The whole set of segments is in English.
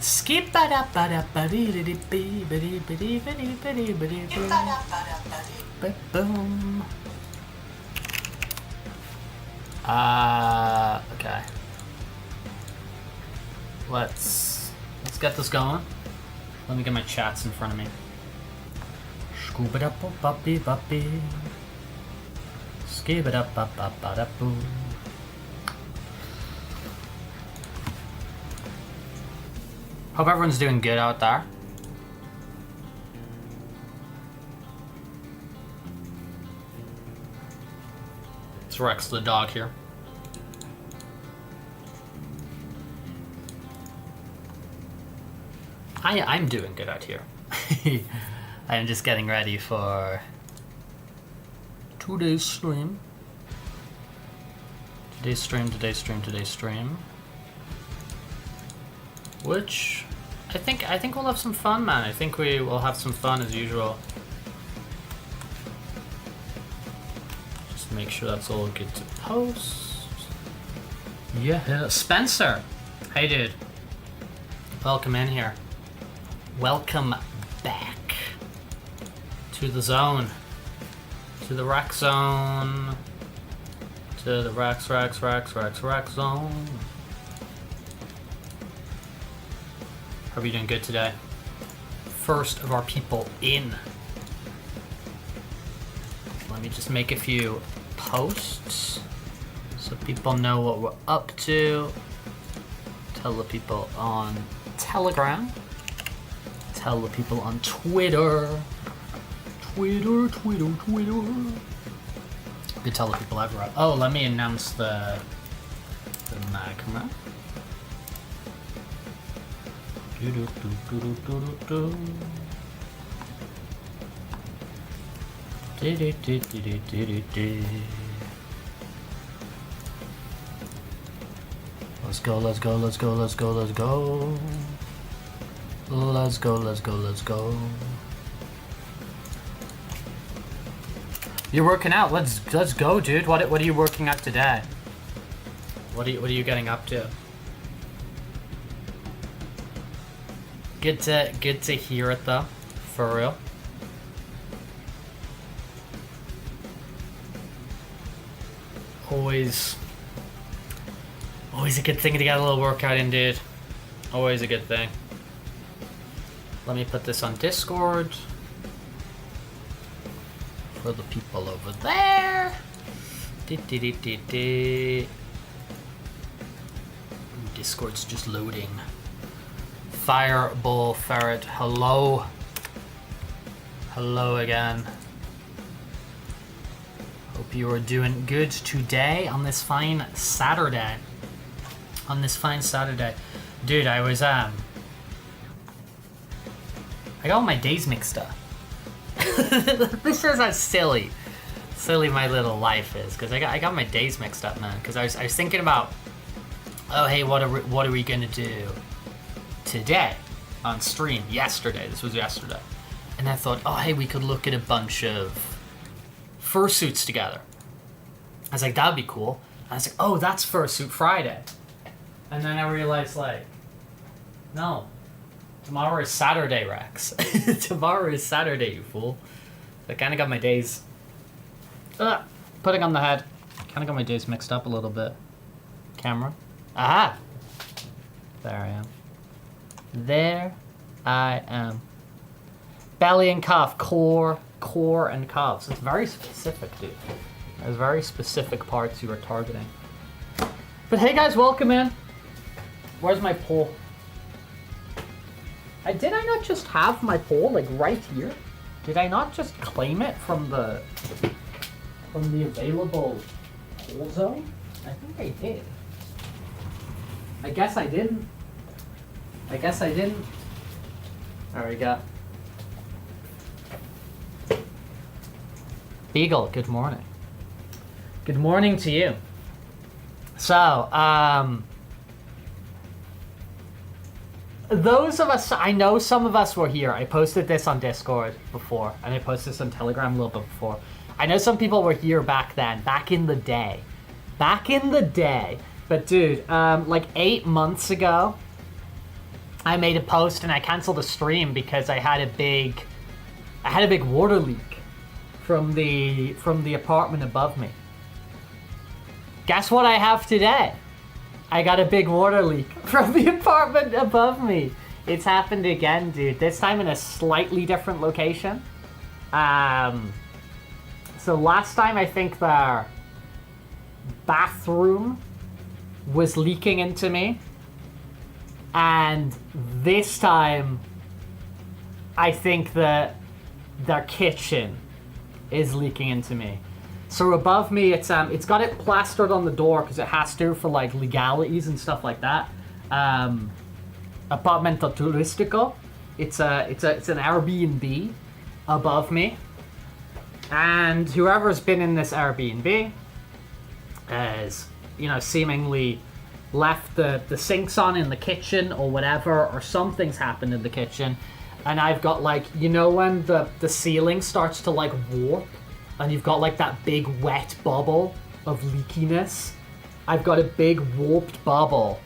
Skip ba da ba da ba dee dee dee ba dee ba dee ba dee ba dee ba dee ba boom. Okay. Let's get this going. Let me get my chats in front of me. Scuba da bop boppy boppy. Skip da ba ba ba da boo. Hope everyone's doing good out there. It's Rex the dog here. I'm doing good out here. I'm just getting ready for today's stream. Today's stream. Which I think we'll have some fun, man. I think we will have some fun as usual. Just make sure that's all good to post. Yeah, Spencer. Hey, dude. Welcome in here. Welcome back to the zone, to the rack zone, to the rack zone. Hope you're doing good today. First of our people in. Let me just make a few posts so people know what we're up to. Tell the people on Telegram. Tell the people on Twitter. Twitter. You can tell the people everywhere. Oh, let me announce the magma. Let's go. You're working out. Let's go, dude. What are you working out today? What are you getting up to? Good to hear it though, for real. Always a good thing to get a little workout in, dude. Always a good thing. Let me put this on Discord for the people over there. Discord's just loading. Fireball Ferret, hello. Hello again. Hope you are doing good today on this fine Saturday. Dude, I got all my days mixed up. This is how silly my little life is, because I got my days mixed up, man. Because I was thinking about, oh hey, what are we gonna do today on stream? This was yesterday, and I thought, oh hey, we could look at a bunch of fursuits together. I was like, that'd be cool. And I was like, oh, that's Fursuit Friday. And then I realized, like, no, tomorrow is Saturday, Rex. Tomorrow is Saturday, you fool. I kind of got my days putting on the head. Kind of got my days mixed up a little bit. Camera. Aha! There I am. Belly and calf, core and calves. It's very specific, dude. There's very specific parts you are targeting. But hey guys, welcome in. Where's my poll? Did I not just have my poll like right here? Did I not just claim it from the available poll zone? I think I did. I guess I didn't. There we go. Beagle, good morning. Good morning to you. So, those of us, I know some of us were here. I posted this on Discord before, and I posted this on Telegram a little bit before. I know some people were here back then, back in the day. But dude, like 8 months ago, I made a post and I canceled the stream because I had a big water leak from the apartment above me. Guess what I have today? I got a big water leak from the apartment above me. It's happened again, dude. This time in a slightly different location. So last time I think their bathroom was leaking into me. And this time I think that their kitchen is leaking into me. So above me, it's got it plastered on the door because it has to for like legalities and stuff like that. Apartamento turistico. It's an Airbnb above me, and whoever's been in this Airbnb has, seemingly left the sinks on in the kitchen or whatever, or something's happened in the kitchen, and I've got like, when the ceiling starts to like warp. And you've got like that big wet bubble of leakiness. I've got a big warped bubble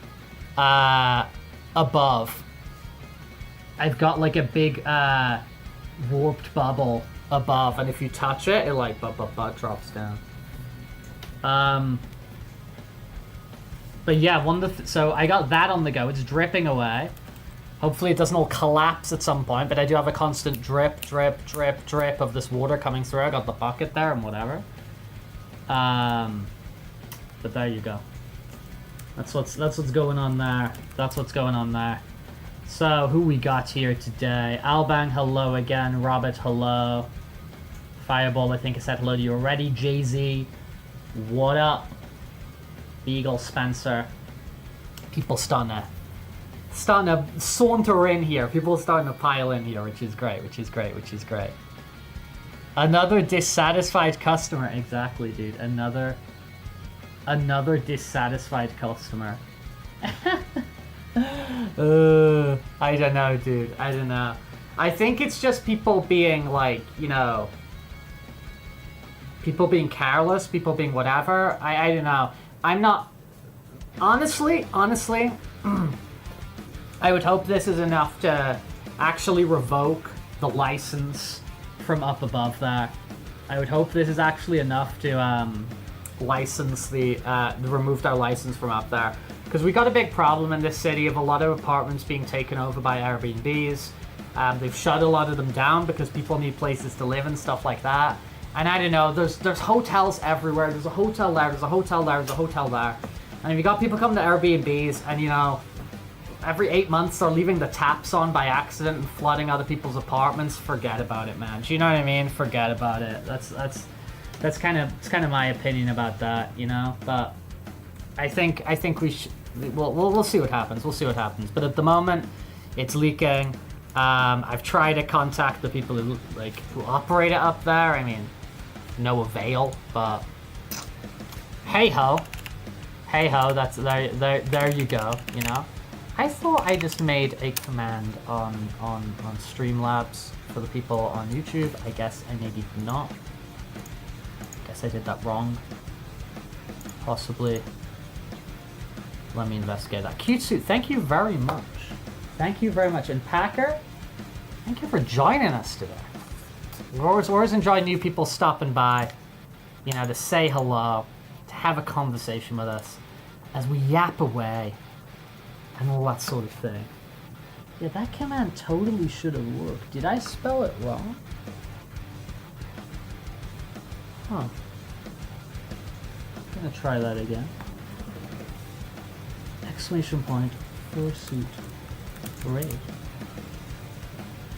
above. I've got like a big warped bubble above, and if you touch it, it like drops down. But yeah, so I got that on the go. It's dripping away. Hopefully it doesn't all collapse at some point, but I do have a constant drip, drip, drip, drip of this water coming through. I got the bucket there and whatever. But there you go. That's what's going on there. That's what's going on there. So who we got here today? Albang, hello again. Robert, hello. Fireball, I think I said hello to you already. Jay-Z, what up? Beagle, Spencer. People starting to saunter in here. People are starting to pile in here, which is great. Another dissatisfied customer. Exactly, dude. Another dissatisfied customer. I don't know, dude. I don't know. I think it's just people being like, people being careless, people being whatever. I don't know. I'm not... Honestly... I would hope this is enough to actually revoke the license from up above there. I would hope this is actually enough to license remove their license from up there. Because we got a big problem in this city of a lot of apartments being taken over by Airbnbs. They've shut a lot of them down because people need places to live and stuff like that. And I don't know, there's hotels everywhere. There's a hotel there, there's a hotel there, there's a hotel there. And if you got people coming to Airbnbs and, every 8 months they're leaving the taps on by accident and flooding other people's apartments, forget about it, man. Do you know what I mean? Forget about it. That's kind of my opinion about that, But I think we should. We'll see what happens. We'll see what happens. But at the moment, it's leaking. I've tried to contact the people who operate it up there. I mean, no avail. But hey ho. That's there you go. I thought I just made a command on Streamlabs for the people on YouTube. I guess I maybe did not. Guess I did that wrong. Possibly. Let me investigate that. Cute suit, thank you very much. Thank you very much. And Packer, thank you for joining us today. We're always enjoying new people stopping by, to say hello, to have a conversation with us as we yap away. And all that sort of thing. Yeah, that command totally should have worked. Did I spell it wrong? Huh. I'm gonna try that again. Exclamation point, Fursuit. Great.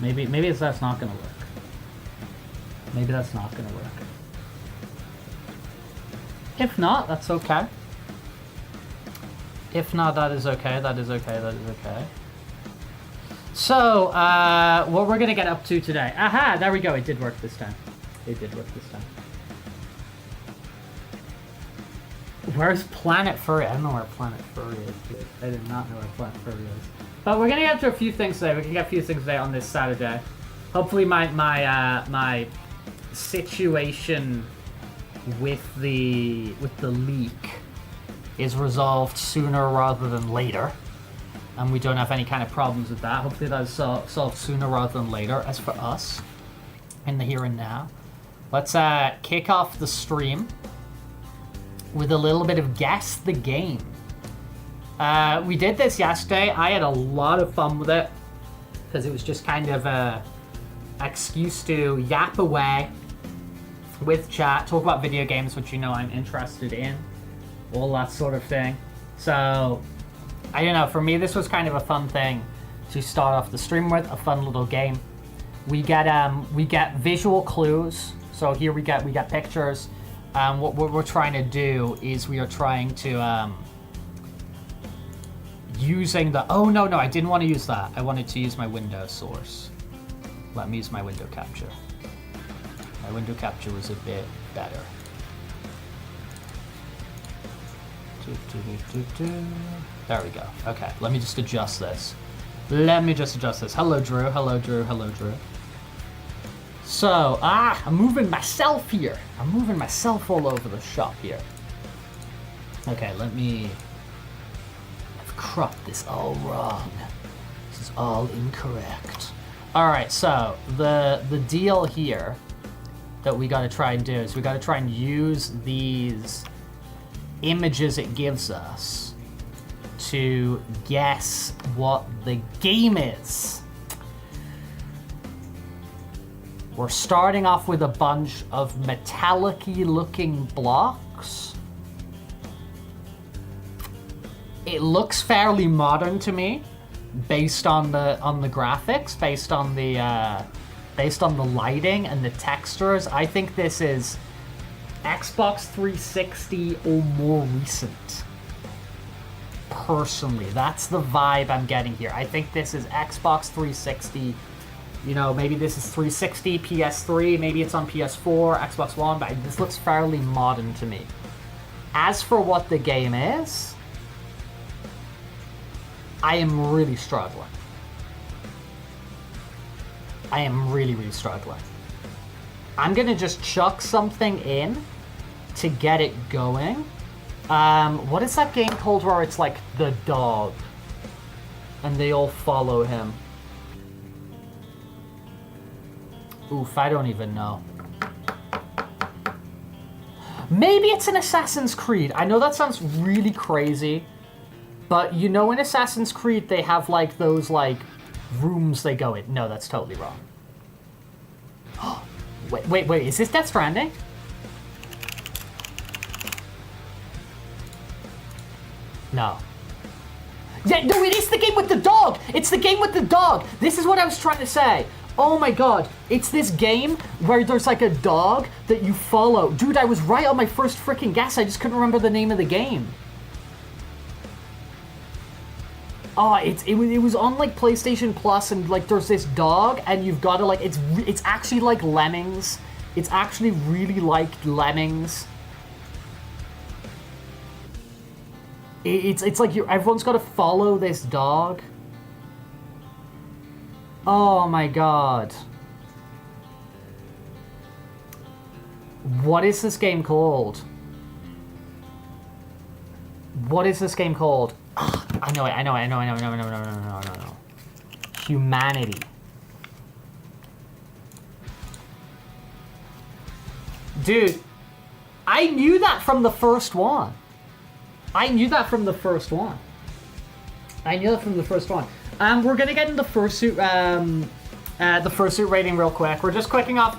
Maybe that's not gonna work. Maybe that's not gonna work. If not, that's okay. If not, that is okay. So, what we're gonna get up to today. Aha, there we go. It did work this time. Where's Planet Furry? I don't know where Planet Furry is, dude. I did not know where Planet Furry is. But we're gonna get to a few things today. We can get a few things today on this Saturday. Hopefully my situation with the leak is resolved sooner rather than later. and we don't have any kind of problems with that. Hopefully that is solved sooner rather than later. As for us, in the here and now, let's kick off the stream with a little bit of Guess the Game. We did this yesterday. I had a lot of fun with it because it was just kind of a excuse to yap away with chat, talk about video games, which you know I'm interested in, all that sort of thing. So, I don't know, for me this was kind of a fun thing to start off the stream with, a fun little game. We get visual clues. So here we get pictures. What we're trying to do is we are trying to using the no, I didn't want to use that. I wanted to use my window source. Let me use my window capture. My window capture was a bit better. There we go. Okay, let me just adjust this. Hello, Drew. Hello, Drew. Hello, Drew. So, I'm moving myself here. I'm moving myself all over the shop here. Okay, I've cropped this all wrong. This is all incorrect. Alright, so, the deal here that we gotta try and do is we gotta try and use these images it gives us to guess what the game is. We're starting off with a bunch of metallic-y looking blocks. It looks fairly modern to me, based on the graphics, based on the lighting and the textures. I think this is Xbox 360 or more recent. Personally, that's the vibe I'm getting here. I think this is Xbox 360. You know, maybe this is 360, PS3, maybe it's on PS4, Xbox One, but this looks fairly modern to me. As for what the game is, I am really struggling. I am really, really struggling. I'm gonna just chuck something in to get it going. What is that game called where it's like the dog and they all follow him? Oof, I don't even know. Maybe it's an Assassin's Creed. I know that sounds really crazy, but you know in Assassin's Creed they have like those like rooms they go in. No, that's totally wrong. Wait, is this Death Stranding? No. Yeah, no, it is the game with the dog! It's the game with the dog! This is what I was trying to say. Oh my god, it's this game where there's like a dog that you follow. Dude, I was right on my first freaking guess. I just couldn't remember the name of the game. Oh, it was on like PlayStation Plus, and like there's this dog, and you've got to like it's actually like Lemmings. It's actually really like Lemmings. It's like everyone's got to follow this dog. Oh my god. What is this game called? What is this game called? Ugh, I know it. Humanity. Dude, I knew that from the first one. We're gonna get into Fursuit, the Fursuit rating real quick. We're just clicking off,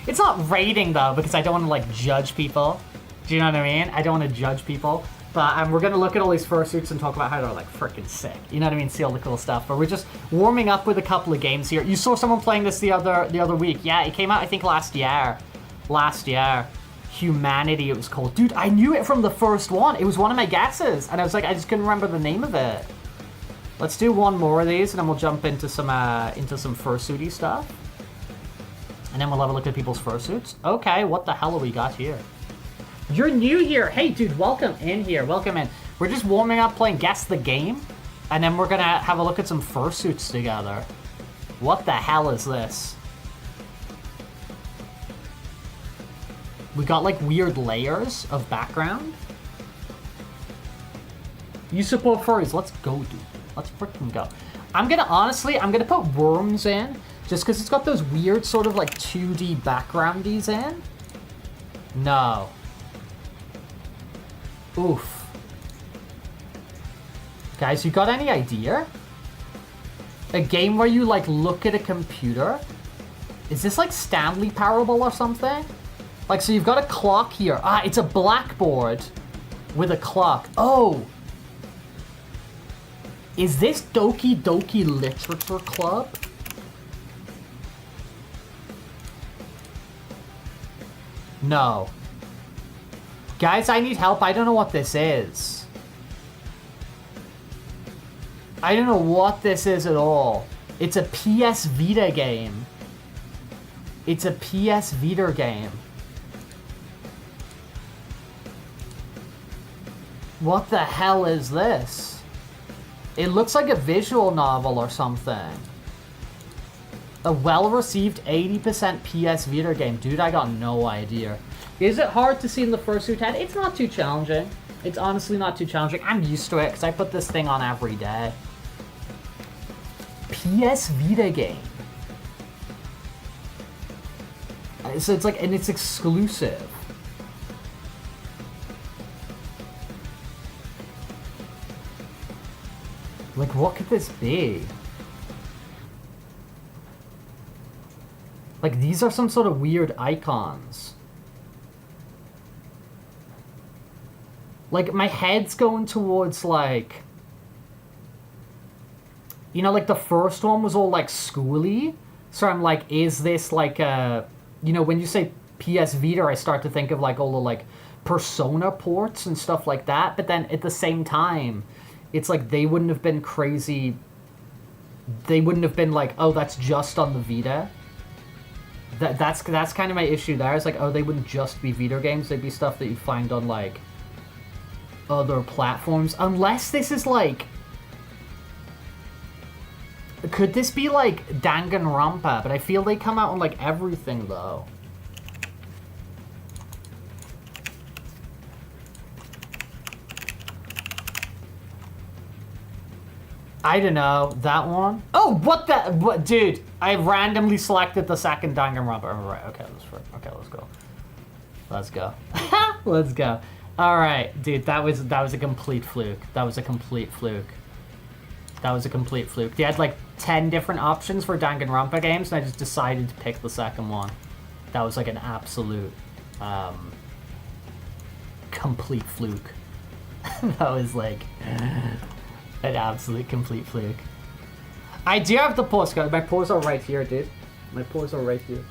it's not rating though, because I don't want to like judge people. Do you know what I mean? I don't want to judge people. But we're gonna look at all these Fursuits and talk about how they're like freaking sick. You know what I mean? See all the cool stuff. But we're just warming up with a couple of games here. You saw someone playing this the other week. Yeah, it came out I think last year. Humanity it was called. Dude, I knew it from the first one. It was one of my guesses, and I was like, I just couldn't remember the name of it. Let's do one more of these, and then we'll jump into some Fursuity stuff. And then we'll have a look at people's Fursuits. Okay, what the hell have we got here? You're new here. Hey, dude, welcome in here. Welcome in. We're just warming up playing Guess the Game, and then we're gonna have a look at some Fursuits together. What the hell is this? We got like weird layers of background. You support furries. Let's go, dude. Let's freaking go. I'm gonna put worms in, just because it's got those weird sort of like 2D backgroundies in. No. Oof. Guys, you got any idea? A game where you like look at a computer? Is this like Stanley Parable or something? Like, so you've got a clock here. Ah, it's a blackboard with a clock. Oh. Is this Doki Doki Literature Club? No. Guys, I need help. I don't know what this is. I don't know what this is at all. It's a PS Vita game. It's a PS Vita game. What the hell is this? It looks like a visual novel or something. A well-received 80% PS Vita game. Dude, I got no idea. Is it hard to see in the Fursuit head? It's not too challenging. It's honestly not too challenging. I'm used to it because I put this thing on every day. PS Vita game. So it's like, and it's exclusive. Like, what could this be? Like, these are some sort of weird icons. Like, my head's going towards, like... You know, like, the first one was all, like, schooly. So I'm like, is this, like, a... You know, when you say PS Vita, I start to think of, like, all the, like, Persona ports and stuff like that. But then, at the same time... It's like they wouldn't have been crazy. They wouldn't have been like, oh, that's just on the Vita. That's kind of my issue there. It's like, oh, they wouldn't just be Vita games. They'd be stuff that you'd find on like other platforms. Unless this is like, could this be like Danganronpa? But I feel they come out on like everything though. I don't know, that one? Oh, what, dude, I randomly selected the second Danganronpa. Right, okay, let's go. Let's go. Let's go. All right, dude, that was a complete fluke. They had like 10 different options for Danganronpa games, and I just decided to pick the second one. That was like an absolute, complete fluke. That was like... An absolute complete fluke. I do have the postcard. My pores are right here, dude. My pores are right here.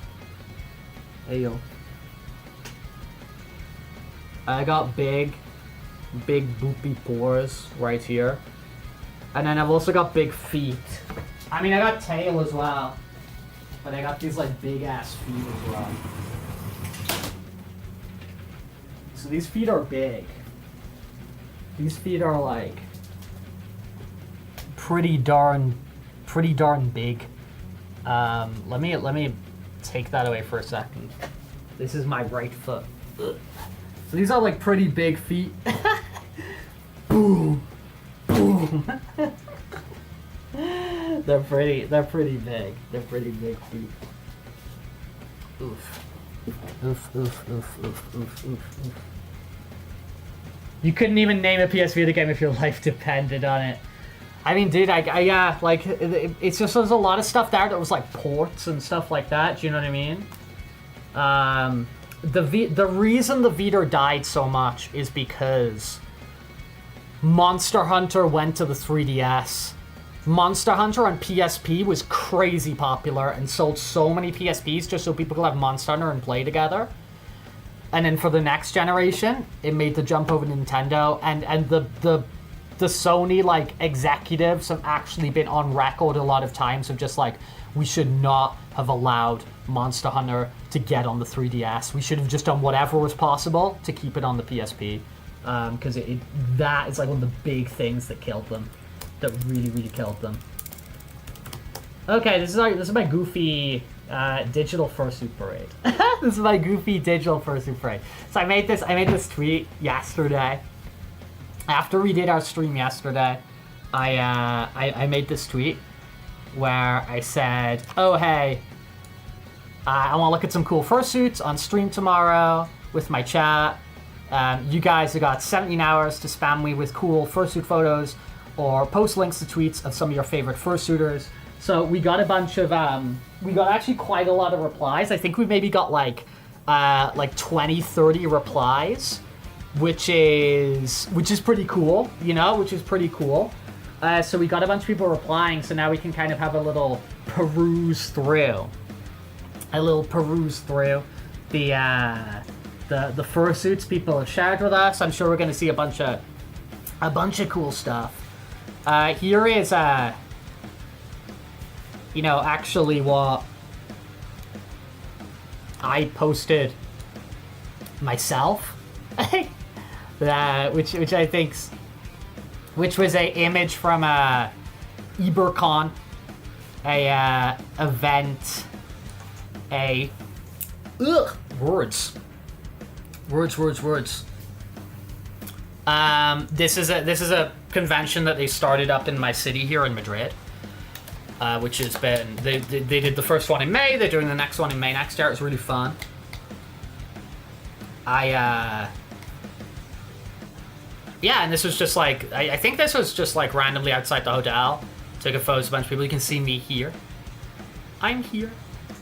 Hey, yo. I got big boopy pores right here. And then I've also got big feet. I mean, I got tail as well. But I got these, like, big-ass feet as well. So these feet are big. These feet are, like... pretty darn big. Let me take that away for a second. This is my right foot. Ugh. So these are like pretty big feet. Boom, boom. They're pretty big. They're pretty big feet. Oof. Oof. You couldn't even name a PS Vita game if your life depended on it. I mean, dude, yeah, like, it's just, there's a lot of stuff there that was, like, ports and stuff like that, do you know what I mean? The reason the Vita died so much is because Monster Hunter went to the 3DS. Monster Hunter on PSP was crazy popular and sold so many PSPs just so people could have Monster Hunter and play together. And then for the next generation, it made the jump over to Nintendo, and the Sony, like, executives have actually been on record a lot of times of just, like, we should not have allowed Monster Hunter to get on the 3DS. We should have just done whatever was possible to keep it on the PSP. Because that is, like, one of the big things that killed them. That really killed them. Okay, this is my goofy digital fursuit parade. This is my goofy digital fursuit parade. So I made this tweet yesterday. After we did our stream yesterday, I made this tweet where I said, oh hey, I want to look at some cool fursuits on stream tomorrow with my chat. You guys have got 17 hours to spam me with cool fursuit photos or post links to tweets of some of your favorite fursuiters. So we got a bunch of, we got actually quite a lot of replies. I think we maybe got like 20, 30 replies, which is pretty cool, you know, which is pretty cool. So we got a bunch of people replying, so now we can kind of have a little peruse through the fursuits people have shared with us. I'm sure we're going to see a bunch of cool stuff. Here is actually what I posted myself, which I think's, which was a image from EberCon, a event, words. This is a convention that they started up in my city here in Madrid, which has been, they did the first one in May, they're doing the next one in May next year. It's really fun. Yeah, and this was just like, I think this was just like randomly outside the hotel. Took a photo of a bunch of people. You can see me here. I'm here.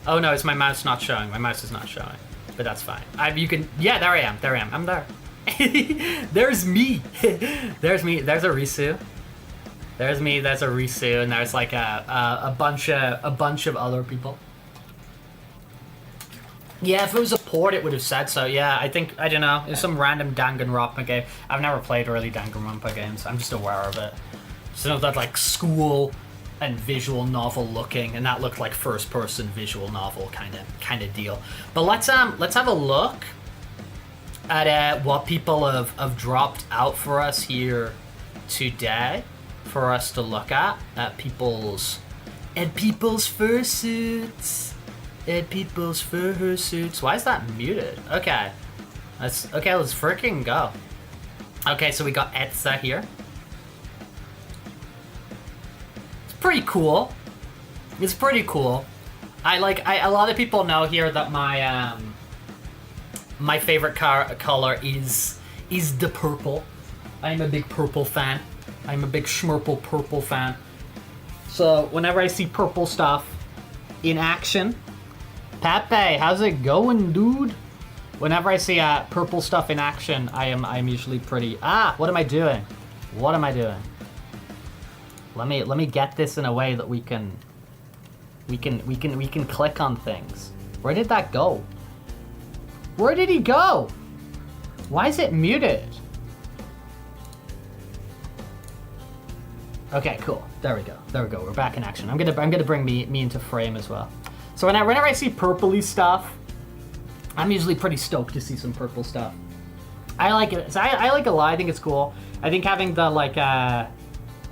Oh no, it's my mouse not showing. My mouse is not showing, but that's fine. You can, yeah, there I am. I'm there. There's me. There's me. There's a Risu. There's me. There's a Risu, and there's like a bunch of other people. Yeah, if it was a port, it would have said so. Yeah, I don't know. It's some random Danganronpa game. I've never played really Danganronpa games. I'm just aware of it. Just know that like school and visual novel looking, and that looked like first person visual novel kind of deal. But let's have a look at what people have dropped out for us here today for us to look at people's fursuits. People's fursuits. Why is that muted? Okay. Let's freaking go. Okay, so we got Etsa here. It's pretty cool. A lot of people know here that my my favorite color is the purple. I'm a big purple fan. I'm a big schmurple purple fan. So whenever I see purple stuff in action, Pepe, how's it going, dude? Whenever I see purple stuff in action, I'm usually pretty. What am I doing? Let me get this in a way that we can click on things. Where did that go? Where did he go? Why is it muted? Okay, cool. There we go. We're back in action. I'm gonna bring me into frame as well. So whenever I see purpley stuff, I'm usually pretty stoked to see some purple stuff. I like it. So I like it a lot. I think it's cool. I think having the like are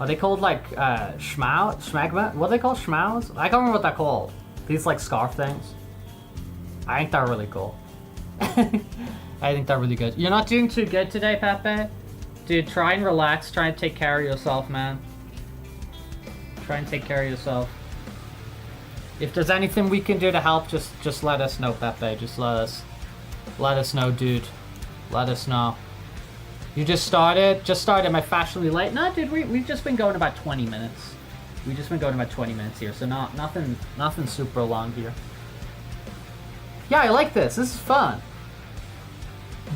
they called like schmagma? What are they called? Schmaus? I can't remember what they're called. These like scarf things. I think they're really cool. I think they're really good. You're not doing too good today, Pepe? Dude, try and relax. Try and take care of yourself, man. Try and take care of yourself. If there's anything we can do to help, just let us know, Pepe. Just let us know, dude. Let us know. You just started? Am I fashionably late? No, dude, we've just been going about 20 minutes. We've just been going about 20 minutes here, so nothing super long here. Yeah, I like this. This is fun.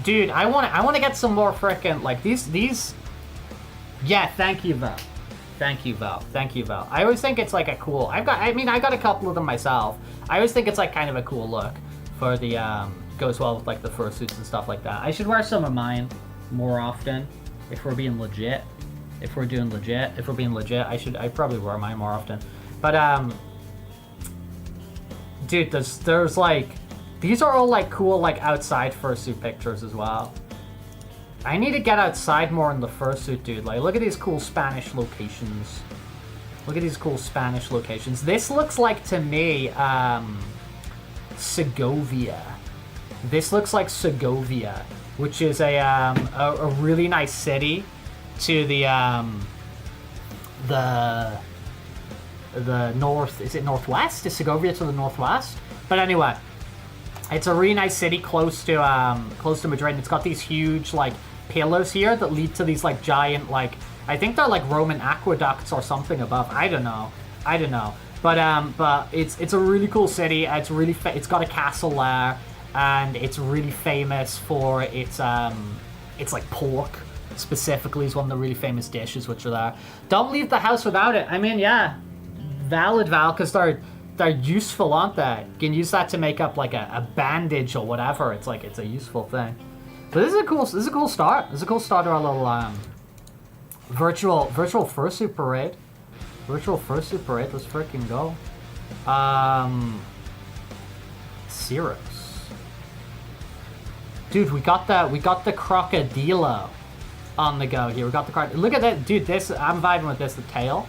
Dude, I want to get some more frickin' like these. Yeah, thank you, Val. I always think it's like a cool. I got a couple of them myself. I always think it's like kind of a cool look for the goes well with like the fursuits and stuff like that. I should wear some of mine more often if we're being legit. If we're being legit, I'd probably wear mine more often. But dude, there's like these are all like cool like outside fursuit pictures as well. I need to get outside more in the fursuit, dude. Like, look at these cool Spanish locations. This looks like, to me, Segovia. Which is a really nice city to the the north, is it northwest? Is Segovia to the northwest? But anyway, it's a really nice city close to Madrid. And it's got these huge like pillars here that lead to these like giant like, I think they're like Roman aqueducts or something above. I don't know. But it's a really cool city. It's really it's got a castle there, and it's really famous for its like pork specifically is one of the really famous dishes which are there. Don't leave the house without it. I mean, yeah, valid, Val, because they're useful, aren't they? You can use that to make up like a bandage or whatever. It's like, it's a useful thing. But this is a cool start. This is a cool start to our little virtual fursuit parade. Virtual fursuit parade. Let's freaking go. Cirrus. Dude, we got the crocodilo on the go here. We got the look at that, dude. This, I'm vibing with this. The tail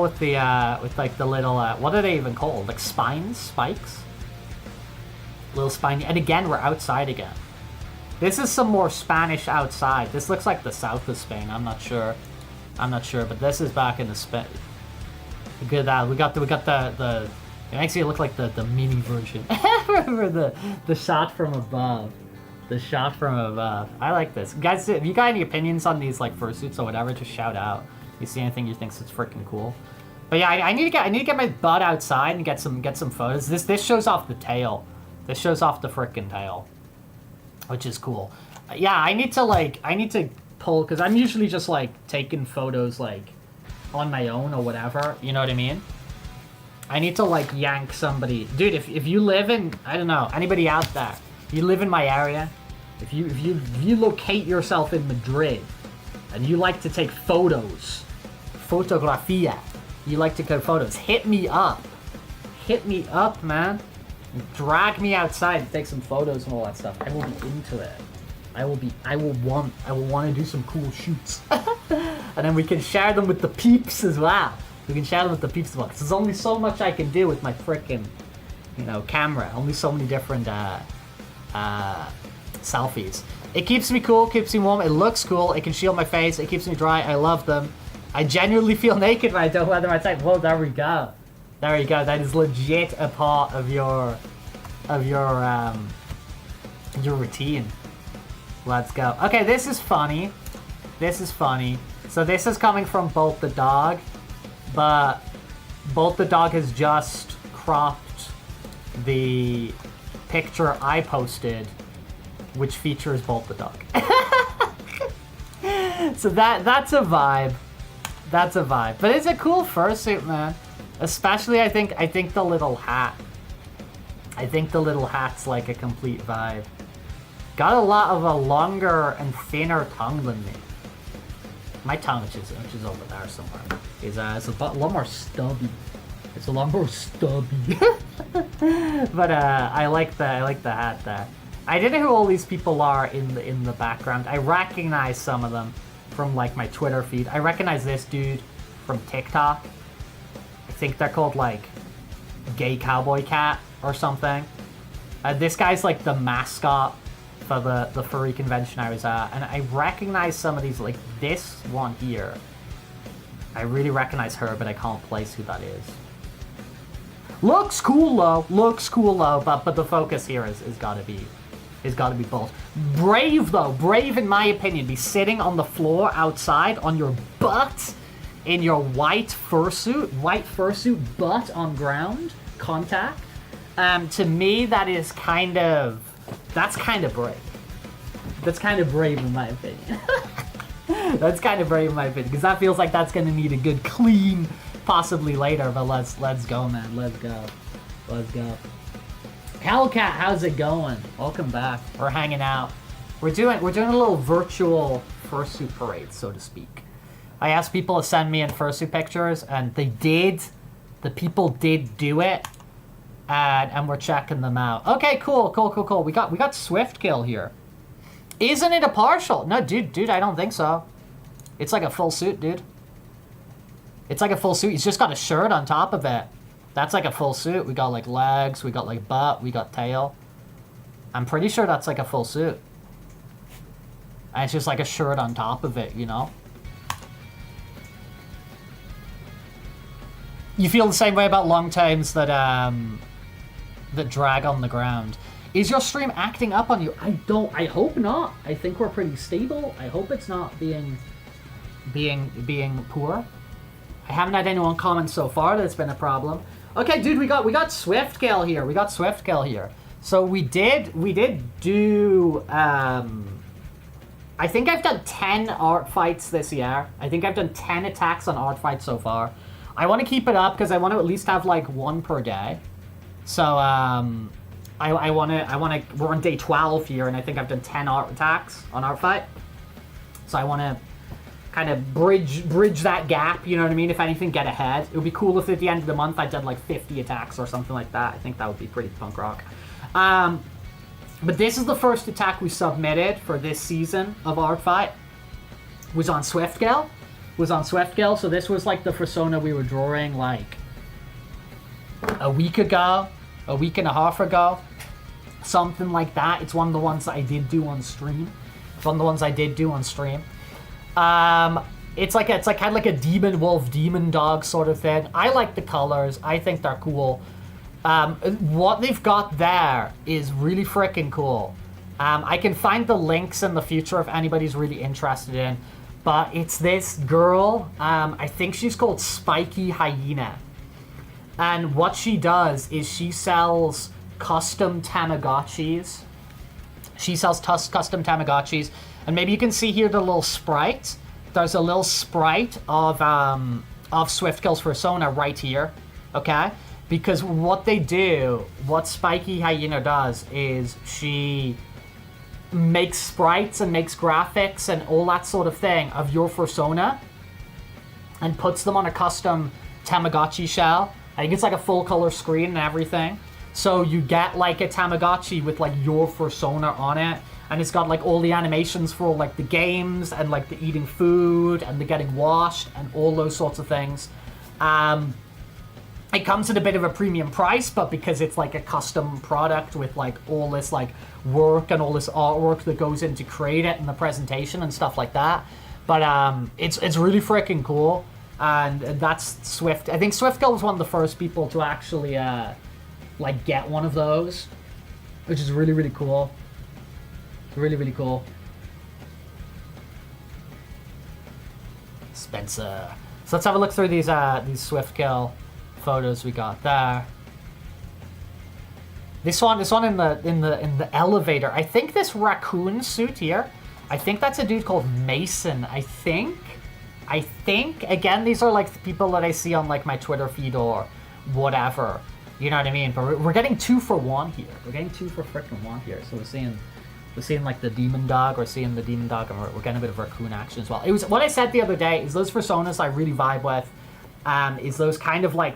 with the with like the little what are they even called? Like spikes, little spiny. And again, we're outside again. This is some more Spanish outside. This looks like the south of Spain. I'm not sure, but this is back in the Spain. Look at that. We got the. It makes it look like the mini version. Remember the shot from above. The shot from above. I like this. Guys, if you got any opinions on these like fursuits or whatever, just shout out. You see anything you think is freaking cool. But yeah, I need to get my butt outside and get some photos. This shows off the tail. This shows off the freaking tail, which is cool. Yeah, I need to pull, because I'm usually just like taking photos like on my own or whatever. You know what I mean? I need to like yank somebody. Dude, if you live in, I don't know, anybody out there, you live in my area, if you locate yourself in Madrid and you like to take photos, fotografia, you like to take photos, hit me up, man. Drag me outside and take some photos and all that stuff. I will be into it. I will want to do some cool shoots. And then we can share them with the peeps as well. Because there's only so much I can do with my frickin', camera. Only so many different selfies. It keeps me cool, keeps me warm. It looks cool. It can shield my face. It keeps me dry. I love them. I genuinely feel naked when I don't wear them outside. Whoa, there we go. There you go. That is legit a part of your routine. Let's go. Okay, this is funny. So this is coming from Bolt the dog. But Bolt the dog has just cropped the picture I posted, which features Bolt the dog. So that's a vibe. But it's a cool fursuit, man. Especially, I think the little hat. I think the little hat's like a complete vibe. Got a lot of a longer and thinner tongue than me. My tongue, which is over there somewhere, is it's a lot more stubby. It's a lot more stubby. But I like the hat there. I don't know who all these people are in the background. I recognize some of them from like my Twitter feed. I recognize this dude from TikTok. I think they're called like Gay Cowboy Cat or something. This guy's like the mascot for the furry convention I was at, and I recognize some of these, like this one here. I really recognize her, but I can't place who that is. Looks cool though, but the focus here is gotta be Bolt. Brave though, brave in my opinion, be sitting on the floor outside on your butt in your white fursuit, butt on ground contact. To me, that's kind of brave. That's kind of brave in my opinion. Because that feels like that's gonna need a good clean, possibly later. But let's go, man. Let's go. Hellcat, how's it going? Welcome back. We're hanging out. We're doing a little virtual fursuit parade, so to speak. I asked people to send me in fursuit pictures, and they did. The people did do it. And we're checking them out. Okay, cool. We got Swift Kill here. Isn't it a partial? No, dude, I don't think so. It's like a full suit, dude. It's like a full suit. He's just got a shirt on top of it. That's like a full suit. We got like legs, we got like butt, we got tail. I'm pretty sure that's like a full suit. And it's just like a shirt on top of it, You feel the same way about long times that that drag on the ground. Is your stream acting up on you? I hope not. I think we're pretty stable. I hope it's not being poor. I haven't had anyone comment so far that it's been a problem. Okay, dude, we got Swiftgale here. We got Swiftgale here. So we did do I think I've done 10 art fights this year. I think I've done 10 attacks on art fights so far. I want to keep it up because I want to at least have like one per day. So I want to. We're on day 12 here, and I think I've done 10 art attacks on art fight. So I want to kind of bridge that gap. You know what I mean? If anything, get ahead. It would be cool if at the end of the month I did like 50 attacks or something like that. I think that would be pretty punk rock. But this is the first attack we submitted for this season of art fight. Was on Swiftgale. So this was like the Fursona we were drawing like a week ago, a week and a half ago, something like that. It's one of the ones that I did do on stream. It's like kind of like a demon wolf, demon dog sort of thing. I like the colors. I think they're cool. What they've got there is really freaking cool. I can find the links in the future if anybody's really interested in. But it's this girl. I think she's called Spiky Hyena. And what she does is she sells custom Tamagotchis. And maybe you can see here the little sprite. There's a little sprite of Swiftgale's Fursona right here. Okay? Because what Spiky Hyena does is she makes sprites and makes graphics and all that sort of thing of your Fursona and puts them on a custom Tamagotchi shell. I think it's like a full color screen and everything. So you get like a Tamagotchi with like your Fursona on it. And it's got like all the animations for like the games and like the eating food and the getting washed and all those sorts of things. It comes at a bit of a premium price, but because it's like a custom product with like all this like work and all this artwork that goes in to create it and the presentation and stuff like that. But it's really freaking cool. And that's Swift. I think Swiftgale was one of the first people to actually like get one of those, which is really, really cool. Really, really cool. Spencer. So let's have a look through these Swiftgale photos we got there. This one in the elevator. I think this raccoon suit here. I think that's a dude called Mason. I think. Again, these are like the people that I see on like my Twitter feed or whatever. You know what I mean? But we're getting 2 for 1 here. We're getting 2 for freaking 1 here. So we're seeing like the demon dog. We're seeing the demon dog, and we're getting a bit of raccoon action as well. It was what I said the other day. Is those Fursonas I really vibe with. Is those kind of like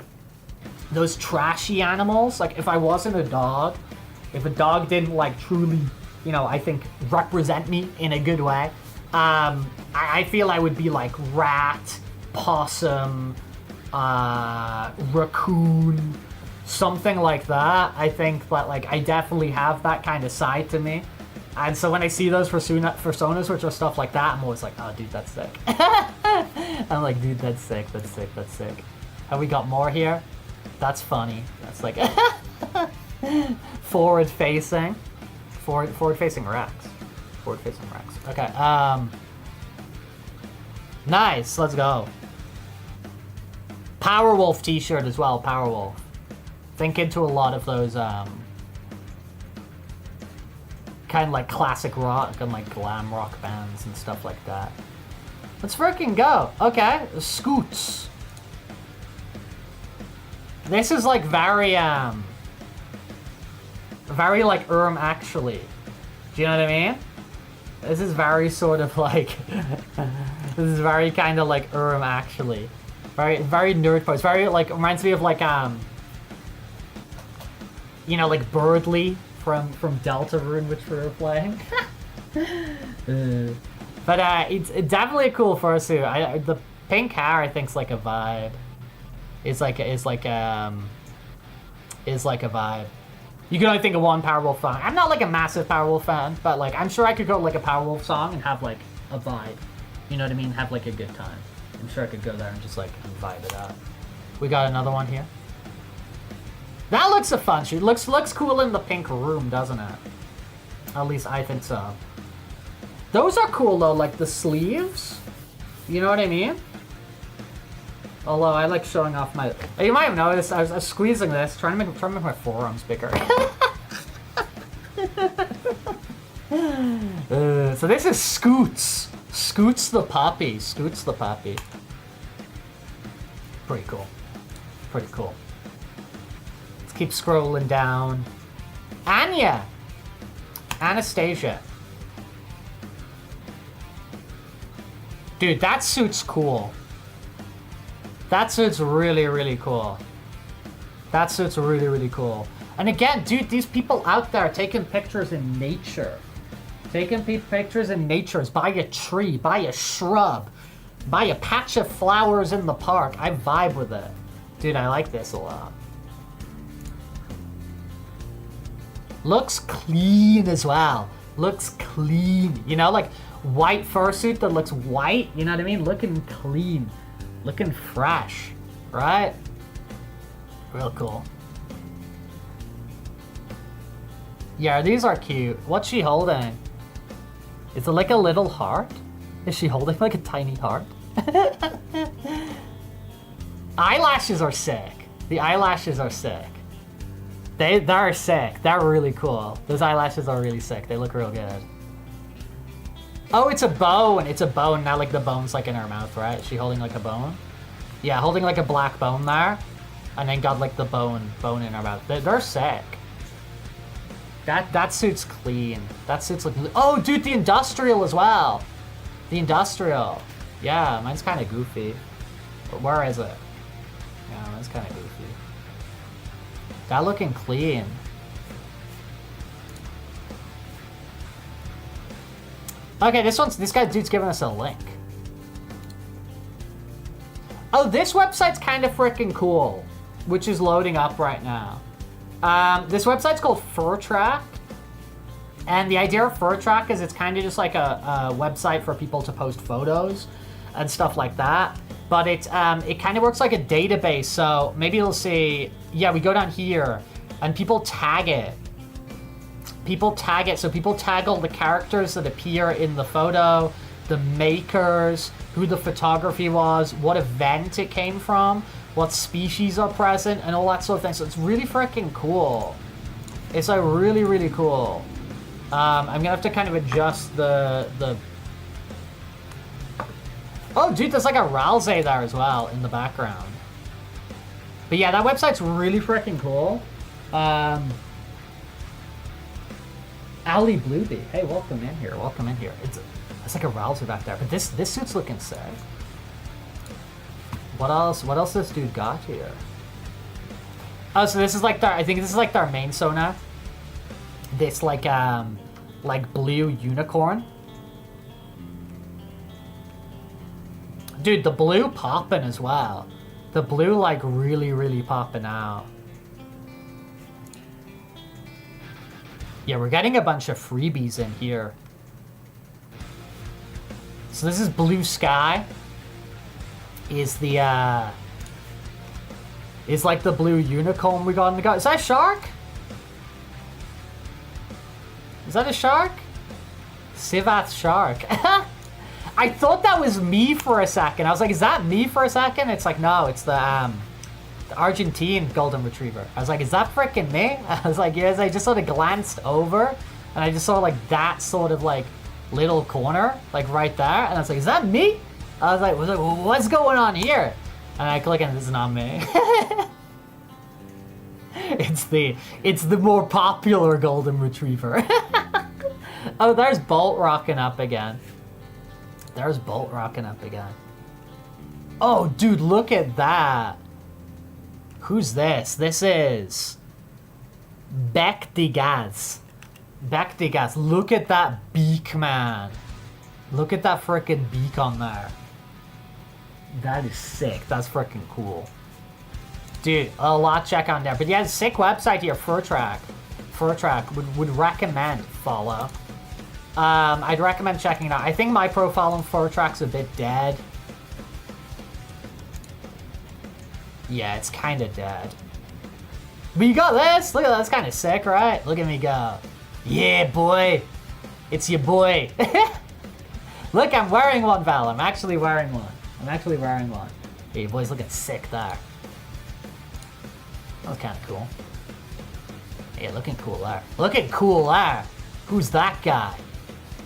those trashy animals. Like if I wasn't a dog, if a dog didn't like truly, you know, I think represent me in a good way. I feel I would be like rat, possum, raccoon, something like that. I think that like I definitely have that kind of side to me. And so when I see those Fursonas, which are stuff like that, I'm always like, oh, dude, that's sick. I'm like, dude, that's sick. Have we got more here? That's funny. That's like forward-facing Rex. Okay. Nice. Let's go. Powerwolf t-shirt as well. Powerwolf. Think into a lot of those kind of like classic rock and like glam rock bands and stuff like that. Let's freaking go. Okay. Scoots. This is like very like actually. Do you know what I mean? This is very sort of like this is very kind of like actually. Very nerd pose. Very like reminds me of like you know, like Birdly from Deltarune, which we were playing. But it's definitely a cool fursuit. The pink hair I think's like a vibe. Is like a vibe. You can only think of one Powerwolf song. I'm not like a massive Powerwolf fan, but like I'm sure I could go like a Powerwolf song and have like a vibe. You know what I mean? Have like a good time. I'm sure I could go there and just like vibe it up. We got another one here. That looks a fun shoot. Looks cool in the pink room, doesn't it? At least I think so. Those are cool though, like the sleeves. You know what I mean? Although I like showing off my... You might have noticed I was squeezing this, trying to make my forearms bigger. So this is Scoots. Scoots the puppy. Scoots the puppy. Pretty cool. Pretty cool. Let's keep scrolling down. Anya. Anastasia. Dude, that suit's cool. That suit's really, really cool. That suit's really, really cool. And again, dude, these people out there taking pictures in nature. Taking pictures in nature. By a tree, by a shrub, by a patch of flowers in the park. I vibe with it. Dude, I like this a lot. Looks clean as well. Looks clean. You know, like white fursuit that looks white. You know what I mean? Looking clean. Looking fresh. Right? Real cool. Yeah, these are cute. What's she holding? Is it like a little heart? Is she holding like a tiny heart? Eyelashes are sick. The eyelashes are sick. They're sick. They're really cool. Those eyelashes are really sick. They look real good. Oh, it's a bone. It's a bone. Now like the bone's like in her mouth, right? Is she holding like a bone? Yeah, holding like a black bone there. And then got like the bone in her mouth. They're sick. That suit's clean. That suit's looking... Oh, dude, the industrial as well. The industrial. Yeah, mine's kind of goofy. But where is it? Yeah, mine's kind of goofy. That looking clean. Okay, this dude's giving us a link. Oh, this website's kind of freaking cool, which is loading up right now. This website's called Furtrack, and the idea of Furtrack is it's kind of just like a website for people to post photos and stuff like that. But it kind of works like a database. So maybe you'll see, yeah, we go down here, and people tag it. People tag it, so people tag all the characters that appear in the photo, the makers, who the photography was, what event it came from, what species are present, and all that sort of thing. So it's really freaking cool. It's like really, really cool. I'm gonna have to kind of adjust the... Oh, dude, there's like a Ralsei there as well in the background. But yeah, that website's really freaking cool. Ali Bluebee, hey, welcome in here. Welcome in here. It's like a Ralsei back there, but this suit's looking sick. What else? What else this dude got here? Oh, so this is like I think this is like their main Sona. This like blue unicorn. Dude, the blue popping as well. The blue like really, really popping out. Yeah, we're getting a bunch of freebies in here. So this is Blue Sky. Is the is like the blue unicorn we got in the guy. Is that a shark? Is that a shark? Sivath shark. I thought that was me for a second. I was like, is that me for a second? It's like, no, it's the Argentine golden retriever. I was like, is that freaking me? I was like, yes. I just sort of glanced over, and I just saw like that sort of like little corner, like right there, and I was like, is that me? I was like, what's going on here? And I click and this is not me. It's the more popular golden retriever. Oh, there's Bolt rocking up again. There's Bolt rocking up again. Oh, dude, look at that. Who's this? This is Bec de Gaz. Bec de Gaz. Look at that beak, man. Look at that freaking beak on there. That is sick. That's freaking cool. Dude, a lot to check on there. But yeah, sick website here, Furtrack. Furtrack would recommend follow. I'd recommend checking it out. I think my profile on Furtrack's a bit dead. Yeah, it's kind of dead. But you got this. Look at that. That's kind of sick, right? Look at me go. Yeah, boy. It's your boy. Look, I'm wearing one, Val. I'm actually wearing one. Yeah, your boy's looking sick there. That was kind of cool. Yeah, looking cool there. Looking cool there. Who's that guy?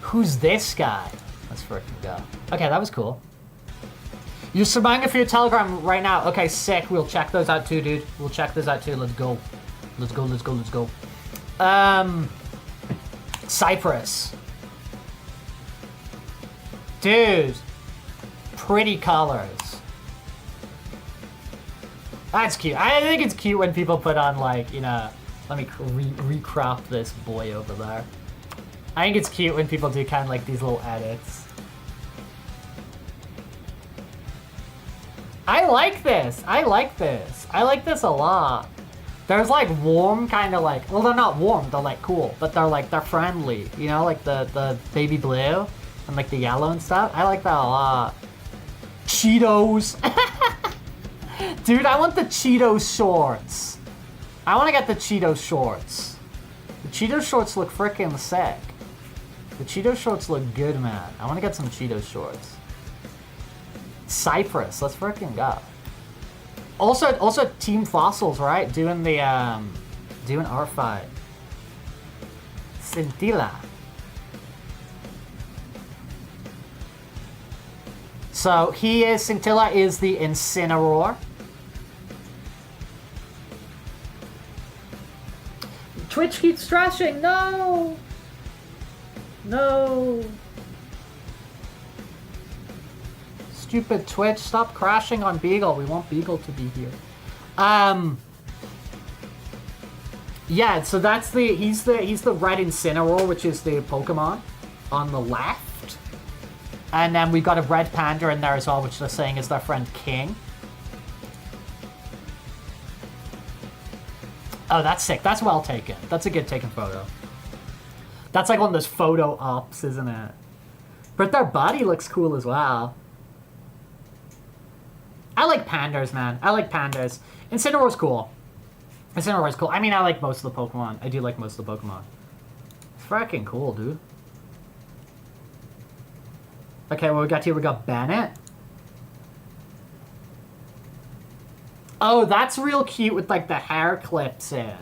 Who's this guy? Let's freaking go. Okay, that was cool. You're submitting for your Telegram right now. Okay, sick. We'll check those out too, dude. We'll check those out too. Let's go. Let's go, let's go, let's go. Cyprus. Dude. Pretty colors. That's cute. I think it's cute when people put on, like, you know... Let me recrop this boy over there. I think it's cute when people do kind of like these little edits. I like this. I like this. I like this a lot. There's like warm kind of like, well, they're not warm, they're like cool, but they're friendly. You know, like the baby blue and like the yellow and stuff. I like that a lot. Cheetos. Dude, I want the Cheetos shorts. I want to get the Cheetos shorts. The Cheetos shorts look freaking sick. The Cheetos shorts look good, man. I want to get some Cheetos shorts. Cyprus, let's freaking go. Also Team Fossils, right? Doing the doing our fight. Scintilla. So Scintilla is the Incineroar. Twitch keeps trashing, no! No! Stupid Twitch, stop crashing on Beagle. We want Beagle to be here. Yeah, so that's he's the red Incineroar, which is the Pokemon on the left. And then we've got a red panda in there as well, which they're saying is their friend King. Oh, that's sick. That's well taken. That's a good taken photo. That's like one of those photo ops, isn't it? But their body looks cool as well. I like pandas, man. I like pandas. Incineroar's cool. Incineroar's cool. I mean, I like most of the Pokemon. I do like most of the Pokemon. It's freaking cool, dude. Okay, what we got here? We got Bennett. Oh, that's real cute with, like, the hair clips in.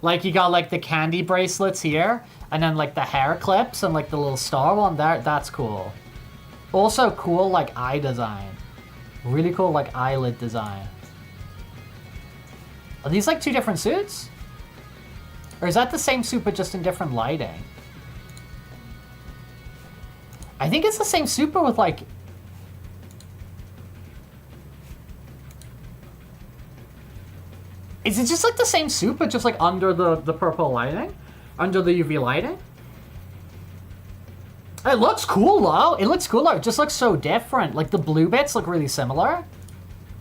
Like, you got, like, the candy bracelets here, and then, like, the hair clips and, like, the little star one there. That's cool. Also cool, like, eye design. Really cool, like, eyelid design. Are these, like, two different suits? Or is that the same suit, but just in different lighting? I think it's the same suit, but with, like... Is it just like the same suit, but just like under the purple lighting? Under the UV lighting? It looks cool though. It looks cool though. It just looks so different. Like the blue bits look really similar.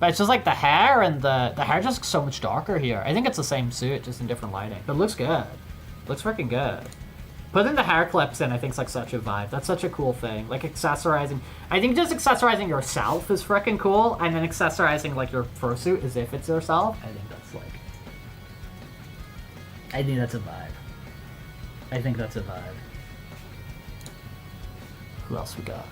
But it's just like the hair and the hair just looks so much darker here. I think it's the same suit, just in different lighting. But it looks good. Looks freaking good. Putting the hair clips in, I think, is like such a vibe. That's such a cool thing. Like accessorizing. I think just accessorizing yourself is freaking cool. And then accessorizing like your fursuit as if it's yourself. I think that's like... I think that's a vibe. I think that's a vibe. Who else we got?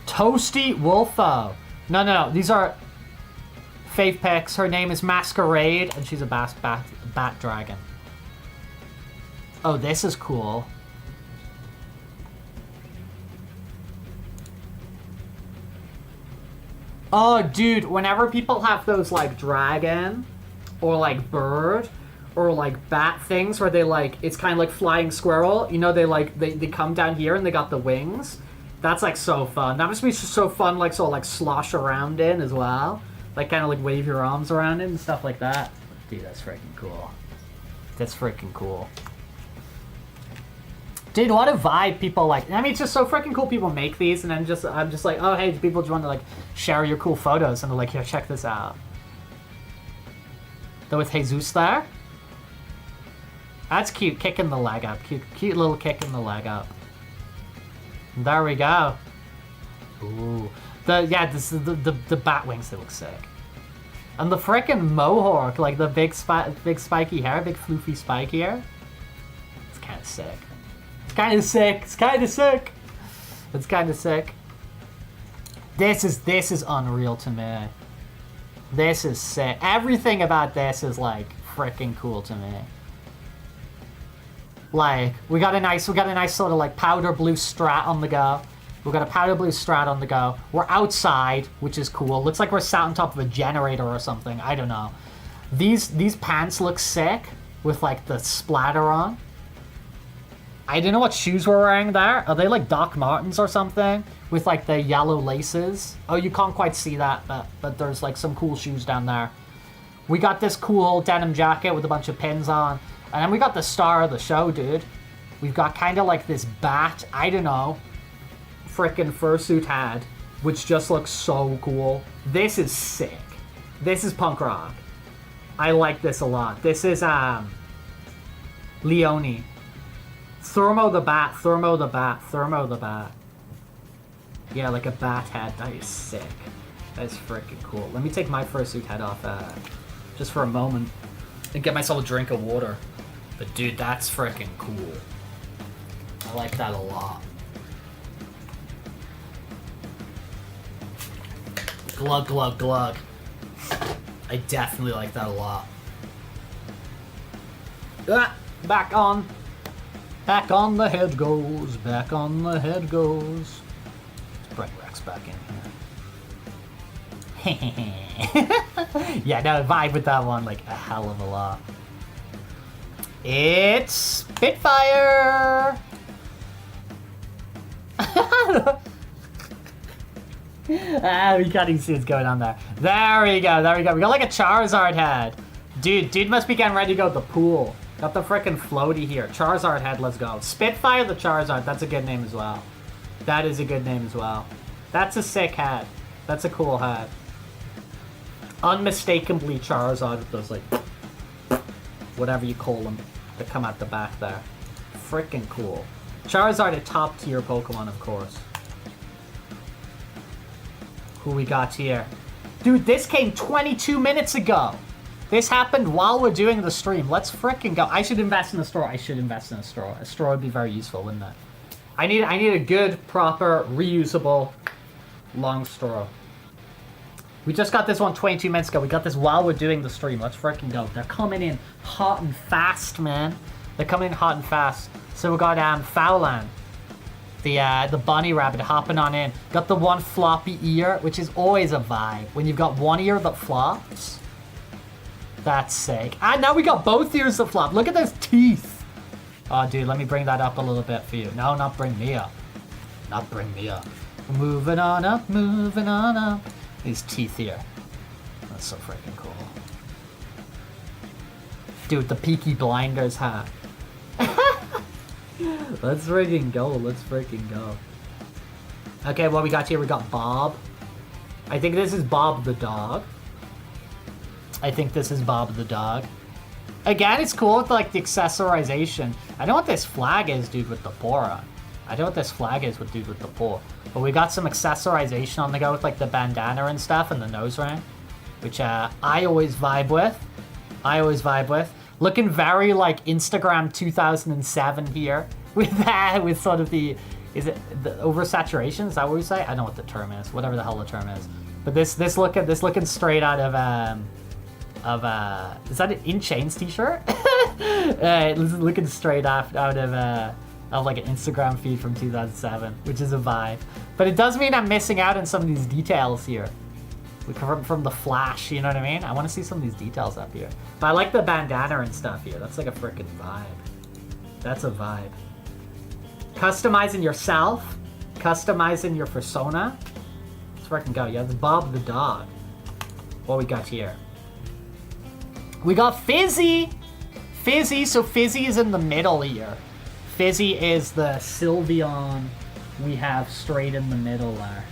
Toasty Wolfo. No. These are fave pics. Her name is Masquerade, and she's a bat dragon. Oh, this is cool. Oh, dude, whenever people have those, like, dragon, or, like, bird, or, like, bat things where they, like, it's kind of like flying squirrel, you know, they come down here and they got the wings. That's, like, so fun. That must be so fun, like, so, like, slosh around in as well. Like, kind of, like, wave your arms around it and stuff like that. Dude, that's freaking cool. That's freaking cool. Dude, what a vibe people like. I mean, it's just so freaking cool people make these, and then I'm just like, oh, hey, do people just want to, like, share your cool photos? And they're like, here, check this out. Though with Jesus there. That's cute, kicking the leg up. Cute little kick in the leg up. There we go. Ooh. The bat wings, they look sick. And the frickin' mohawk, like the big spiky hair, big floofy spiky hair. It's kind of sick. It's kind of sick. It's kind of sick. It's kind of sick. This is unreal to me. This is sick. Everything about this is like freaking cool to me. Like we got a nice sort of like powder blue Strat on the go. We got a powder blue Strat on the go. We're outside, which is cool. Looks like we're sat on top of a generator or something. I don't know. These pants look sick with like the splatter on. I don't know what shoes we're wearing there. Are they like Doc Martens or something? With like the yellow laces. Oh, you can't quite see that, but there's like some cool shoes down there. We got this cool denim jacket with a bunch of pins on. And then we got the star of the show, dude. We've got kind of like this bat, I don't know, frickin' fursuit hat, which just looks so cool. This is sick. This is punk rock. I like this a lot. This is Leone. Thermo the bat, Thermo the bat, Thermo the bat. Yeah, like a bat hat. That is sick. That is freaking cool. Let me take my fursuit hat off just for a moment and get myself a drink of water. But dude, that's freaking cool. I like that a lot. Glug, glug, glug. I definitely like that a lot. Ah, back on. Back on the head goes. Back on the head goes. Let's bring Rex back in here. Yeah, no, vibe with that one like a hell of a lot. It's Spitfire! We can't even see what's going on there. There we go, there we go. We got like a Charizard head. Dude must be getting ready to go to the pool. Got the frickin' floaty here. Charizard head, let's go. Spitfire the Charizard, that's a good name as well. That is a good name as well. That's a sick hat. That's a cool hat. Unmistakably Charizard with those like, whatever you call them, that come out the back there. Frickin' cool. Charizard a top tier Pokemon, of course. Who we got here? Dude, this came 22 minutes ago. This happened while we're doing the stream. Let's frickin' go. I should invest in a straw. I should invest in a straw. A straw would be very useful, wouldn't it? I need a good, proper, reusable, long straw. We just got this one 22 minutes ago. We got this while we're doing the stream. Let's freaking go. They're coming in hot and fast, man. They're coming in hot and fast. So we got Fowlan, the bunny rabbit, hopping on in. Got the one floppy ear, which is always a vibe. When you've got one ear that flops, that's sick. And now we got both ears that flop. Look at those teeth. Oh, dude, let me bring that up a little bit for you. No, not bring me up. Not bring me up. Moving on up, moving on up. These teeth here. That's so freaking cool. Dude, the Peaky Blinders hat. Let's freaking go. Let's freaking go. Okay, what we got here? We got Bob. I think this is Bob the dog. I think this is Bob the dog. Again, it's cool with like the accessorization. I know what this flag is, dude, with the paw on. I know what this flag is with dude with the paw. But we got some accessorization on the go with like the bandana and stuff and the nose ring, which I always vibe with. I always vibe with. Looking very like Instagram 2007 here with that, with sort of the, is it the oversaturation? Is that what we say? I don't know what the term is, whatever the hell the term is. But this looking straight out of is that an In Chains t-shirt? Looking straight out of like an Instagram feed from 2007, which is a vibe. But it does mean I'm missing out on some of these details here. We come from the Flash, you know what I mean? I want to see some of these details up here. But I like the bandana and stuff here. That's like a freaking vibe. That's a vibe. Customizing yourself. Customizing your persona. Let's freaking go. Yeah, it's Bob the dog. What we got here? We got Fizzy! Fizzy, so Fizzy is in the middle here. Fizzy is the Sylveon we have straight in the middle there.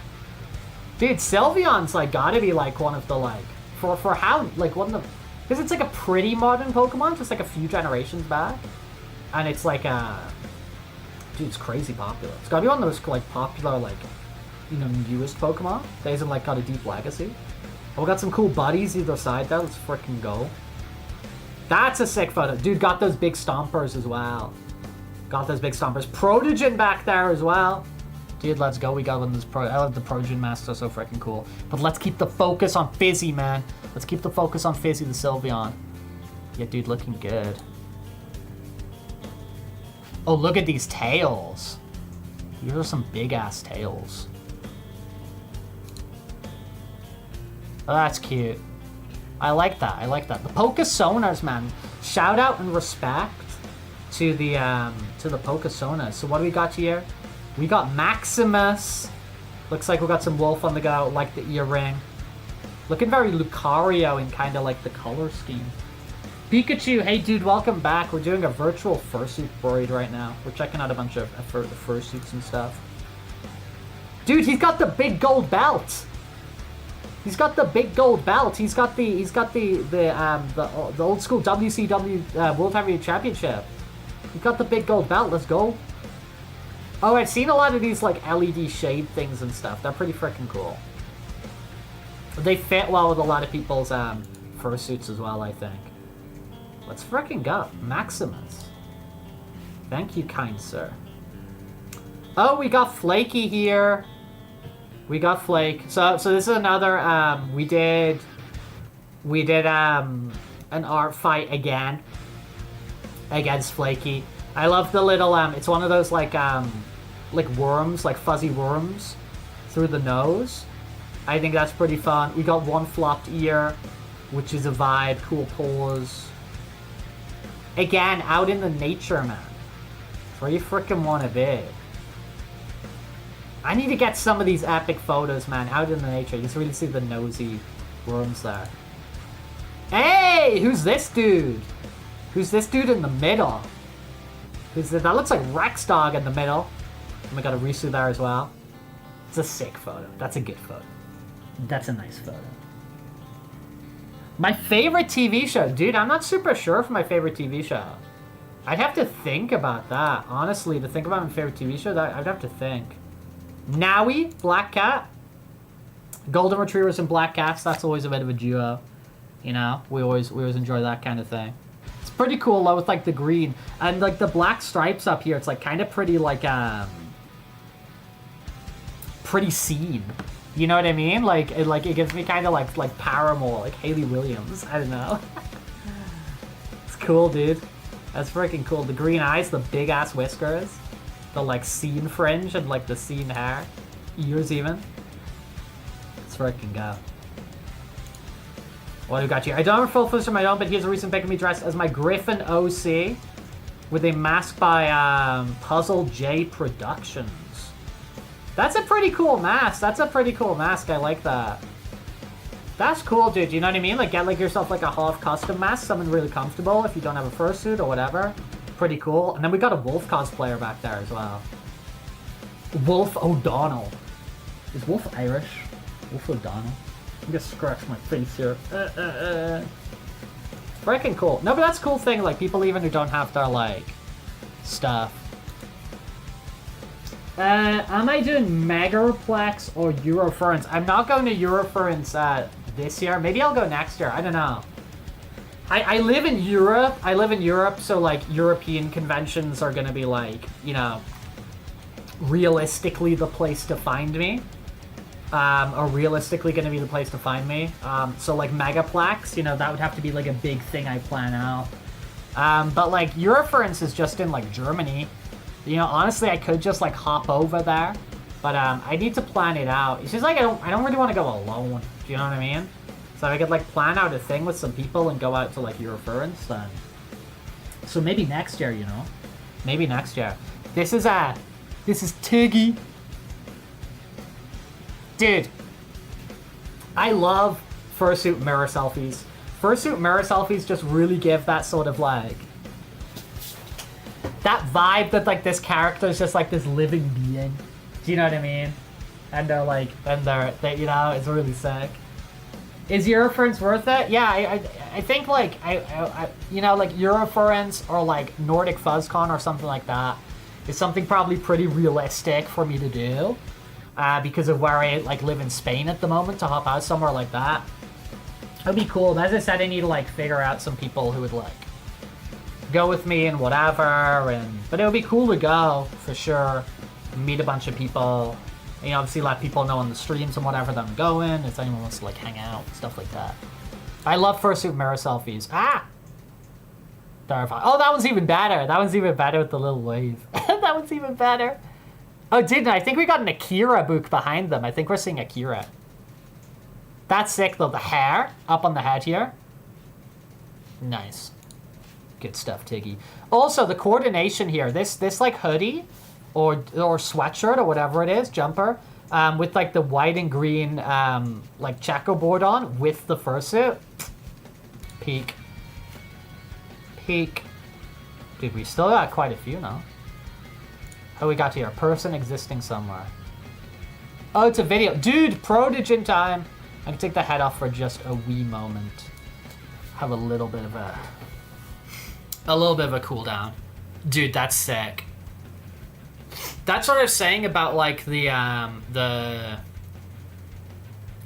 Dude, Sylveon's like gotta be like one of the like, for how, like one of the, because it's like a pretty modern Pokemon, just like a few generations back. And it's like dude, it's crazy popular. It's gotta be one of those like popular like, newest Pokemon. They hasn't like got a deep legacy. And we got some cool buddies either side there. Let's freaking go. That's a sick photo. Dude, got those big stompers as well. Got those big stompers. Protogen back there as well. Dude, let's go. We got one of those I love the Protogen masks. They're so freaking cool. But let's keep the focus on Fizzy, man. Let's keep the focus on Fizzy the Sylveon. Yeah, dude, looking good. Oh, look at these tails. These are some big-ass tails. Oh, that's cute. I like that. I like that. The Pokesonas, man. Shout out and respect to the Pokesonas. So what do we got here? We got Maximus. Looks like we got some wolf on the go. Like the earring. Looking very Lucario in kind of like the color scheme. Pikachu, hey dude, welcome back. We're doing a virtual fursuit braid right now. We're checking out a bunch of fursuits and stuff. Dude, he's got the big gold belt. He's got the big gold belt. He's got the old school WCW World Heavyweight Championship. He's got the big gold belt. Let's go. Oh, I've seen a lot of these like LED shade things and stuff. They're pretty freaking cool. They fit well with a lot of people's fursuits as well, I think. Let's freaking go. Maximus. Thank you, kind sir. Oh, we got Flaky here. We got Flake. So this is another, we did an art fight again against Flaky. I love the little, it's one of those like worms, like fuzzy worms through the nose. I think that's pretty fun. We got one flopped ear, which is a vibe, cool paws. Again, out in the nature, man. Where you freaking want to be. I need to get some of these epic photos, man, out in the nature. You just really see the nosy worms there. Hey, who's this dude? Who's this dude in the middle? Who's that? That looks like Rex Dog in the middle. And we got a Risu there as well. It's a sick photo. That's a good photo. That's a nice photo. My favorite TV show. Dude, I'm not super sure for my favorite TV show. I'd have to think about that. Honestly, to think about my favorite TV show, I'd have to think. Nowie, Black Cat. Golden Retrievers and Black Cats, that's always a bit of a duo. You know, we always enjoy that kind of thing. It's pretty cool though with like the green. And like the black stripes up here, it's like kind of pretty like pretty seen. You know what I mean? Like it gives me kind of like Paramore, like Hayley Williams. I don't know. It's cool, dude. That's freaking cool. The green eyes, the big ass whiskers, the like scene fringe and like the scene hair, ears even. Let's freaking go. What do we got here? I don't have a full footage of my own, but here's a recent pic of me dressed as my Griffin OC with a mask by Puzzle J Productions. That's a pretty cool mask. That's a pretty cool mask. I like that. That's cool, dude. You know what I mean? Like, get like yourself like a half custom mask, something really comfortable if you don't have a fursuit or whatever. Pretty cool. And then we got a Wolf cosplayer back there as well. Wolf O'Donnell. Is Wolf Irish? Wolf O'Donnell. I'm gonna scratch my face here. Freaking cool. No, but that's a cool thing. Like, people even who don't have their, like, stuff. Am I doing Megaplex or Eurofurence? I'm not going to Eurofurence this year. Maybe I'll go next year. I don't know. I live in Europe. I live in Europe, so like European conventions are gonna be like, you know, realistically the place to find me. Or realistically gonna be the place to find me. So like Megaplex, you know, that would have to be like a big thing I plan out. But like Eurofurence is just in like Germany. You know, honestly, I could just like hop over there, but I need to plan it out. It's just like I don't really want to go alone. Do you know what I mean? So I could like plan out a thing with some people and go out to like Eurofurence then. So maybe next year, you know, maybe next year. This is Tiggy, dude. I love fursuit mirror selfies. Fursuit mirror selfies just really give that sort of like. That vibe that like this character is just like this living being. Do you know what I mean? And they're like, they, you know, it's really sick. Is Eurofurence worth it? Yeah, I think like I you know, like Eurofurence or like Nordic FuzzCon or something like that is something probably pretty realistic for me to do. because of where I like live in Spain at the moment to hop out somewhere like that. It'd be cool. But as I said, I need to like figure out some people who would like go with me and whatever. But it would be cool to go for sure. Meet a bunch of people. You know, obviously let people know on the streams and whatever that I'm going. If anyone wants to like hang out, stuff like that. I love fursuit mirror selfies. Ah! Terrifying. Oh, that one's even better. That one's even better with the little wave. That one's even better. Oh, didn't I? think we got an Akira book behind them. I think we're seeing Akira. That's sick, though. The hair up on the head here. Nice. Good stuff, Tiggy. Also, the coordination here. This like hoodie or sweatshirt or whatever it is, jumper, with like the white and green like checkerboard on with the fursuit. Peak. Peak. Dude, we still got quite a few now. How we got here? Person existing somewhere. Oh, it's a video. Dude, Prodigy time. I can take the head off for just a wee moment. Have a little bit of a cooldown. Dude, that's sick. That's what I was saying about like the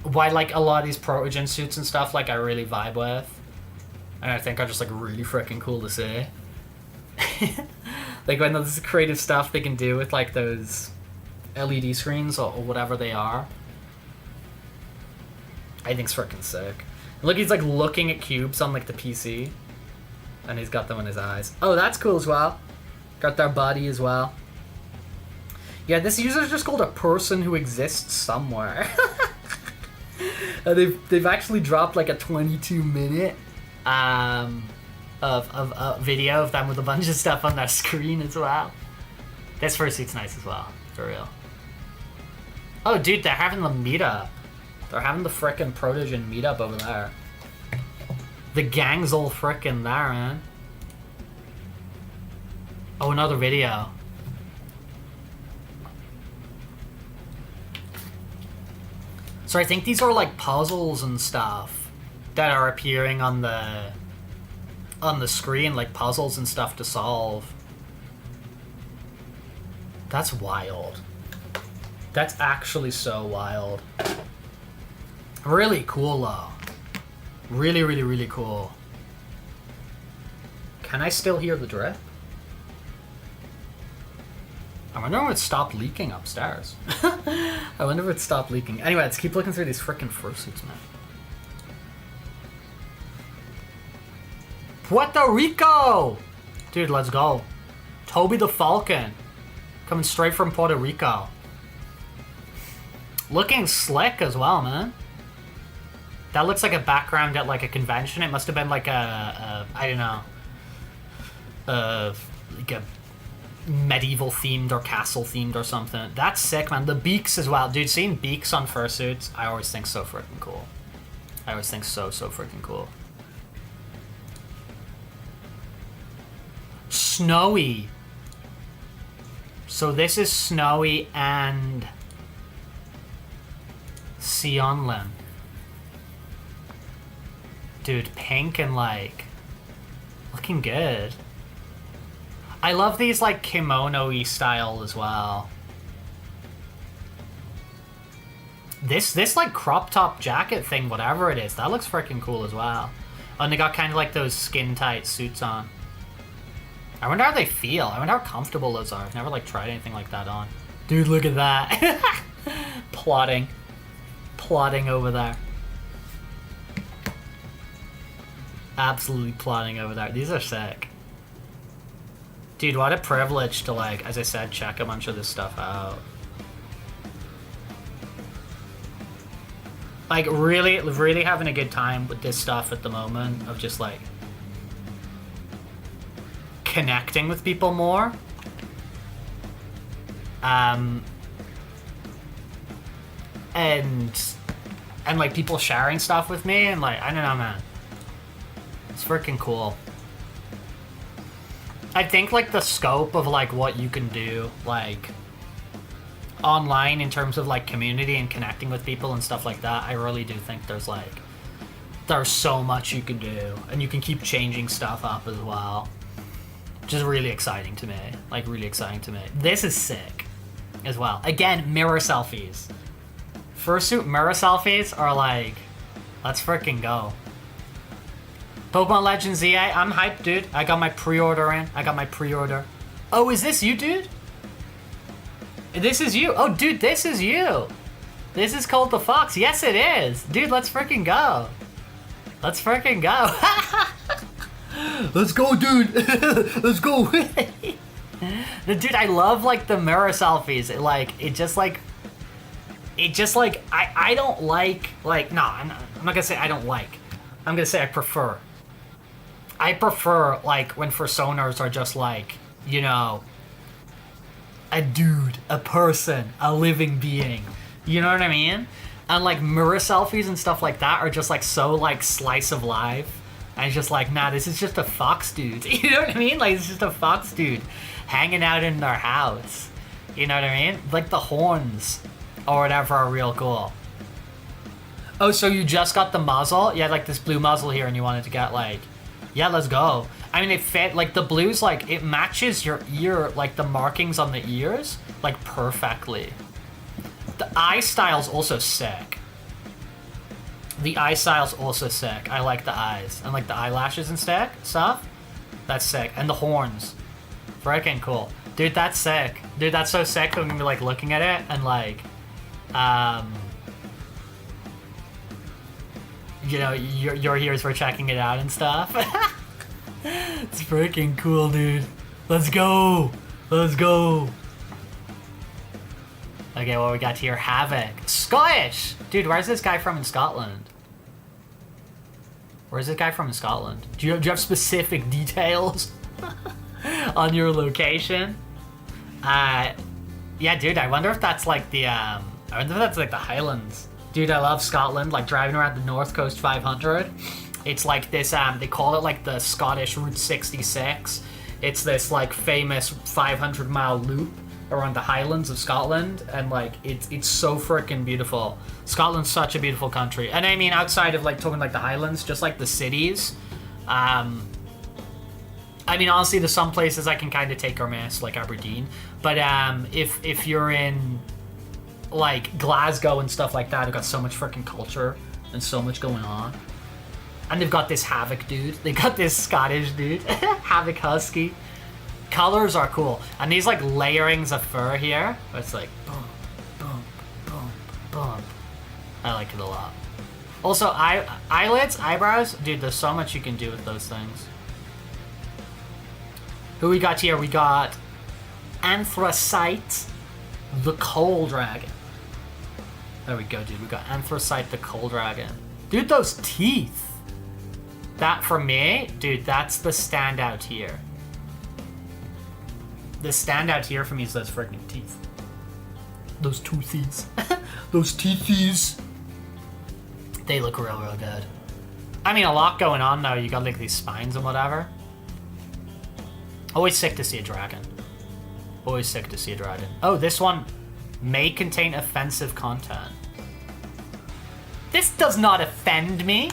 why like a lot of these Protogen suits and stuff like I really vibe with. And I think are just like really freaking cool to see. Like when there's creative stuff they can do with like those LED screens or whatever they are. I think it's freaking sick. Look, he's like looking at cubes on like the PC. And he's got them in his eyes. Oh, that's cool as well. Got their body as well. Yeah, this user is just called a person who exists somewhere. They've actually dropped like a 22-minute of a video of them with a bunch of stuff on their screen as well. This fursuit's nice as well, for real. Oh, dude, they're having the meetup. They're having the frickin' Protogen meetup over there. The gang's all frickin' there, man. Oh, another video. So I think these are like puzzles and stuff that are appearing on the screen, like puzzles and stuff to solve. That's wild. That's actually so wild. Really cool though. Really, really, really cool. Can I still hear the drip? I wonder if it stopped leaking upstairs. I wonder if it stopped leaking. Anyway, let's keep looking through these frickin' fursuits, man. Puerto Rico! Dude, let's go. Toby the Falcon. Coming straight from Puerto Rico. Looking slick as well, man. That looks like a background at like a convention. It must have been like a I don't know, like a medieval themed or castle themed or something. That's sick, man. The beaks as well, dude. Seeing beaks on fursuits, I always think so freaking cool. I always think so freaking cool. Snowy. So this is Snowy and Sionlin. Dude, pink and like looking good. I love these like kimono-y style as well. This like crop top jacket thing, whatever it is, that looks freaking cool as well. Oh, and they got kind of like those skin tight suits on. I wonder how they feel. I wonder how comfortable those are. I've never like tried anything like that on. Dude, look at that. Plotting over there. Absolutely plotting over there. These are sick. Dude, what a privilege to like, as I said, check a bunch of this stuff out. Like really, really having a good time with this stuff at the moment of just like connecting with people more. And like people sharing stuff with me and like, I don't know, man. It's freaking cool. I think like the scope of like what you can do like online in terms of like community and connecting with people and stuff like that, I really do think there's so much you can do and you can keep changing stuff up as well. Which is really exciting to me. Like really exciting to me. This is sick. as well. Again, mirror selfies. Fursuit mirror selfies are like, let's freaking go. Pokemon Legends EA, I'm hyped, dude. I got my pre-order in. Oh, is this you, dude? This is you. Oh, dude, this is you. This is Colt the Fox. Yes, it is. Dude, let's freaking go. Let's freaking go. Let's go, dude. Let's go. Dude, I love, like, the mirror selfies. I don't like, no, I'm not gonna say I don't like. I'm gonna say I prefer. I prefer, like, when personas are just, like, you know, a dude, a person, a living being. You know what I mean? And, like, mirror selfies and stuff like that are just, like, so, like, slice of life. And it's just like, nah, this is just a fox dude. You know what I mean? Like, it's just a fox dude hanging out in their house. You know what I mean? Like, the horns or whatever are real cool. Oh, so you just got the muzzle? Yeah, like, this blue muzzle here, and you wanted to get, like... Yeah, let's go. I mean, it fit, like, the blue's, like, it matches your ear, like, the markings on the ears, like, perfectly. The eye style's also sick. I like the eyes. And, like, the eyelashes and stuff. That's sick. And the horns. Freaking cool. Dude, that's sick. Dude, that's so sick. I'm gonna be, like, looking at it and, like, you know, your ears for checking it out and stuff. It's freaking cool, dude. Let's go. Let's go. Okay, what we got here? Havoc. Scottish! Dude, where's this guy from in Scotland? Where's this guy from in Scotland? Do you have specific details on your location? Yeah, dude, I wonder if that's like the, I wonder if that's like the Highlands. Dude, I love Scotland, like driving around the North Coast 500. It's like this, they call it like the Scottish Route 66. It's this like famous 500-mile loop around the Highlands of Scotland, and like it's so freaking beautiful. Scotland's such a beautiful country. And I mean, outside of like talking like the Highlands, just like the cities, I mean, honestly, there's some places I can kind of take or miss, like Aberdeen. But if you're in like Glasgow and stuff like that, they've got so much freaking culture and so much going on. And they've got this Havoc dude. They got this Scottish dude, Havoc Husky. Colors are cool, and these like layerings of fur here. It's like boom, boom, boom, boom. I like it a lot. Also, eyelids, eyebrows, dude. There's so much you can do with those things. Who we got here? We got Anthracite, the Coal Dragon. There we go, dude. We got Anthracite, the Coal Dragon. Dude, those teeth. That, for me, dude, that's the standout here. The standout here for me is those freaking teeth. Those toothies. Those teethies. They look real, real good. I mean, a lot going on, though. You got, like, these spines and whatever. Always sick to see a dragon. Always sick to see a dragon. Oh, this one may contain offensive content. This does not offend me.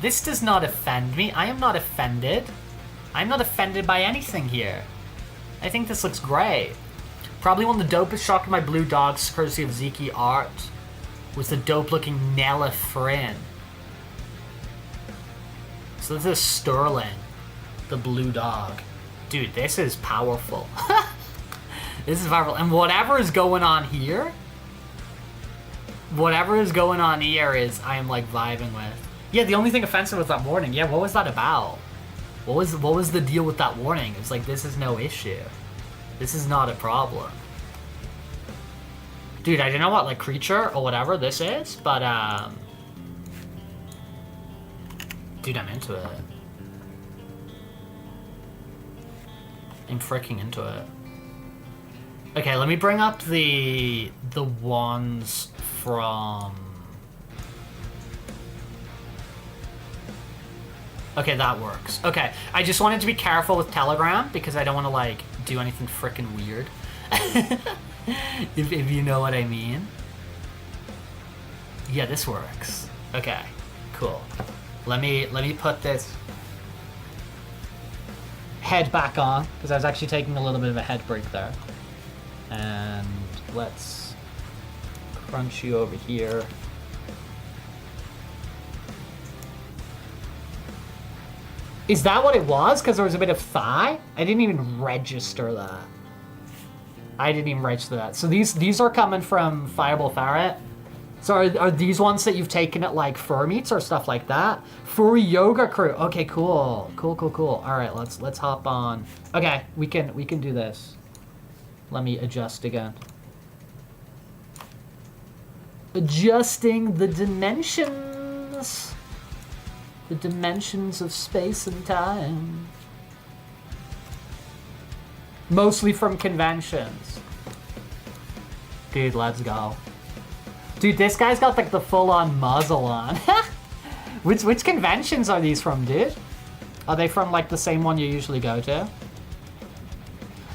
This does not offend me. I am not offended. I'm not offended by anything here. I think this looks great. Probably one of the dopest shocked my blue dogs, courtesy of Zeke Art, was the dope-looking Nella Fryn. So this is Sterling, the blue dog. Dude, this is powerful. This is powerful. And whatever is going on here, is I am like vibing with. Yeah, the only thing offensive was that warning. Yeah, what was that about? What was the deal with that warning? It's like, this is no issue. This is not a problem. Dude, I don't know what like creature or whatever this is, but dude, I'm into it. I'm freaking into it. Okay, let me bring up the ones from... Okay, that works. Okay, I just wanted to be careful with Telegram because I don't want to, like, do anything freaking weird. if you know what I mean. Yeah, this works. Okay, cool. Let me put this head back on because I was actually taking a little bit of a head break there. And let's crunch you over here. Is that what it was? Because there was a bit of thigh? I didn't even register that. So these are coming from Fireball Ferret. So are these ones that you've taken at like fur meets or stuff like that? Furry yoga crew. Okay, cool. Cool. All right, let's hop on. Okay, we can do this. Let me adjust again. Adjusting the dimensions. The dimensions of space and time. Mostly from conventions. Dude, let's go. Dude, this guy's got like the full-on muzzle on. Which conventions are these from, dude? Are they from like the same one you usually go to?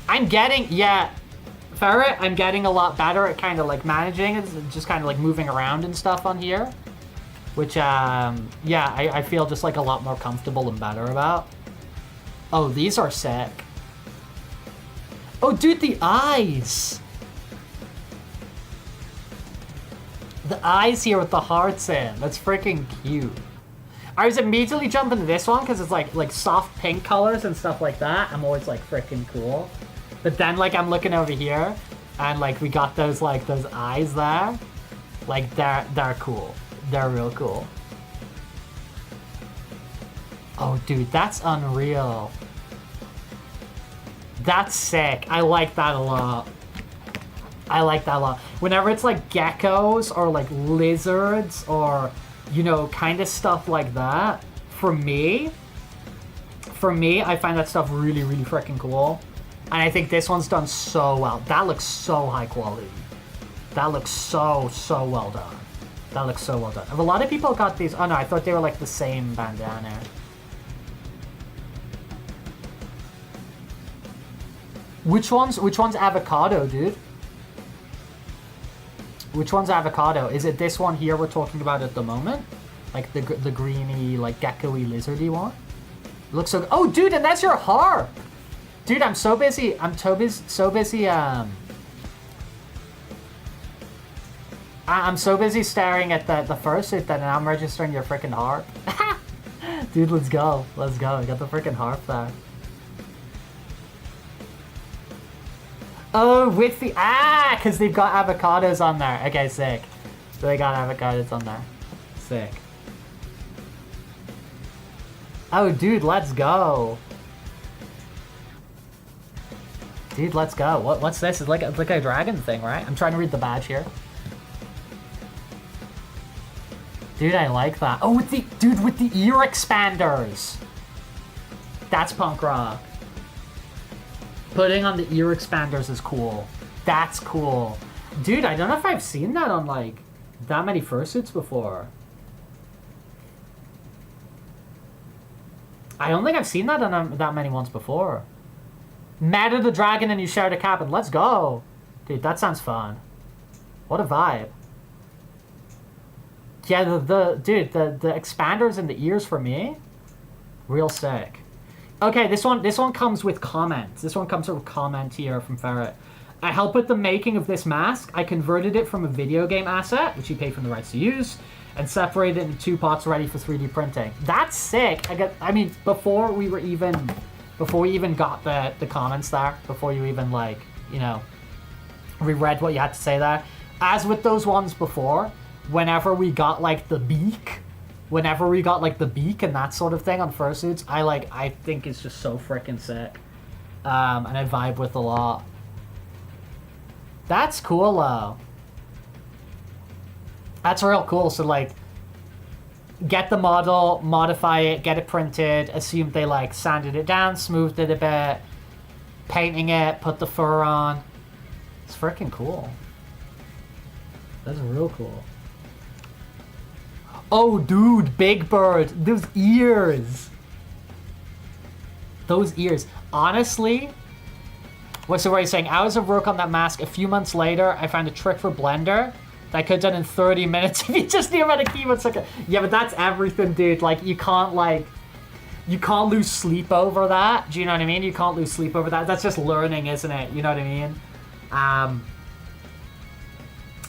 I'm getting a lot better at kind of like managing it, just kind of like moving around and stuff on here. Which, I feel just like a lot more comfortable and better about. Oh, these are sick. Oh, dude, the eyes. The eyes here with the hearts in. That's freaking cute. I was immediately jumping to this one because it's like soft pink colors and stuff like that. I'm always like freaking cool. But then like I'm looking over here and like we got those eyes there. Like they're cool. They're real cool. Oh, dude, that's unreal. That's sick. I like that a lot. Whenever it's like geckos or like lizards or, you know, kind of stuff like that, for me, I find that stuff really, really freaking cool. And I think this one's done so well. That looks so high quality. That looks so well done. Have a lot of people got these? Oh no, I thought they were like the same bandana. Which one's avocado, dude? Which one's avocado? Is it this one here we're talking about at the moment? Like the greeny, like gecko-y, lizardy one? It looks so... Oh, dude, and that's your harp! Dude, I'm so busy, I'm so busy staring at the fursuit that I'm registering your freaking harp. Dude, let's go. I got the freaking harp there. Oh, with the... because they've got avocados on there. Okay, sick. So they got avocados on there. Sick. Oh, dude, let's go. Dude, let's go. What's this? It's like a dragon thing, right? I'm trying to read the badge here. Dude, I like that. Oh, with the ear expanders. That's punk rock. Putting on the ear expanders is cool. That's cool. Dude, I don't know if I've seen that on, like, that many fursuits before. I don't think I've seen that on that many ones before. Meta the dragon and you share the cabin. Let's go. Dude, that sounds fun. What a vibe. Yeah, the expanders in the ears for me, real sick. Okay, this one comes with comments. This one comes with a comment here from Ferret. I helped with the making of this mask. I converted it from a video game asset, which you paid for the rights to use, and separated it into 2 pots ready for 3D printing. That's sick. Before we even got the comments there, before you even, like, you know, reread what you had to say there, as with those ones before, whenever we got like the beak and that sort of thing on fursuits, I think it's just so freaking sick. And I vibe with a lot. That's cool though. That's real cool. So like, get the model, modify it, get it printed, assume they like sanded it down, smoothed it a bit, painting it, put the fur on. It's freaking cool. That's real cool. Oh, dude, Big Bird. Those ears. Honestly, what are you saying? Hours of work on that mask. A few months later, I found a trick for Blender that I could have done in 30 minutes if you just knew how to keep it. Yeah, but that's everything, dude. Like, you can't lose sleep over that. Do you know what I mean? You can't lose sleep over that. That's just learning, isn't it? You know what I mean?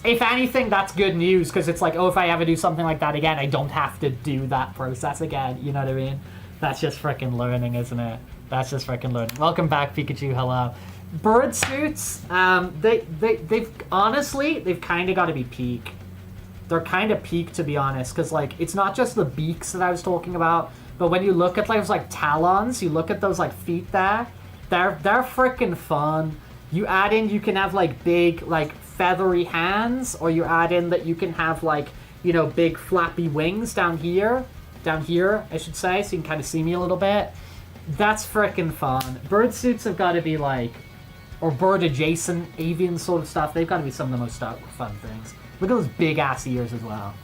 If anything, that's good news, because it's like, oh, if I ever do something like that again, I don't have to do that process again. You know what I mean? That's just freaking learning, isn't it? That's just freaking learning. Welcome back, Pikachu. Hello. Bird suits, they've honestly, they've kind of got to be peak. They're kind of peak, to be honest, because like it's not just the beaks that I was talking about, but when you look at those like talons, you look at those like feet there, they're freaking fun. You add in, you can have like big like feathery hands, or you add in that you can have like, you know, big flappy wings down here I should say, so you can kind of see me a little bit. That's freaking fun. Bird suits have got to be like, or bird adjacent avian sort of stuff, they've got to be some of the most fun things. Look at those big ass ears as well.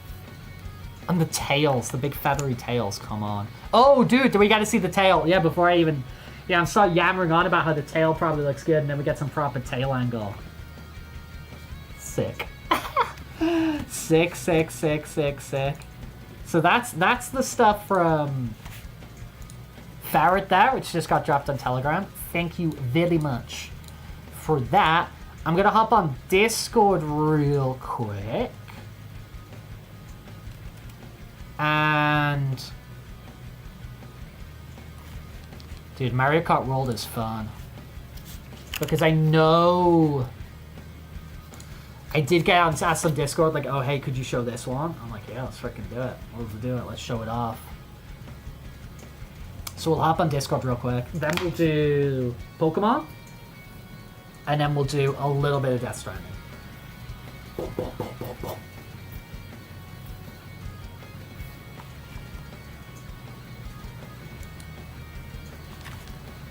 And the tails, the big feathery tails, come on. Oh dude, we got to see the tail. Yeah, before I even, yeah, I'm still yammering on about how the tail probably looks good, and then we get some proper tail angle. Sick. Sick. So that's the stuff from Ferret there, which just got dropped on Telegram. Thank you very much for that. I'm gonna hop on Discord real quick. And dude, Mario Kart World is fun. Because I know I did get on ask some Discord, like, oh hey, could you show this one? I'm like, yeah, let's freaking do it. Let's do it, let's show it off. So we'll hop on Discord real quick. Then we'll do Pokemon. And then we'll do a little bit of Death Stranding.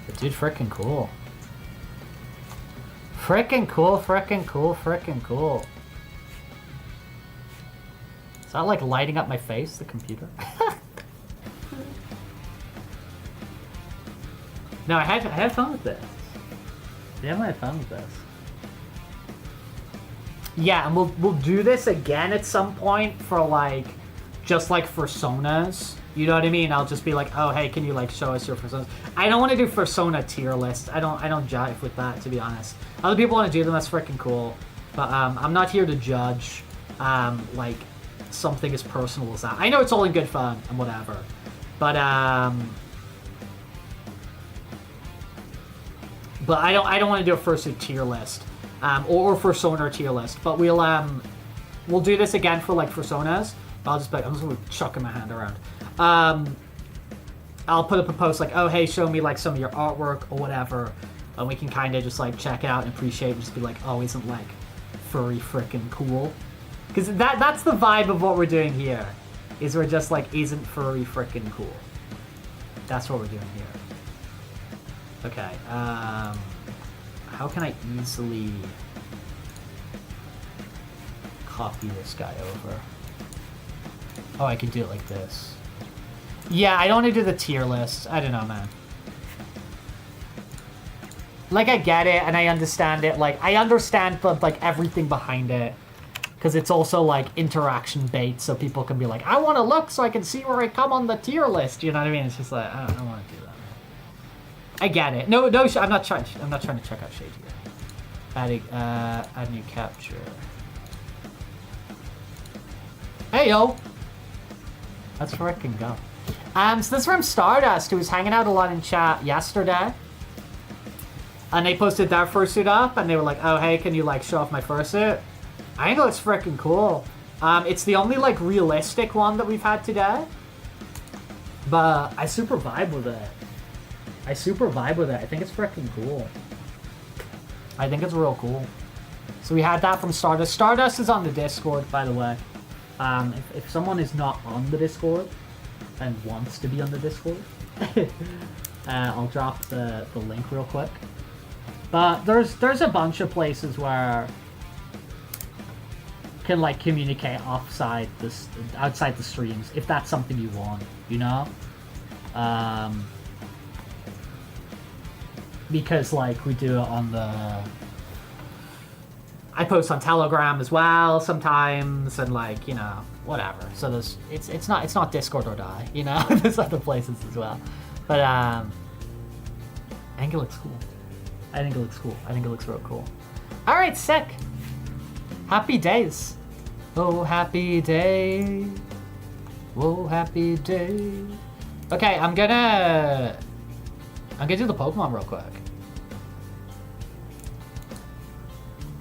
But dude, freaking cool. Freaking cool. Is that like lighting up my face, the computer? No, I had fun with this. Yeah, I had fun with this. Yeah, and we'll do this again at some point for like, just like Fursunas. You know what I mean? I'll just be like, oh hey, can you like show us your Fursunas? I don't want to do Fursona tier list. I don't jive with that, to be honest. Other people want to do them, that's freaking cool. But I'm not here to judge like something as personal as that. I know it's all in good fun and whatever. But I don't want to do a Fursuit tier list, or Fursona tier list. But we'll do this again for like Fursonas. I'm just gonna chucking my hand around. I'll put up a post like, oh hey, show me like some of your artwork or whatever, and we can kind of just like check it out and appreciate, and just be like, oh, isn't like furry freaking cool? Because that's the vibe of what we're doing here. Is we're just like, isn't furry freaking cool? That's what we're doing here. Okay, how can I easily copy this guy over? Oh, I can do it like this. Yeah, I don't want to do the tier list. I don't know, man. Like, I get it, and I understand it. Like, I understand the, like, everything behind it. Because it's also, like, interaction bait, so people can be like, I want to look so I can see where I come on the tier list. You know what I mean? It's just like, I don't want to do that. I get it. No, I'm not trying to check out Shade here. Add new capture. Hey yo, let's freaking go. So this is from Stardust, who was hanging out a lot in chat yesterday, and they posted their fursuit up, and they were like, oh hey, can you like show off my fursuit? I think it looks freaking cool. It's the only like realistic one that we've had today, but I super vibe with it. I think it's freaking cool. I think it's real cool. So we had that from Stardust. Stardust is on the Discord, by the way. If someone is not on the Discord and wants to be on the Discord, I'll drop the link real quick. But there's a bunch of places where can like communicate outside the streams if that's something you want, you know. Because like we do it on the, I post on Telegram as well sometimes, and like, you know, whatever. So there's it's not Discord or die, you know. There's other places as well. But I think it looks cool. I think it looks real cool. All right, sick. Happy days. Oh, happy day. Oh, happy day. Okay, I'm gonna do the Pokemon real quick.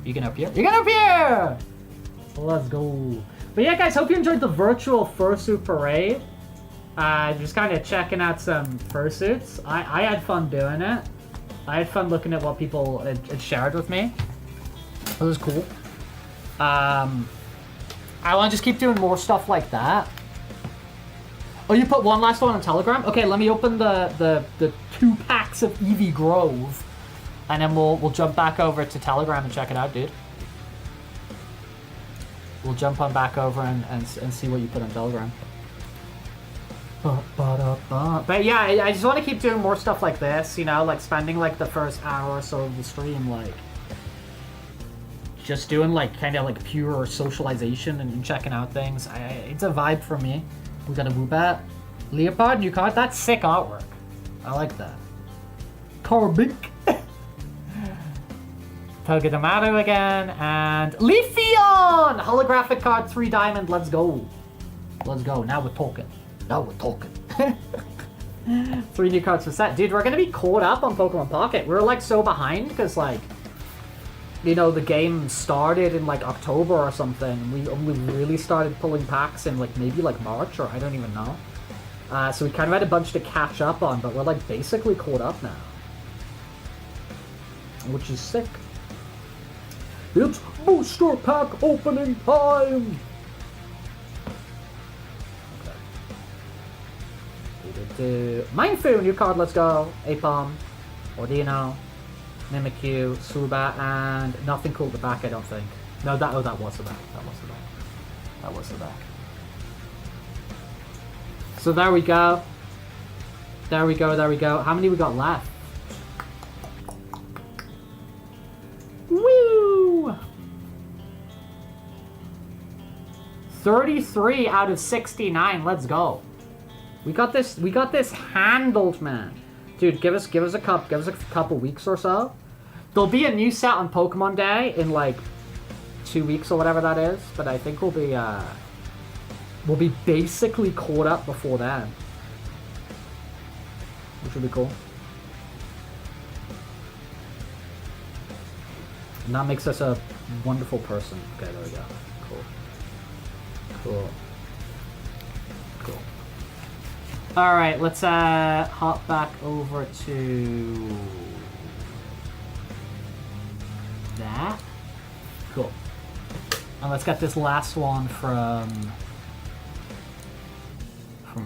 You can appear. You can appear. Let's go. But yeah, guys, hope you enjoyed the virtual Fursuit parade. Just kind of checking out some fursuits. I had fun doing it. I had fun looking at what people had shared with me. It was cool. I want to just keep doing more stuff like that. Oh, you put one last one on Telegram? Okay, let me open the 2 packs of Eevee Grove, and then we'll jump back over to Telegram and check it out, dude. We'll jump on back over and see what you put on Telegram. But yeah, I just want to keep doing more stuff like this, you know, like spending like the first hour or so of the stream, like just doing like kind of like pure socialization and checking out things. It's a vibe for me. We got a Woobat. Leopard, new card. That's sick artwork. I like that. Corbink. Togedemaru again. And Leafeon! Holographic card, 3 diamond. Let's go. Let's go. Now we're talking. Now we're talking. 3 new cards per set. Dude, we're going to be caught up on Pokemon Pocket. We're like so behind because like, you know, the game started in like October or something. We only really started pulling packs in like maybe like March, or I don't even know. So we kind of had a bunch to catch up on, but we're like basically caught up now, which is sick. It's booster pack opening time. Okay. Mindfu, new card. Let's go. Apom, Ordino, Mimikyu, Subat, and nothing cool at the back, I don't think. No, that was the back. That was the back. So there we go. There we go. How many we got left? Woo! 33 out of 69. Let's go. We got this handled, man. Dude, give us a couple weeks or so. There'll be a new set on Pokemon Day in like 2 weeks or whatever that is, but I think we'll be basically caught up before then, which will be cool. And that makes us a wonderful person. Okay, there we go. Cool. All right, let's hop back over to that. Cool. And let's get this last one from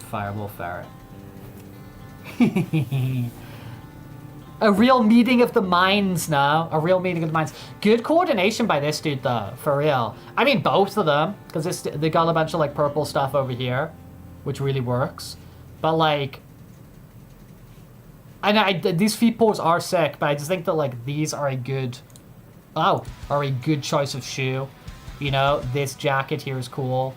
Fireball Ferret. A real meeting of the minds now. A real meeting of the minds. Good coordination by this dude, though, for real. I mean, both of them, because they got a bunch of like purple stuff over here, which really works. But like, these feet pose are sick, but I just think that like these are a good choice of shoe. You know, this jacket here is cool.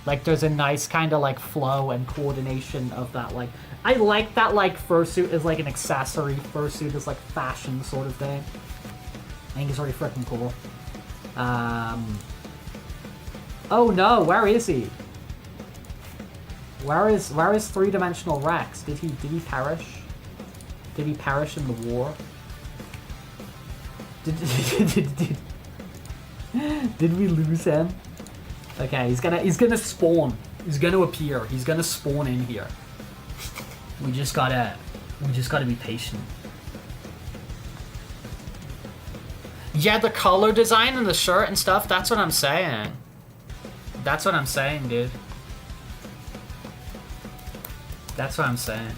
Like, there's a nice kind of like flow and coordination of that. Like, I like that like fursuit is like an accessory. Fursuit is like fashion sort of thing. I think it's really freaking cool. Oh no, where is he? Where is 3-dimensional Rex? Did he perish? Did he perish in the war? Did we lose him? Okay, he's gonna spawn. He's gonna appear. He's gonna spawn in here. We just gotta be patient. Yeah, the color design and the shirt and stuff, that's what I'm saying. That's what I'm saying, dude. That's what I'm saying.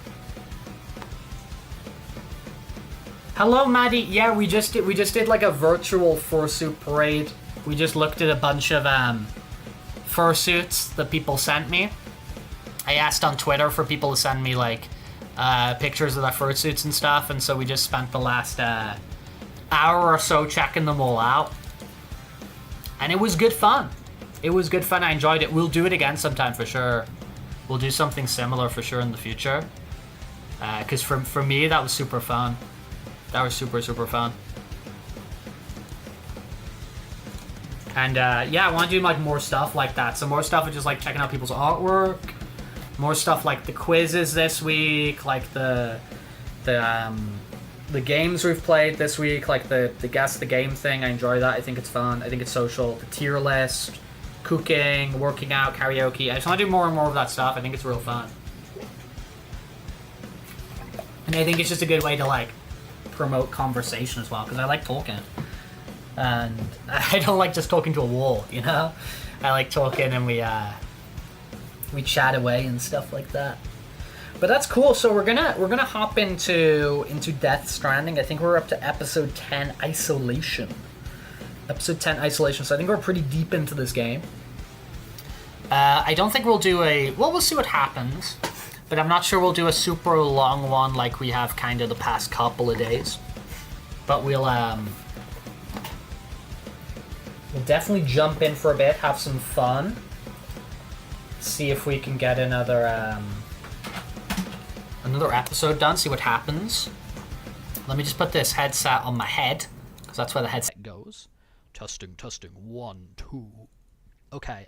Hello, Maddie. Yeah, we just did like a virtual fursuit parade. We just looked at a bunch of fursuits that people sent me. I asked on Twitter for people to send me like pictures of their fursuits and stuff, and so we just spent the last hour or so checking them all out. And it was good fun. It was good fun. I enjoyed it. We'll do it again sometime for sure. We'll do something similar for sure in the future. Because for me, that was super fun. That was super, super fun. And yeah, I want to do like more stuff like that. So more stuff of just like checking out people's artwork, more stuff like the quizzes this week, like the games we've played this week, like the guess the game thing. I enjoy that. I think it's fun. I think it's social. The tier list, cooking, working out, karaoke. I just want to do more and more of that stuff. I think it's real fun. And I think it's just a good way to like promote conversation as well, because I like talking. And I don't like just talking to a wall, you know? I like talking and we chat away and stuff like that. But that's cool. So we're gonna hop into Death Stranding. I think we're up to episode 10, Isolation. Episode 10, Isolation. So I think we're pretty deep into this game. I don't think we'll do we'll see what happens. But I'm not sure we'll do a super long one like we have kind of the past couple of days. But we'll definitely jump in for a bit, have some fun. See if we can get another episode done, see what happens. Let me just put this headset on my head, because that's where the headset goes. Testing, 1, 2. Okay,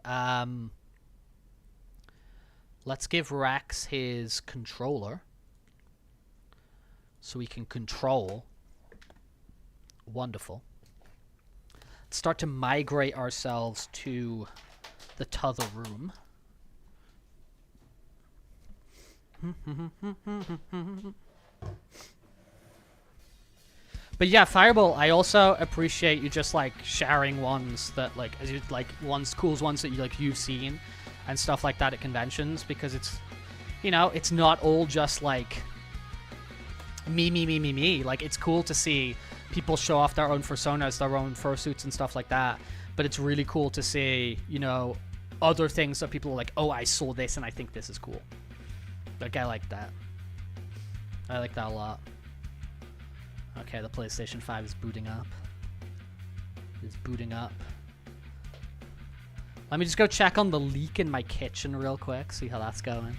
let's give Rex his controller, so we can control. Wonderful. Let's start to migrate ourselves to the t'other room. But yeah, Fireball, I also appreciate you just like sharing ones that like as you like cool ones that you've seen and stuff like that at conventions, because it's, you know, it's not all just like me. Like, it's cool to see people show off their own personas, their own fursuits and stuff like that. But it's really cool to see, you know, other things that people are like, oh, I saw this and I think this is cool. Like, I like that. I like that a lot. Okay, the PlayStation 5 is booting up. It's booting up. Let me just go check on the leak in my kitchen real quick, see how that's going.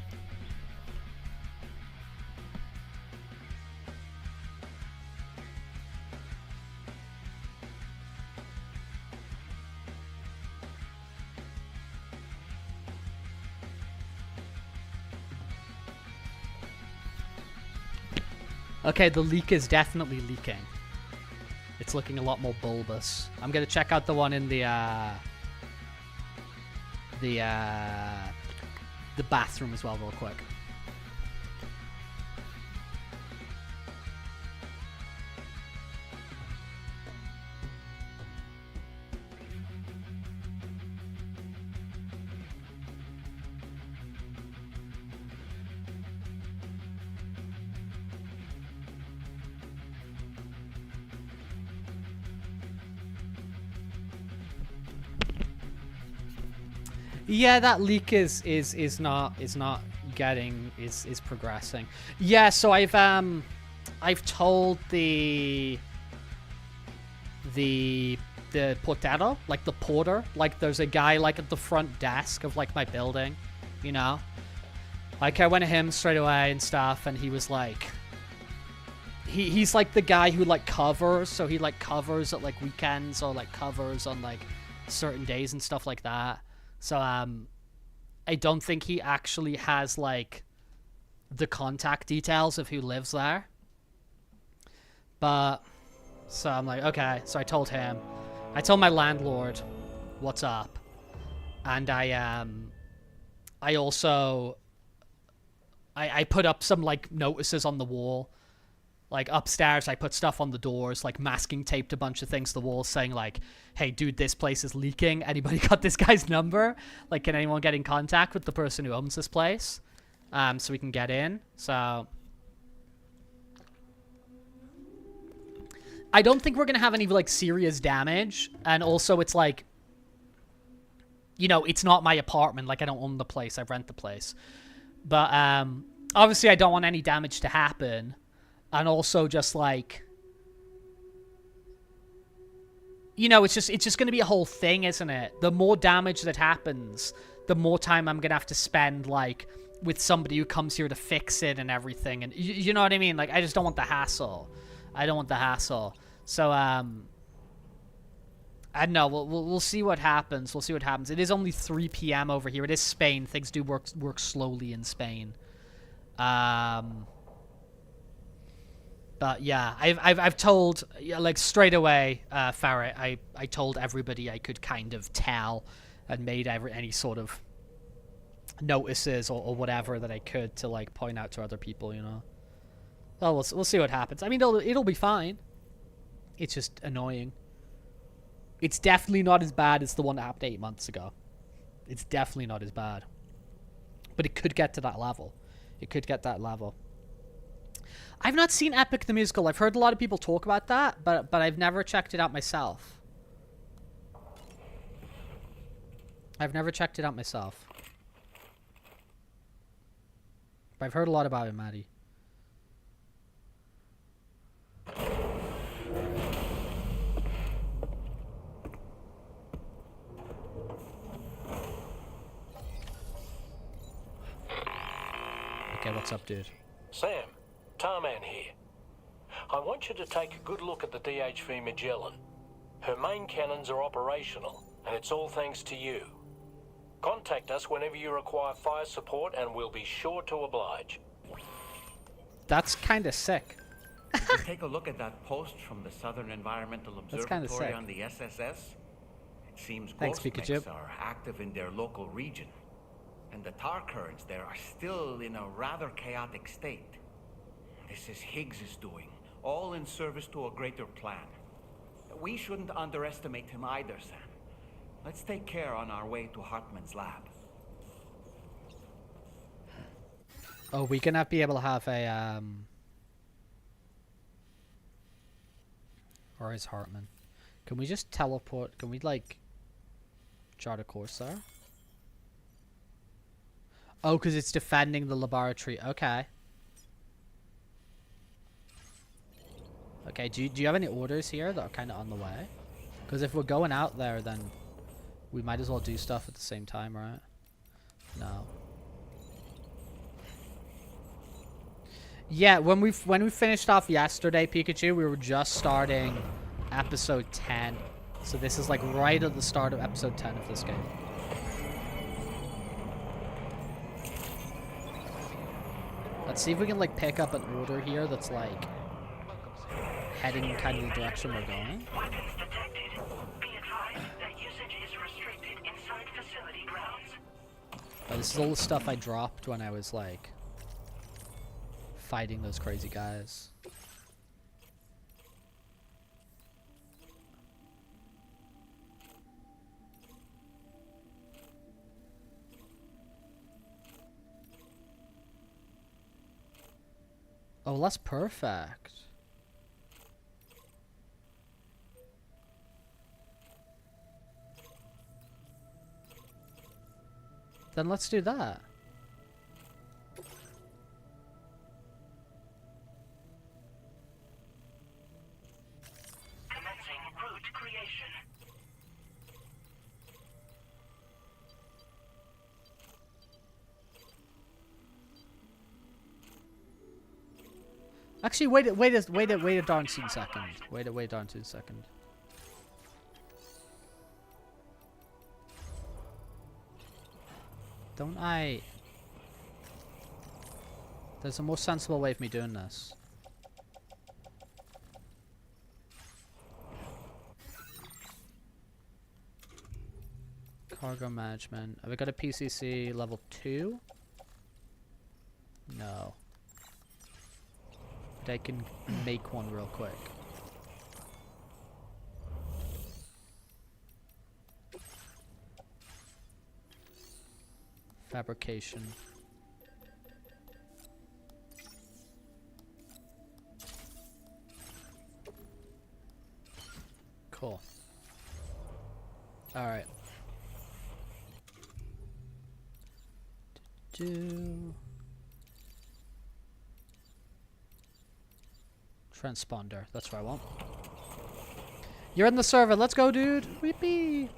Okay, the leak is definitely leaking. It's looking a lot more bulbous. I'm gonna check out the one in the bathroom as well real quick. Yeah, that leak is not progressing. Yeah, so I've told the portero, like the porter, like there's a guy like at the front desk of like my building, you know? Like I went to him straight away and stuff, and he was like, he's like the guy who like covers, so he like covers at like weekends or like covers on like certain days and stuff like that. So, I don't think he actually has, like, the contact details of who lives there. But, so I'm like, okay. So I told him. I told my landlord what's up. And I also... I put up some, like, notices on the wall. Like, upstairs, I put stuff on the doors, like, masking taped a bunch of things to the walls saying, like, hey, dude, this place is leaking. Anybody got this guy's number? Like, can anyone get in contact with the person who owns this place? So we can get in. So... I don't think we're going to have any, like, serious damage. And also, it's like... You know, it's not my apartment. Like, I don't own the place. I rent the place. But, obviously, I don't want any damage to happen. And also just like, you know, it's just going to be a whole thing, isn't it? The more damage that happens, the more time I'm going to have to spend like with somebody who comes here to fix it and everything. And you know what I mean? Like, I just don't want the hassle. I don't want the hassle. So, And no, we'll see what happens. We'll see what happens. It is only 3 p.m. over here. It is Spain. Things do work slowly in Spain. But yeah, I've told, like, straight away, Farrah, I told everybody I could kind of tell, and made any sort of notices or whatever that I could to, like, point out to other people, you know. Well, we'll see what happens. I mean, it'll be fine. It's just annoying. It's definitely not as bad as the one that happened 8 months ago. It's definitely not as bad. But it could get to that level. It could get that level. I've not seen Epic the Musical. I've heard a lot of people talk about that, but I've never checked it out myself. I've never checked it out myself. But I've heard a lot about it, Maddie. Okay, what's up, dude? Sam, Tarman here. I want you to take a good look at the DHV Magellan. Her main cannons are operational, and it's all thanks to you. Contact us whenever you require fire support, and we'll be sure to oblige. That's kind of sick. Take a look at that post from the Southern Environmental That's kinda Observatory sick. on the SSS. It seems Thanks, ghost Pikachu. mechs are active in their local region, and the tar currents there are still in a rather chaotic state. This is Higgs's doing, all in service to a greater plan. We shouldn't underestimate him either, Sam. Let's take care on our way to Hartman's lab. Oh, we gonna be able to have a Or is Hartman? Can we just teleport? Can we, like, chart a course there? Oh, because it's defending the laboratory. Okay. Okay, do you have any orders here that are kind of on the way? Because if we're going out there, then we might as well do stuff at the same time, right? No. Yeah, when we finished off yesterday, Pikachu, we were just starting episode 10. So this is like right at the start of episode 10 of this game. Let's see if we can, like, pick up an order here that's, like, heading kind of the direction we're going. Weapons detected. Be advised that usage is restricted inside facility grounds. Oh, this is all the stuff I dropped when I was, like, fighting those crazy guys. Oh, that's perfect. Then let's do that. Commencing route creation. Actually, wait a darn second. Wait a darn second. Don't I... There's a more sensible way of me doing this. Cargo management. Have we got a PCC level 2? No. But I can make one real quick. Fabrication. Cool. Alright. Transponder. That's what I want. You're in the server. Let's go, dude. Weepee.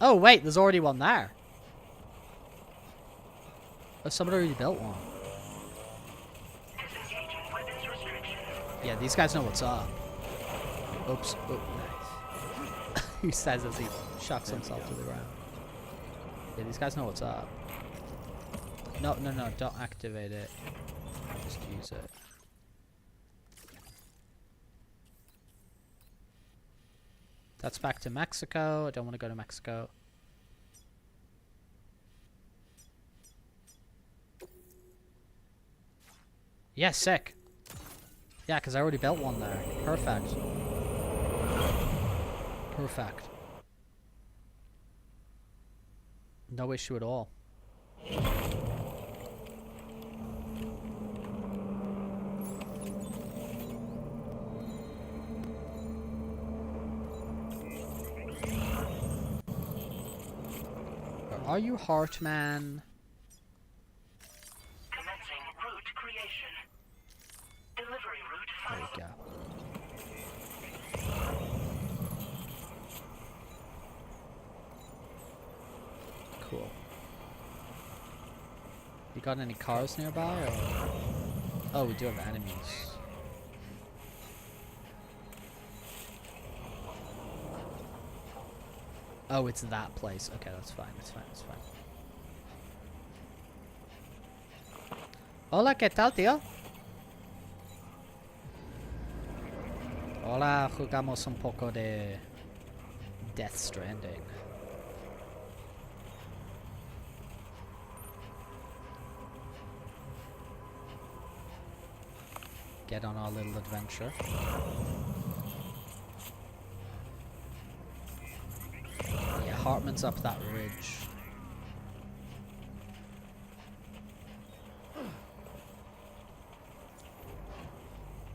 Oh, wait. There's already one there. Oh, somebody already built one. Disengaging weapons restriction. Yeah, these guys know what's up. Oops. Oh, nice. He says as he shocks himself to the ground. Yeah, these guys know what's up. No, don't activate it. Just use it. That's back to Mexico. I don't want to go to Mexico. Yeah, sick. Yeah, because I already built one there. Perfect. Perfect. No issue at all. Are you Heartman? Commencing route creation. Delivery route There we found. go. Cool. You got any cars nearby? Or? Oh, we do have enemies. Oh, it's that place. Okay, that's fine. That's fine. That's fine. Hola, ¿qué tal, tío? Hola, jugamos un poco de Death Stranding. Get on our little adventure. Yeah, Hartman's up that ridge.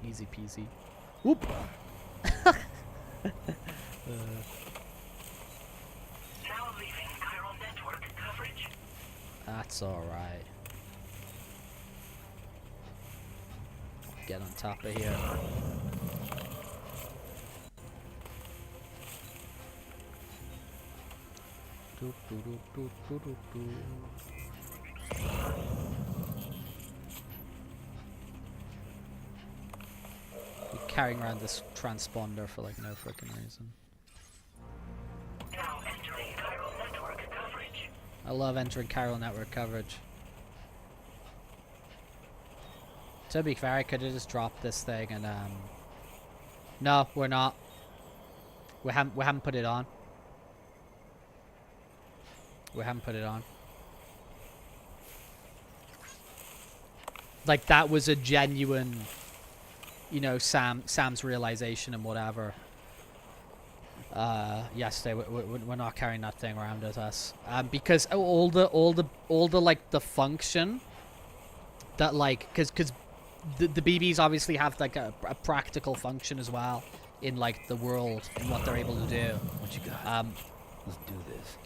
Easy peasy. Whoop! Now leaving chiral network coverage. That's alright. Get on top of here. Doop, doop, doop, doop, doop, doop. You're carrying around this transponder for like no freaking reason. Now entering chiral network coverage. I love entering chiral network coverage. To be fair, I could have just dropped this thing and no, we're not. We haven't put it on. We haven't put it on. Like that was a genuine, you know, Sam's realization and whatever. Yesterday we're not carrying that thing around with us, because all the like the function that like because the BBs obviously have like a practical function as well in like the world and what they're able to do. What you got? Let's do this.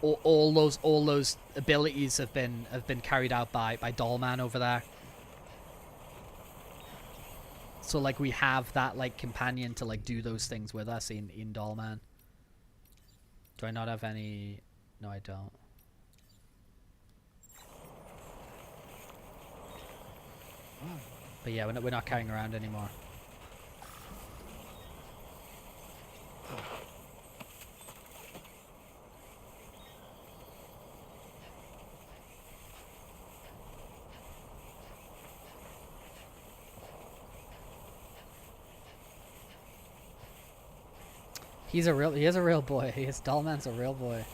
All those abilities have been carried out by Dollman over there. So like we have that like companion to like do those things with us in Dollman. Do I not have any? No, I don't. But yeah, we're not carrying around anymore. He is a real boy. Dollman's a real boy.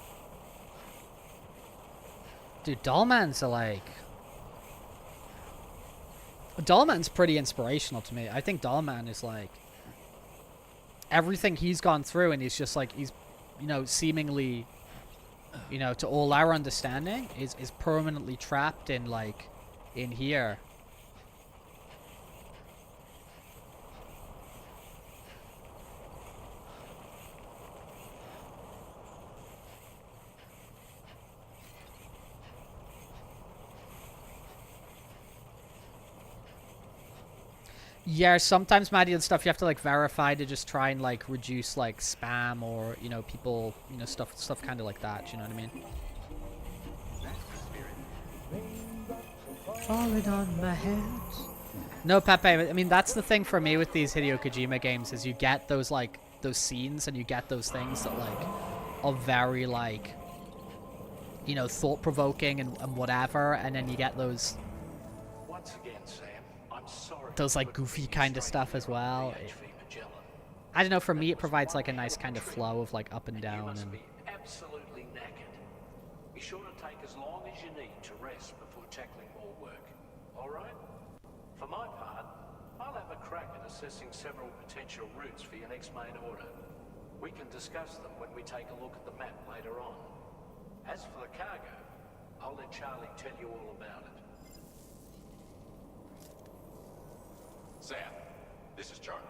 Dude, Dollman's pretty inspirational to me. I think Dollman is like everything he's gone through, and he's just like he's, you know, seemingly, you know, to all our understanding, is permanently trapped in like in here. Yeah, sometimes Maddie and stuff you have to like verify to just try and like reduce like spam or, you know, people, you know, stuff kind of like that. You know what I mean? Falling on my head. No, Pepe. I mean, that's the thing for me with these Hideo Kojima games is you get those like those scenes and you get those things that like are very like, you know, thought provoking and whatever, and then you get those Once again, Sam, I'm sorry. those like goofy kind of stuff as well. I don't know. For me, it provides like a nice kind of flow of like up and You down must and. be absolutely knackered. Be sure to take as long as you need to rest before tackling more work. All right? For my part, I'll have a crack at assessing several potential routes for your next main order. We can discuss them when we take a look at the map later on. As for the cargo, I'll let Charlie tell you all about it. Sam, this is Charlie.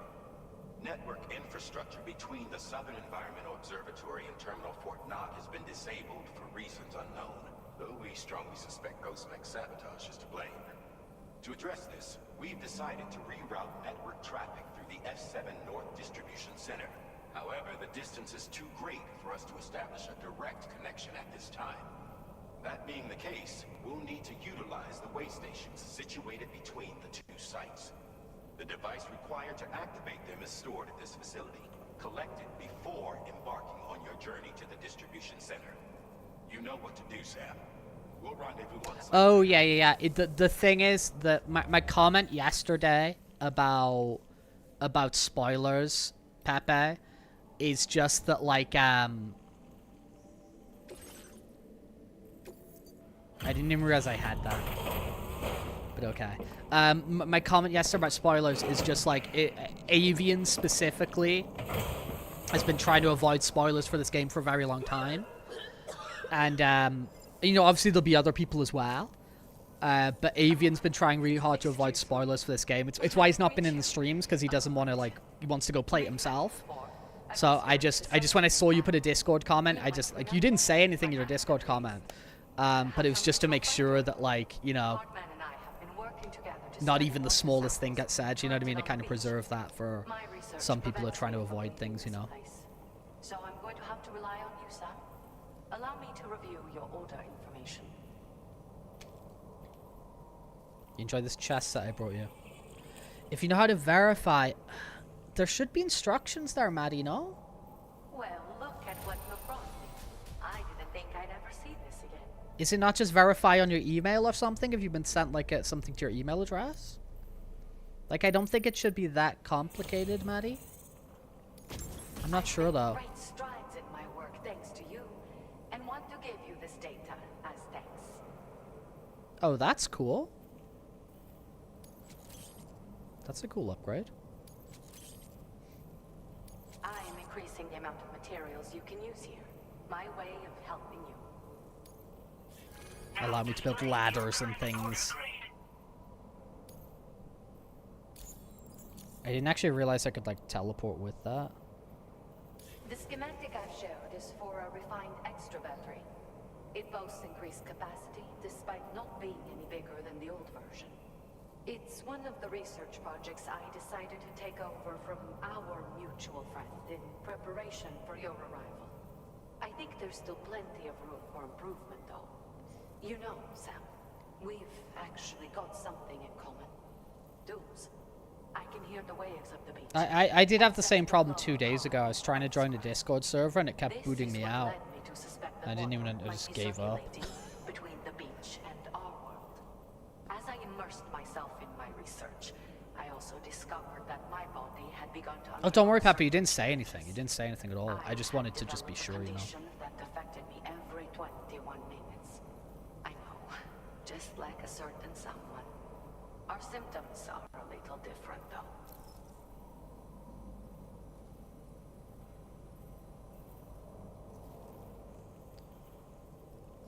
Network infrastructure between the Southern Environmental Observatory and Terminal Fort Knox has been disabled for reasons unknown, though we strongly suspect Ghostmech sabotage is to blame. To address this, we've decided to reroute network traffic through the F7 North Distribution Center. However, the distance is too great for us to establish a direct connection at this time. That being the case, we'll need to utilize the way stations situated between the two sites. The device required to activate them is stored at this facility. Collect it before embarking on your journey to the distribution center. You know what to do, Sam. We'll rendezvous on site. Oh yeah. The thing is that my comment yesterday about spoilers, Pepe, is just that like I didn't even realize I had that. But okay. My comment yesterday about spoilers is just like Avian specifically has been trying to avoid spoilers for this game for a very long time, and you know, obviously there'll be other people as well. But Avian's been trying really hard to avoid spoilers for this game. It's why he's not been in the streams, because he doesn't want to he wants to go play it himself. So I just when I saw you put a Discord comment, I just you didn't say anything in your Discord comment, but it was just to make sure that you know, not even the smallest thing gets said, you know what I mean? To kind of preserve that for some people who are trying to avoid things, you know. So I'm going to have to rely on you, Sam. Allow me to review your order information. You enjoy this chest that I brought you? If you know how to verify, there should be instructions there, Maddie, no? Well, look at what you've brought me. I didn't think I'd ever see this again. Is it not just verify on your email or something? Have you been sent something to your email address? I don't think it should be that complicated, Maddie. I'm not sure though. Great strides in my work thanks to you, and want to give you this data as thanks. Oh, that's cool. That's a cool upgrade. I am increasing the amount of materials you can use here. My way of helping you. Allow me to build ladders and things. I didn't actually realize I could teleport with that. The schematic I've shared is for a refined extra battery. It boasts increased capacity despite not being any bigger than the old version. It's one of the research projects I decided to take over from our mutual friend in preparation for your arrival. I think there's still plenty of room for improvement, though. You know, Sam, we've actually got something in common. Dudes. I can hear the waves of the beach. I did have the same problem 2 days ago. I was trying to join the Discord server and it kept booting me out. I didn't even, I just gave up. Between the beach and our world. As I immersed myself in my research, I also discovered that my body had begun to. Oh, don't worry, Papa. You didn't say anything. You didn't say anything at all. I just wanted to just be sure, you know. That affected me every 21 minutes. I know, just like a certain someone. Our symptoms are a little different, though.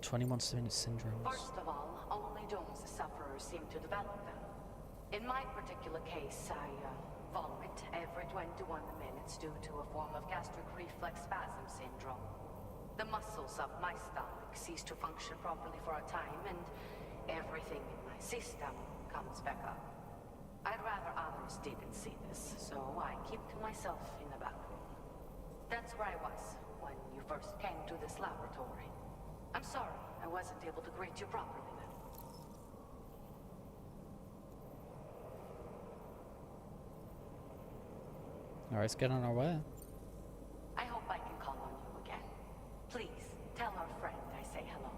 "21-minute syndromes." First of all, only Doom's sufferers seem to develop them. In my particular case, I vomit every 21 minutes due to a form of gastric reflex spasm syndrome. The muscles of my stomach cease to function properly for a time, and everything in my system comes back up. I'd rather others didn't see this, so I keep to myself in the back room. That's where I was when you first came to this laboratory. I'm sorry I wasn't able to greet you properly then. Alright, let's get on our way. I hope I can call on you again. Please, tell our friend I say hello.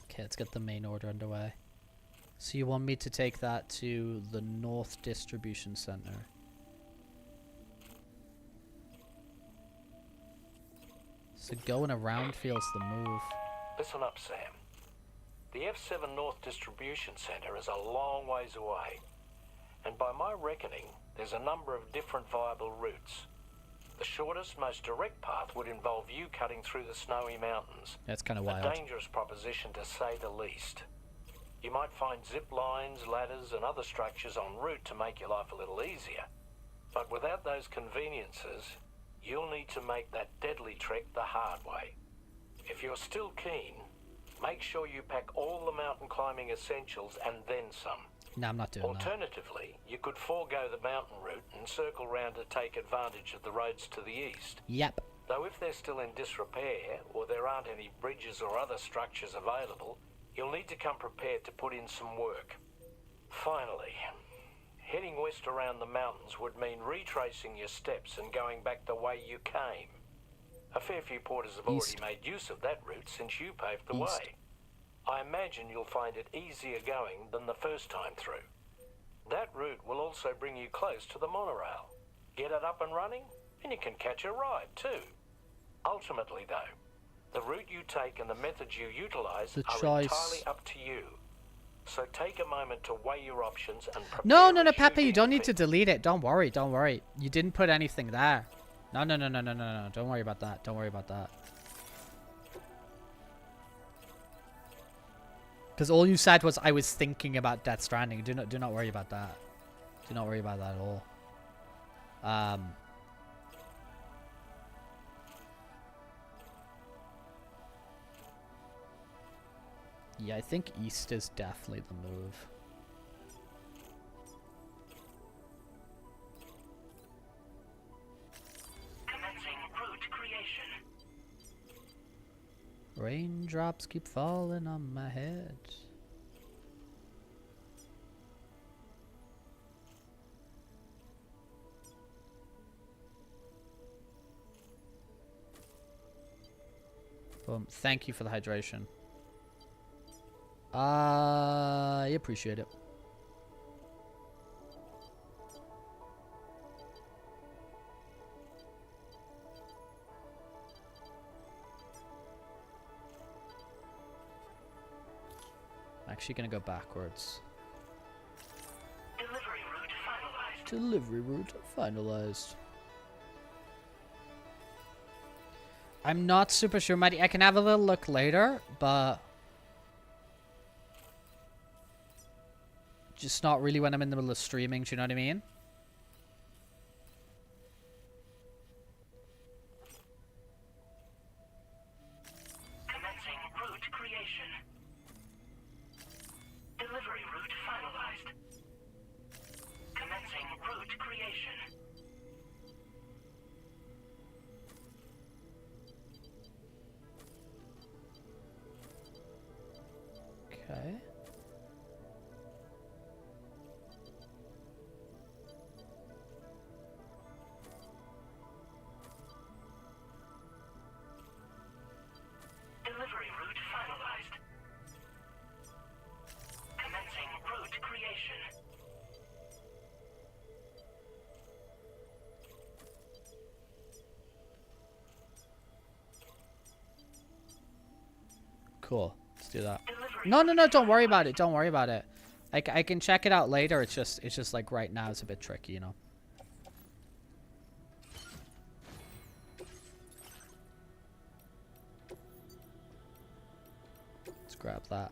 Okay, let's get the main order underway. So you want me to take that to the North Distribution Center? So going around feels the move. Listen up, Sam. The F7 North Distribution Centre is a long ways away, and by my reckoning, there's a number of different viable routes. The shortest, most direct path would involve you cutting through the snowy mountains. That's kind of A wild. dangerous proposition, to say the least. You might find zip lines, ladders, and other structures en route to make your life a little easier. But without those conveniences, you'll need to make that deadly trek the hard way. If you're still keen, make sure you pack all the mountain climbing essentials and then some. No, I'm not doing that. Alternatively, you could forego the mountain route and circle round to take advantage of the roads to the east. Yep. Though if they're still in disrepair, or there aren't any bridges or other structures available, you'll need to come prepared to put in some work. Finally, heading west around the mountains would mean retracing your steps and going back the way you came. A fair few porters have East. already made use of that route since you paved the East. way. I imagine you'll find it easier going than the first time through. That route will also bring you close to the monorail. Get it up and running, and you can catch a ride too. Ultimately though, the route you take and the methods you utilize The are choice. entirely up to you. So take a moment to weigh your options and prepare. No, a Peppa, you shooting don't need to fit. delete it. Don't worry, don't worry. You didn't put anything there. No. Don't worry about that. Don't worry about that. Because all you said was I was thinking about Death Stranding. Do not worry about that. Do not worry about that at all. Yeah, I think east is definitely the move. Commencing route creation. Raindrops keep falling on my head. Boom. Thank you for the hydration. I appreciate it. I'm actually gonna go backwards. Delivery route finalized. Delivery route finalized. I'm not super sure, Maddie. I can have a little look later, but just not really when I'm in the middle of streaming, do you know what I mean? Commencing route creation. Delivery route finalized. Commencing route creation. Okay. Delivery route finalized. Commencing route creation. Cool. Let's do that. Delivery No, don't worry about it. Don't worry about it. I can check it out later. It's just like right now it's a bit tricky, you know. Let's grab that.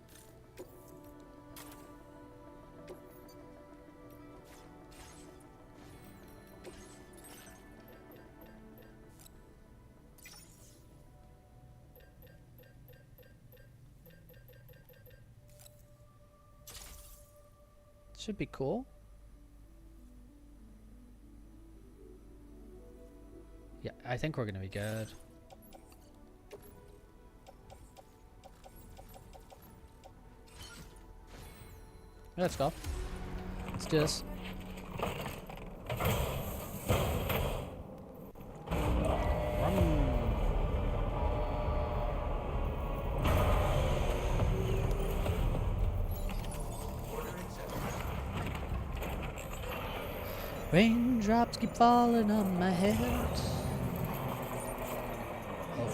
Should be cool. Yeah, I think we're gonna be good. Let's go. Let's do this. Raindrops keep falling on my head. Oh.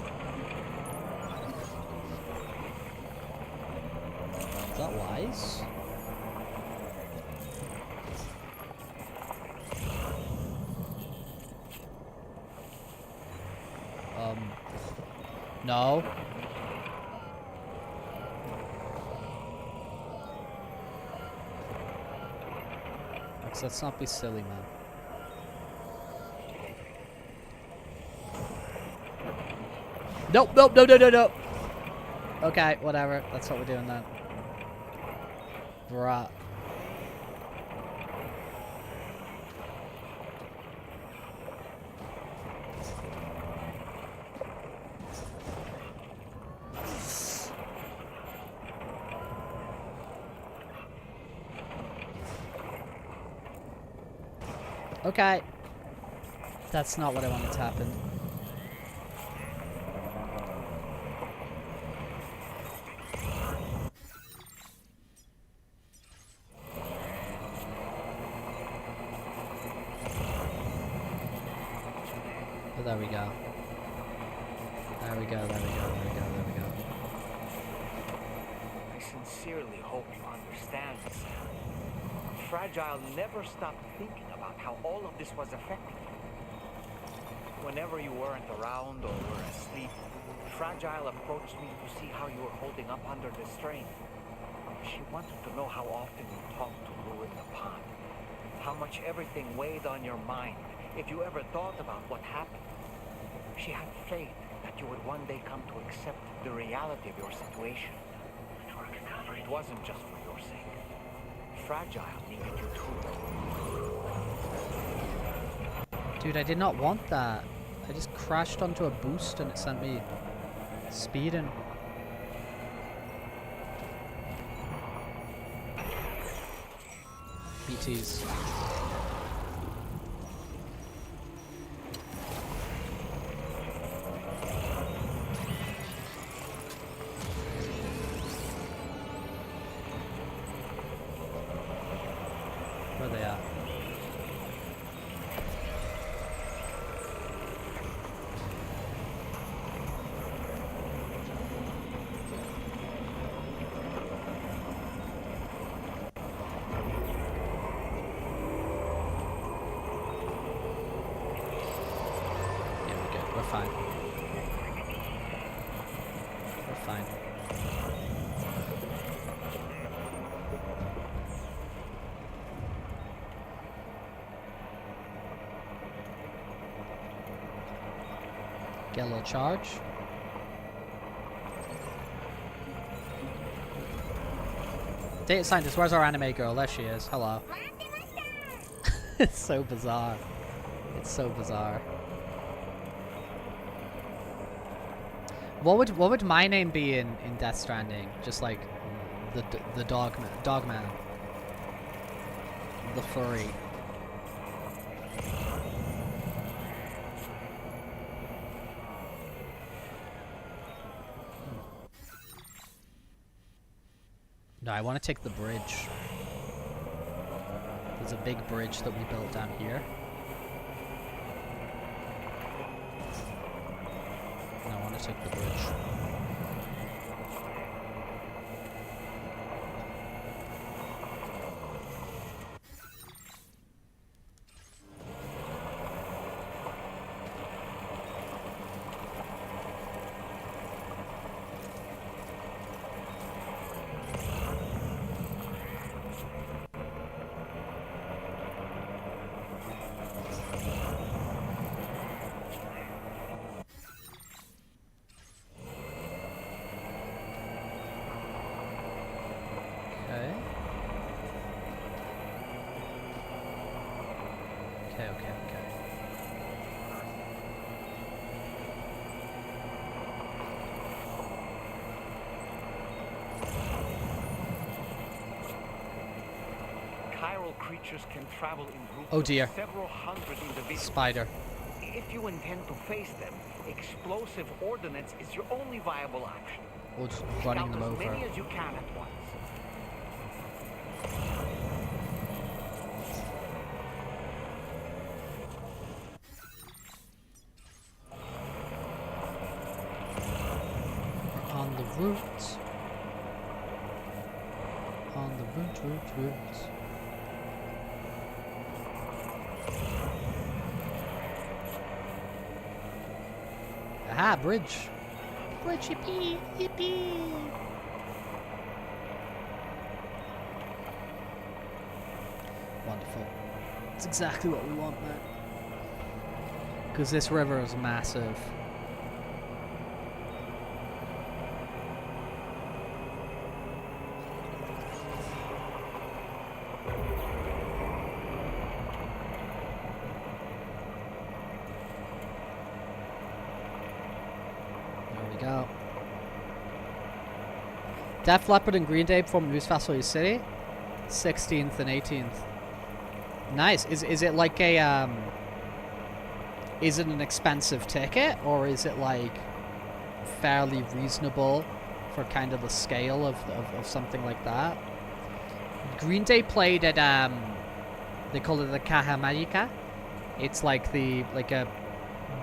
Is that wise? No. Let's not be silly, man. Nope, nope, no, no, no, no. Okay, whatever. That's what we're doing then. Bruh. Okay. That's not what I wanted to happen. Oh, there we go. There we go, there we go, there we go, there we go. I sincerely hope you understand, Sam. Fragile never stopped thinking about how all of this was affecting you. Whenever you weren't around or were asleep, Fragile approached me to see how you were holding up under the strain. She wanted to know how often you talked to Lou in the pond, how much everything weighed on your mind, if you ever thought about what happened. She had faith that you would one day come to accept the reality of your situation. It wasn't just for your sake. Fragile needed you too. Dude, I did not want that. I just crashed onto a boost and it sent me speeding. BTs. Where are they at? We're fine. We're fine. Get a little charge. Data scientist, where's our anime girl? There she is. Hello. It's so bizarre. It's so bizarre. What would my name be in Death Stranding? Just like the dog man, the furry. No, I want to take the bridge. There's a big bridge that we built down here. And I want to take the bridge. viral creatures can travel in groups Oh dear. of several hundred individuals. Spider. If you intend to face them, explosive ordnance is your only viable option. Or just running them Scout over. as many as you can at once. On the route. On the route. Aha, bridge. Bridge, yippee, yippee. Wonderful. It's exactly what we want, man. Because this river is massive. Go. Def Leppard and Green Day perform at News Festival City, 16th and 18th. Nice. Is it like a is it an expensive ticket, or is it like fairly reasonable for kind of the scale of something like that? Green Day played at they call it the Caja Magica. It's like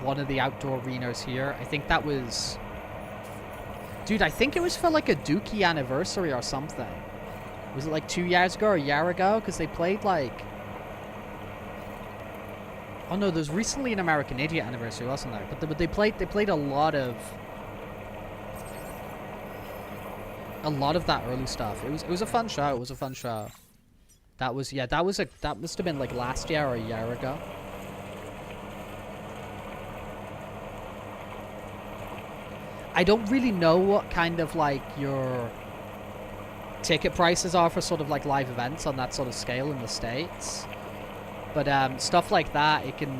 one of the outdoor arenas here. I think that was. Dude, I think it was for like a Dookie anniversary or something. Was it like 2 years ago or a year ago? Because they played like... Oh no, there's recently an American Idiot anniversary, wasn't there? But they played a lot of that early stuff. It was a fun show. It was a fun show. That must have been like last year or a year ago. I don't really know what kind of like your ticket prices are for sort of like live events on that sort of scale in the States, but stuff like that it can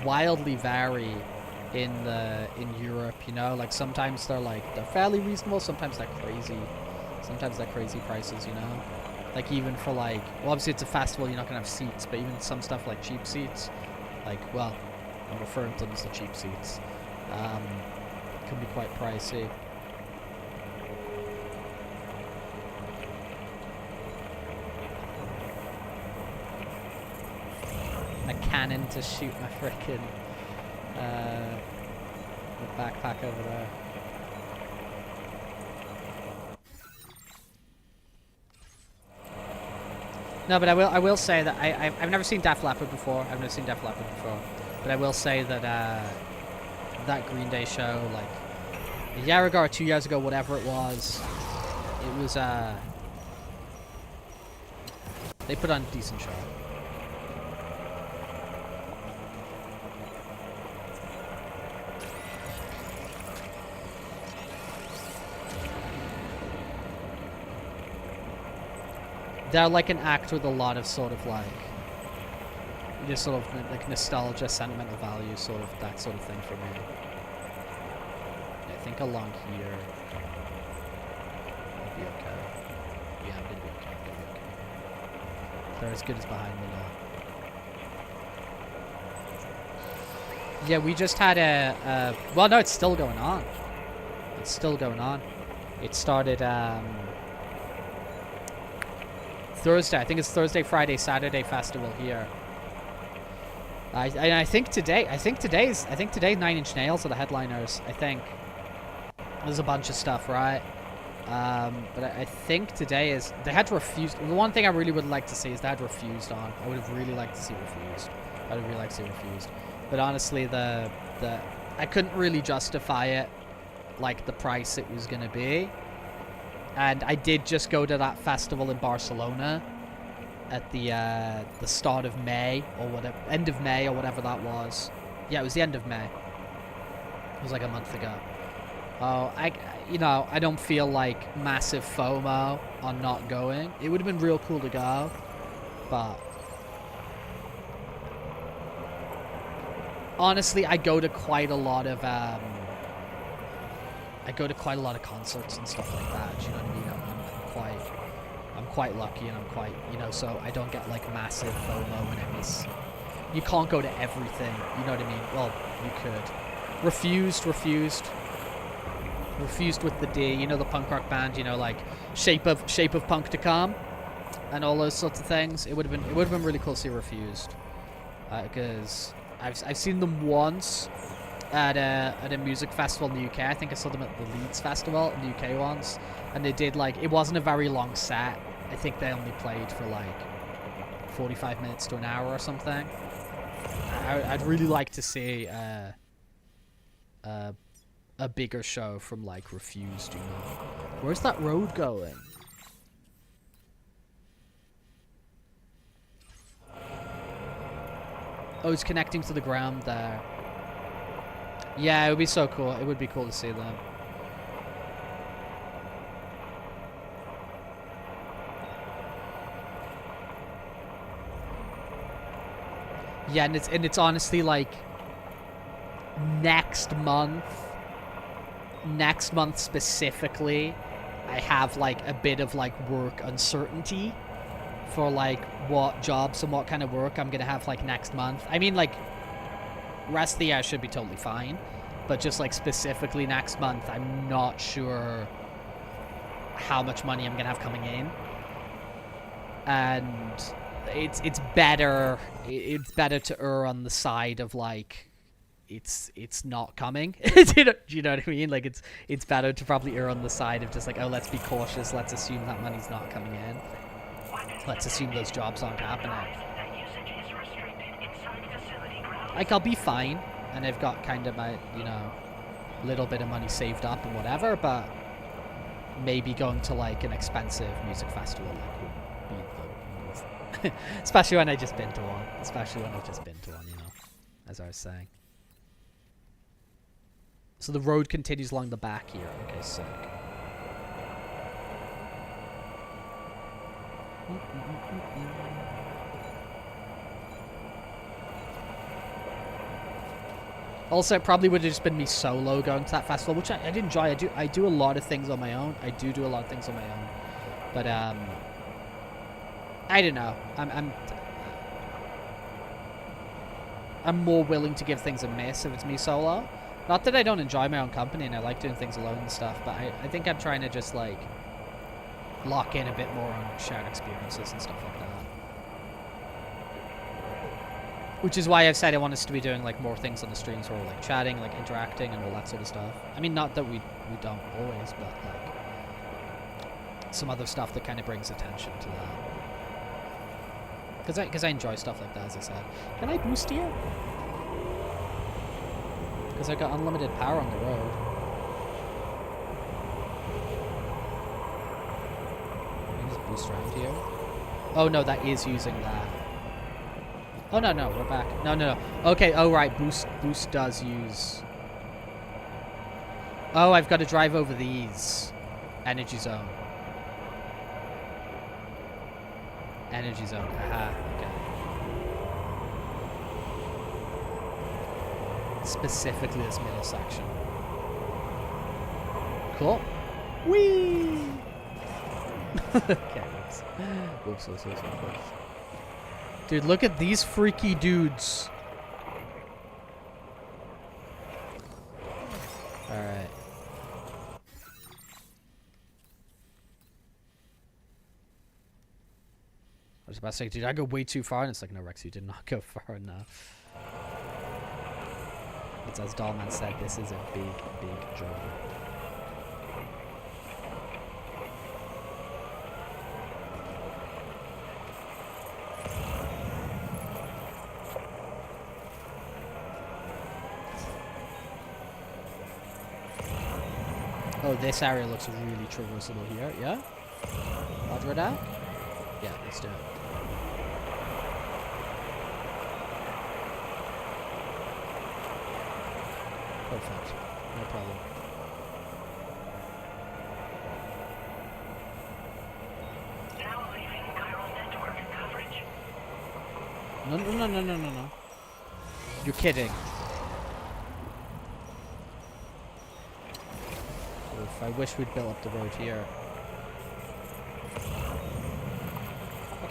wildly vary in Europe. You know, like sometimes they're fairly reasonable, sometimes they're crazy prices. You know, like even for like, well, obviously it's a festival, you're not gonna have seats, but even some stuff like cheap seats, like, well, I'm referring to them as the cheap seats. Can be quite pricey. A cannon to shoot my frickin' the backpack over there. No, but I will say that I've never seen Def Leppard before. But I will say that that Green Day show, like a year ago or 2 years ago, whatever it was they put on a decent show. They're like an act with a lot of sort of like, just sort of like nostalgia, sentimental value, sort of that sort of thing for me. I think along here I'll be okay. Yeah, I'm gonna be okay. They're as good as behind me now. Yeah, we just had well, no, it's still going on. It started Thursday. I think it's Thursday, Friday, Saturday festival here. I think today's 9 Inch Nails are the headliners. I think there's a bunch of stuff, right? But I think today is, they had Refused. The one thing I really would like to see is they had Refused on. I would have really liked to see Refused. But honestly, I couldn't really justify it, like the price it was gonna be. And I did just go to that festival in Barcelona at the start of May or whatever, end of May or whatever that was. Yeah, it was the end of May. It was like a month ago. Oh, I don't feel like massive FOMO on not going. It would have been real cool to go, but honestly, I go to quite a lot of concerts and stuff like that. Do you know what I mean? I'm I'm quite lucky, and I'm quite, you know, so I don't get like massive FOMO when it was. You can't go to everything, you know what I mean? Well, you could. Refused with the D, you know, the punk rock band, you know, like Shape of Punk to Come and all those sorts of things. It would have been really cool to see Refused, because I've seen them once at a music festival in the UK. I think I saw them at the Leeds Festival in the UK once, and they did like, it wasn't a very long set. I think they only played for like 45 minutes to an hour or something. I'd really like to see a bigger show from like Refused, you know. Where's that road going? Oh, it's connecting to the ground there. Yeah, it would be so cool. It would be cool to see them. Yeah, and it's honestly like next month specifically, I have like a bit of like work uncertainty for like what jobs and what kind of work I'm gonna have like next month. I mean, like rest of the year should be totally fine, but just like specifically next month, I'm not sure how much money I'm gonna have coming in, and it's better to err on the side of like it's not coming. Do you know what I mean? Like it's better to probably err on the side of just like, oh, let's be cautious, let's assume that money's not coming in, let's assume those jobs aren't happening. Like, I'll be fine, and I've got kind of my, you know, little bit of money saved up and whatever, but maybe going to like an expensive music festival like would be the move. Especially when I've just been to one, you know, as I was saying. So the road continues along the back here. Okay, sick. Also, it probably would have just been me solo going to that festival, which I did enjoy. I do a lot of things on my own. But I don't know. I'm more willing to give things a miss if it's me solo. Not that I don't enjoy my own company and I like doing things alone and stuff, but I think I'm trying to just like lock in a bit more on shared experiences and stuff like that. Which is why I've said I want us to be doing like more things on the streams where we're like chatting, like interacting and all that sort of stuff. I mean, not that we don't always, but like some other stuff that kind of brings attention to that. Because I enjoy stuff like that, as I said. Can I boost here? Because I got unlimited power on the road. Can I just boost around here? Oh no, that is using that. Oh no, we're back. No. Okay, oh right, boost does use. Oh, I've got to drive over these. Energy zone. Aha, okay. Specifically this middle section. Cool. Whee! Okay, oops. Dude, look at these freaky dudes. Alright. I was about to say, dude, I go way too far, and it's like, no, Rex, you did not go far enough. It's as Dollman said, this is a big job. Oh, this area looks really traversable here, yeah? Roger that? Yeah, let's do it. Perfect. No problem. Now leaving chiral network coverage. No. You're kidding. Oof, I wish we'd built up the road here.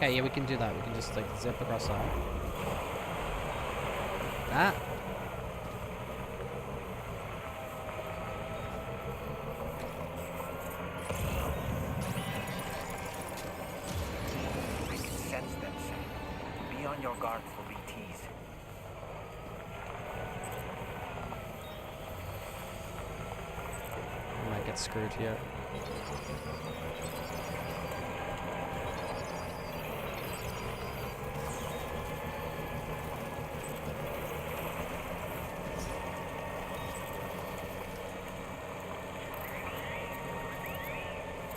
Okay, yeah, we can do that. We can just like zip across that. That. I can sense them, Sam. Be on your guard for BTs. We might get screwed here.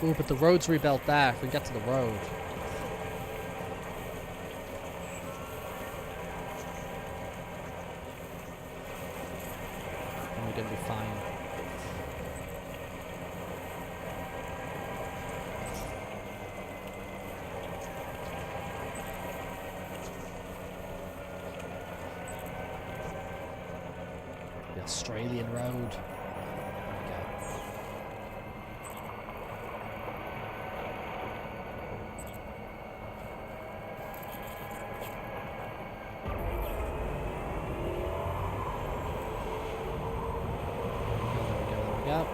Ooh, but the road's rebuilt there. If we get to the road. Then we're gonna be fine. The Australian road. Yep.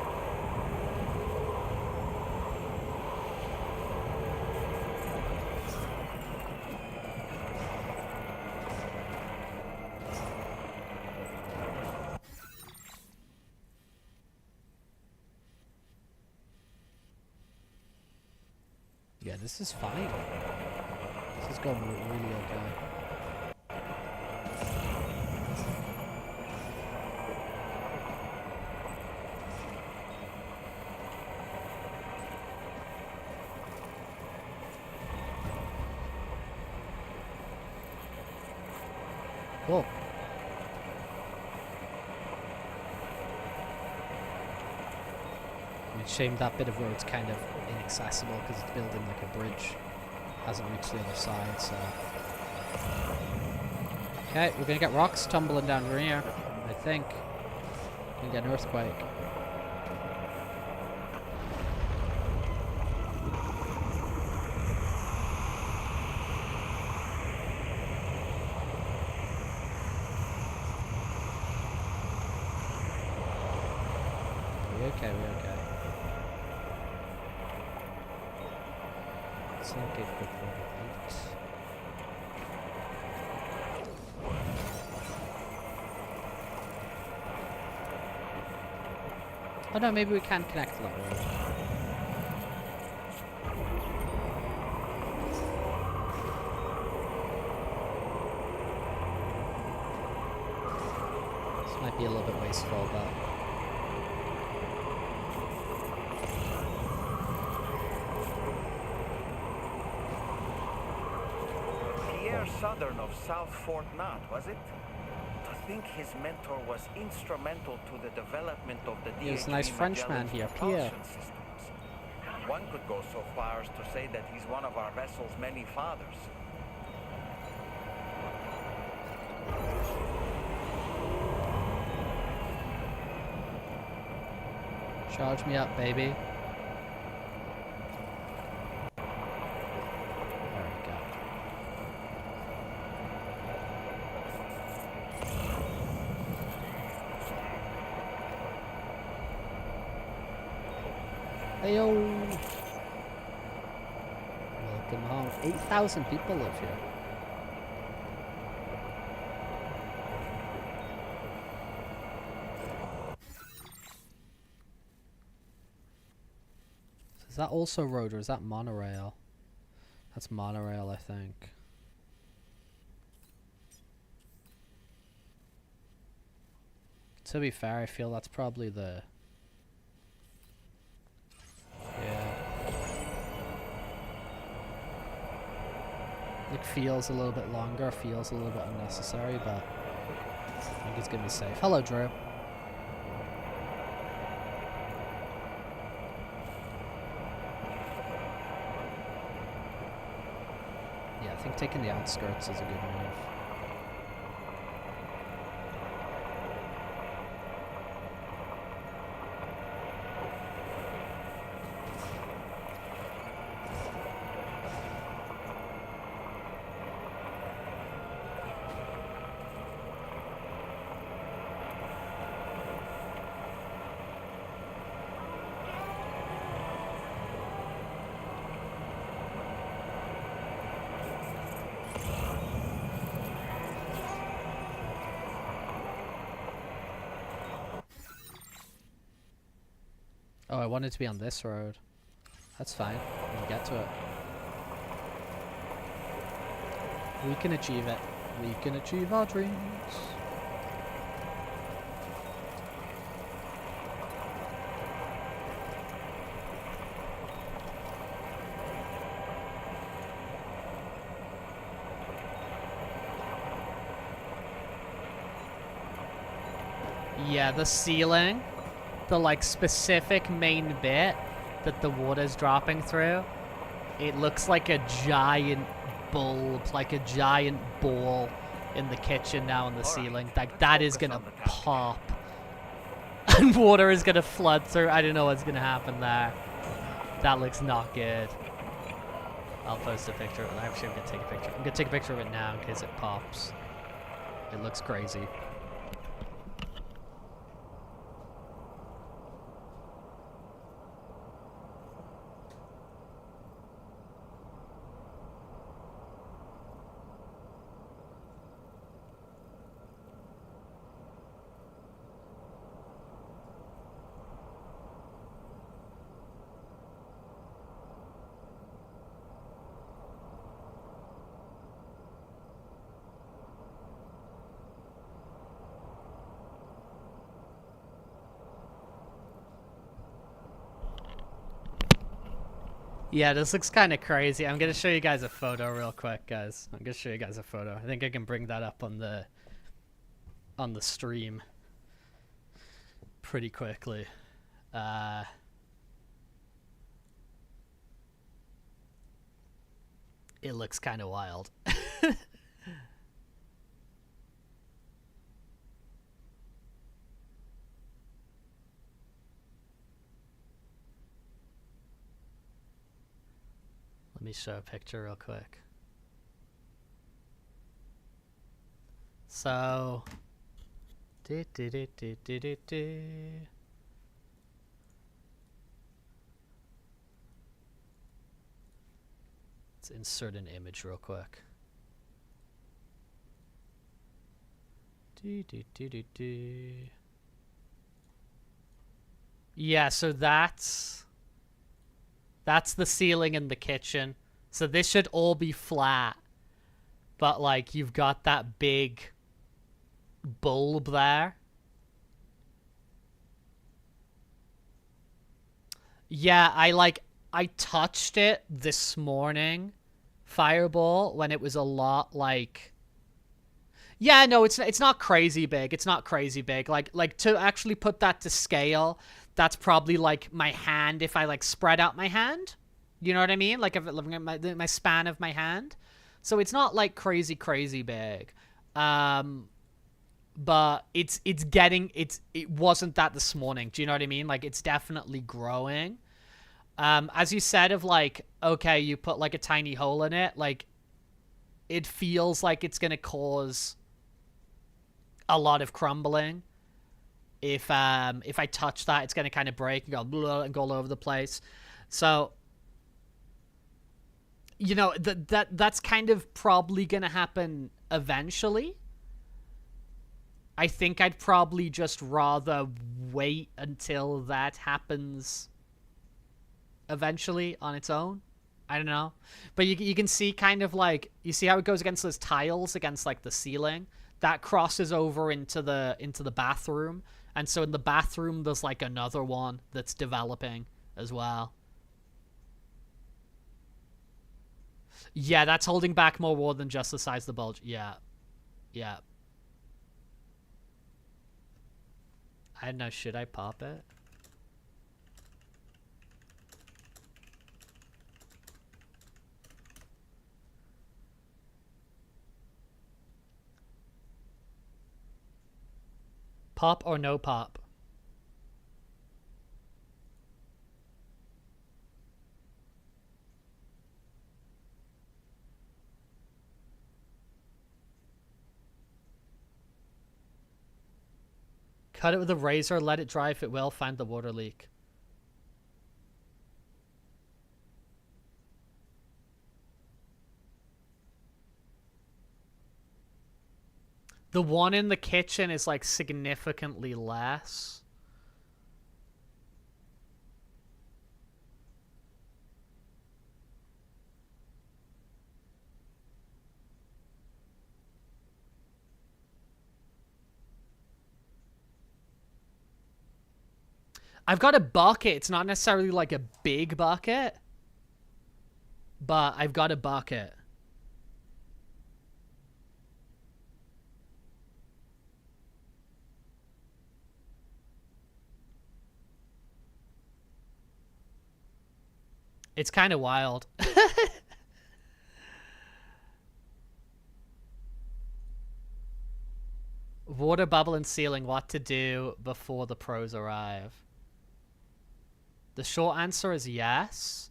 Yeah, this is fine. This is going really okay. Cool. I mean, shame that bit of road's kind of inaccessible because it's building like a bridge. Hasn't reached the other side, so. Okay, we're gonna get rocks tumbling down here, I think. Gonna get an earthquake. We're okay, we're okay. Sync it before it leaks. Oh no, maybe we can connect to that road. This might be a little bit wasteful, but... Pierre Southern of South Fort Knott, was it? To think his mentor was instrumental to the development of the There's a DHV nice Frenchman Magellan's here, propulsion Pierre. systems. One could go so far as to say that he's one of our vessel's many fathers. Charge me up, baby. There we go. Heyo! Welcome home. 8,000 people live here. Is that also road or is that monorail? That's monorail, I think. To be fair, I feel that's probably the... Yeah. It feels a little bit longer, feels a little bit unnecessary, but I think it's gonna be safe. Hello, Drew. Yeah, I think taking the outskirts is a good move. Oh, I wanted to be on this road. That's fine. We can get to it. We can achieve it. We can achieve our dreams. Yeah, the ceiling, the like specific main bit that the water's dropping through, it looks like a giant bulb, like a giant ball in the kitchen now on the ceiling. Like that is gonna pop. And water is gonna flood through. I don't know what's gonna happen there. That looks not good. I'll post a picture. Actually, I'm gonna take a picture. I'm gonna take a picture of it now in case it pops. It looks crazy. Yeah, this looks kind of crazy. I'm gonna show you guys a photo real quick, guys. I'm gonna show you guys a photo. I think I can bring that up on the stream pretty quickly. It looks kind of wild. Let me show a picture real quick. So, let's insert an image real quick. Yeah, so that's the ceiling in the kitchen. So this should all be flat. But like you've got that big bulb there. Yeah, I touched it this morning, Fireball, when it was a lot like... Yeah, no, it's not crazy big. It's not crazy big. Like to actually put that to scale, that's probably like my hand if I like spread out my hand. You know what I mean? Like if looking at my span of my hand. So it's not like crazy big. But it wasn't that this morning. Do you know what I mean? Like it's definitely growing. As you said of like, okay, you put like a tiny hole in it, like it feels like it's gonna cause a lot of crumbling. If I touch that, it's gonna kind of break and go blah, and go all over the place. So, you know, that's kind of probably gonna happen eventually. I think I'd probably just rather wait until that happens eventually on its own. I don't know. But you can see kind of like, you see how it goes against those tiles, against like the ceiling? That crosses over into the bathroom. And so in the bathroom, there's like another one that's developing as well. Yeah, that's holding back more water than just the size of the bulge. Yeah. Yeah. I don't know, should I pop it? Pop or no pop? Cut it with a razor, let it dry. If it will, find the water leak. The one in the kitchen is like significantly less. I've got a bucket. It's not necessarily like a big bucket, but I've got a bucket. It's kind of wild. Water bubble and ceiling, what to do before the pros arrive? The short answer is yes.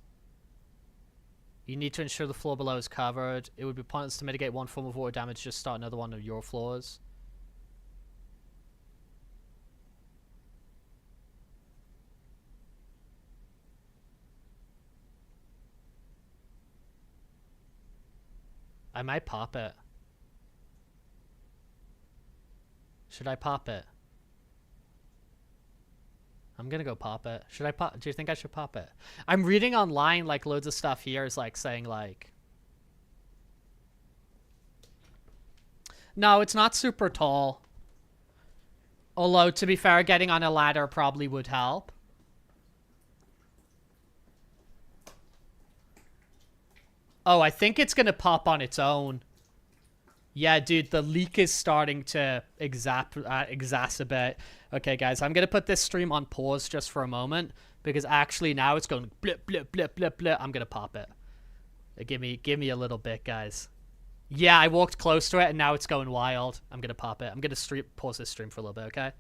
You need to ensure the floor below is covered. It would be pointless to mitigate one form of water damage, just start another one of your floors. I might pop it. Should I pop it? I'm gonna go pop it. Should I pop? Do you think I should pop it? I'm reading online, like, loads of stuff here is, like, saying, like... No, it's not super tall. Although, to be fair, getting on a ladder probably would help. Oh, I think it's gonna pop on its own. Yeah, dude, the leak is starting to exacerbate. Okay, guys, I'm going to put this stream on pause just for a moment, because actually now it's going blip, blip, blip, blip, blip. I'm going to pop it. Give me a little bit, guys. Yeah, I walked close to it, and now it's going wild. I'm going to pop it. I'm going to pause this stream for a little bit, okay?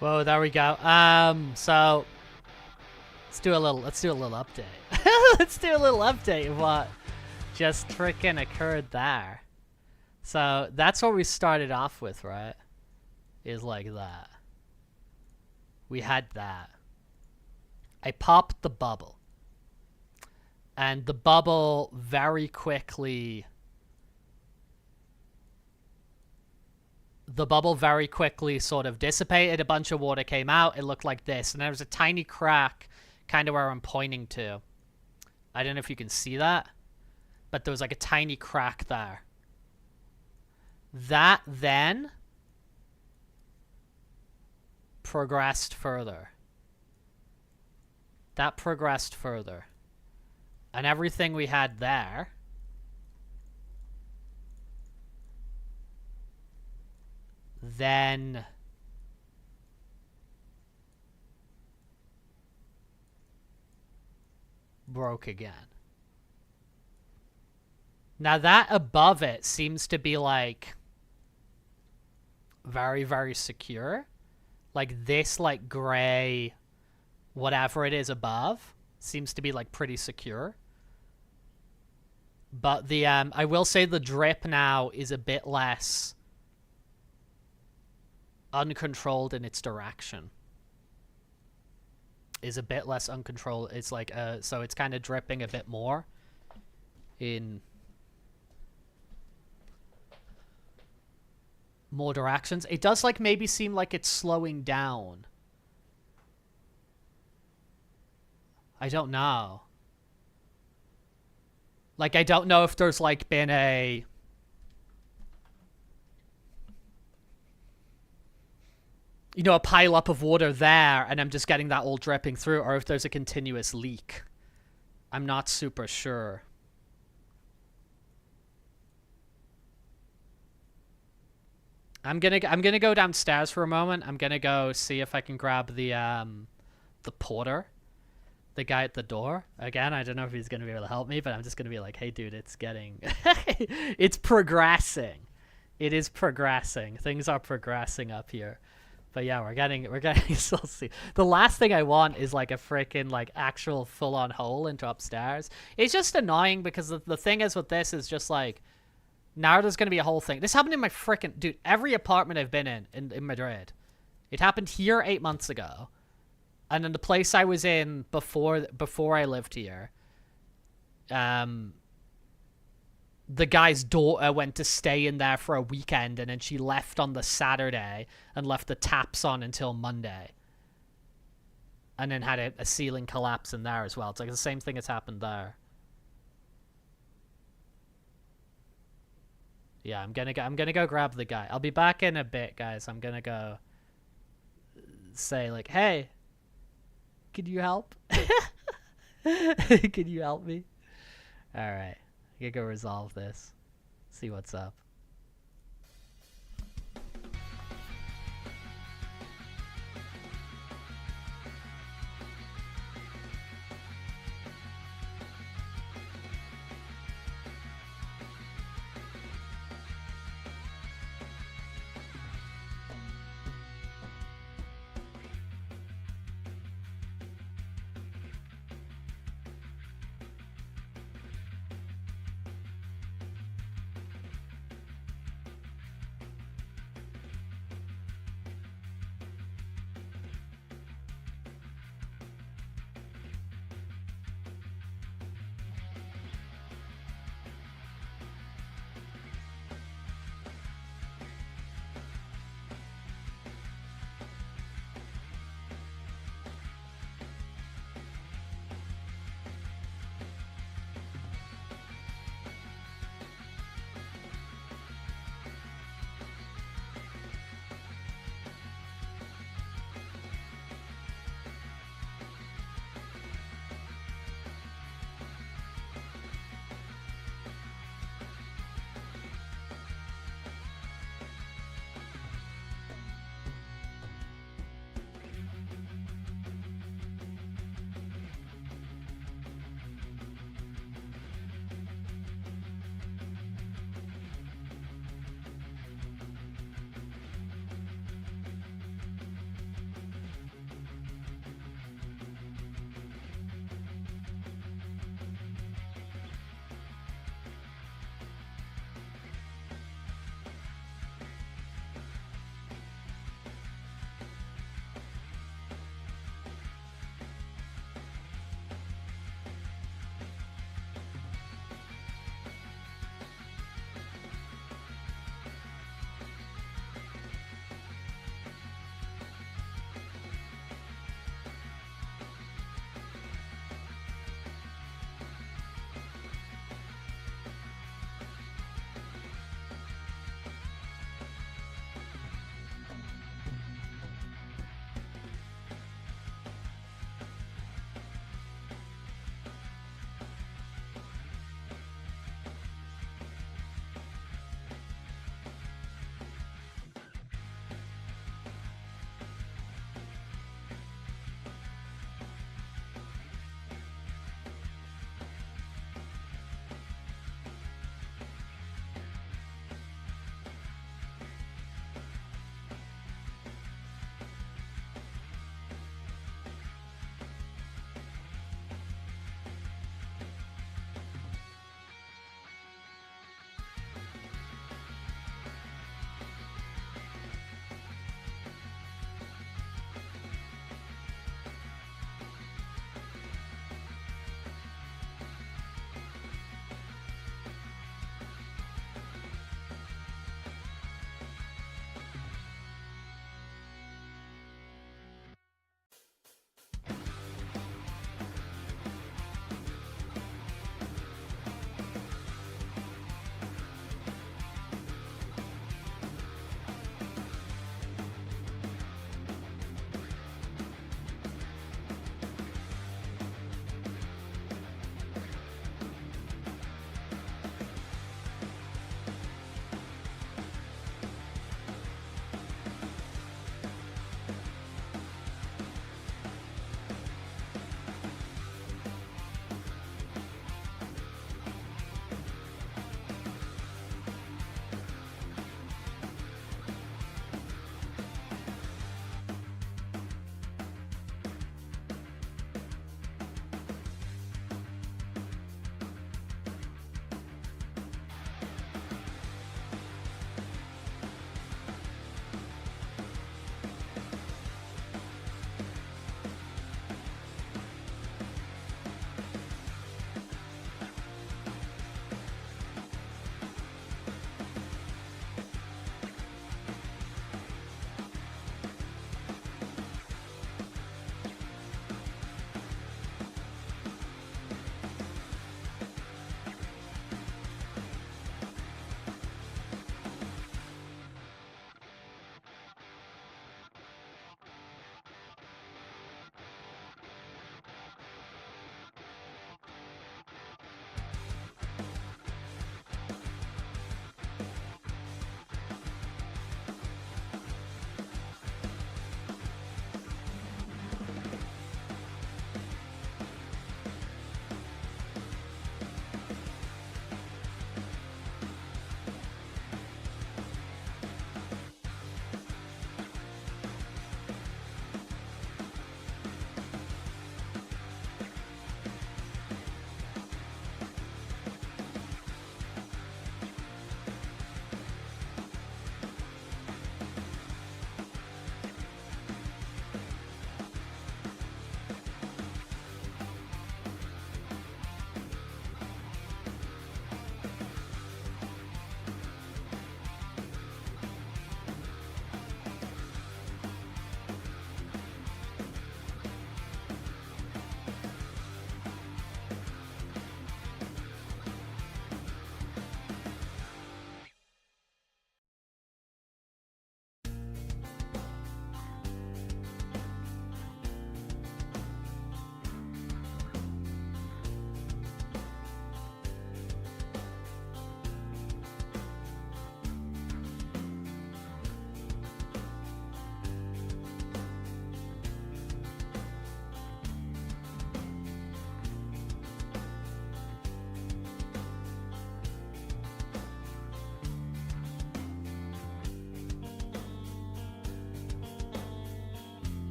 Whoa, there we go. So let's do a little update. Let's do a little update of what just freaking occurred there. So that's what we started off with, right? Is like that. We had that. I popped the bubble. And the bubble very quickly sort of dissipated. A bunch of water came out. It looked like this. And there was a tiny crack kind of where I'm pointing to. I don't know if you can see that. But there was like a tiny crack there. That then progressed further. That progressed further. And everything we had there then broke again. Now that above it seems to be like very, very secure. Like this like gray whatever it is above seems to be like pretty secure. But the I will say the drip now is a bit less uncontrolled in its direction. Is a bit less uncontrolled. It's like so it's kind of dripping a bit more in more directions. It does like maybe seem like it's slowing down. I don't know. Like, I don't know if there's, like, been a... You know, a pile up of water there, and I'm just getting that all dripping through, or if there's a continuous leak. I'm not super sure. I'm gonna go downstairs for a moment. I'm gonna go see if I can grab the porter. The guy at the door. Again, I don't know if he's going to be able to help me, but I'm just going to be like, hey, dude, it's getting... it's progressing. It is progressing. Things are progressing up here. But yeah, we're getting so see. The last thing I want is like a freaking like actual full-on hole into upstairs. It's just annoying because the thing is with this is just like, now there's going to be a whole thing. This happened in my freaking... Dude, every apartment I've been in Madrid. It happened here 8 months ago. And then the place I was in before I lived here, the guy's daughter went to stay in there for a weekend, and then she left on the Saturday and left the taps on until Monday. And then had a ceiling collapse in there as well. It's like the same thing has happened there. Yeah, I'm gonna go grab the guy. I'll be back in a bit, guys. I'm gonna go say like, hey. Can you help? Can you help me? Alright. I gotta go resolve this. See what's up.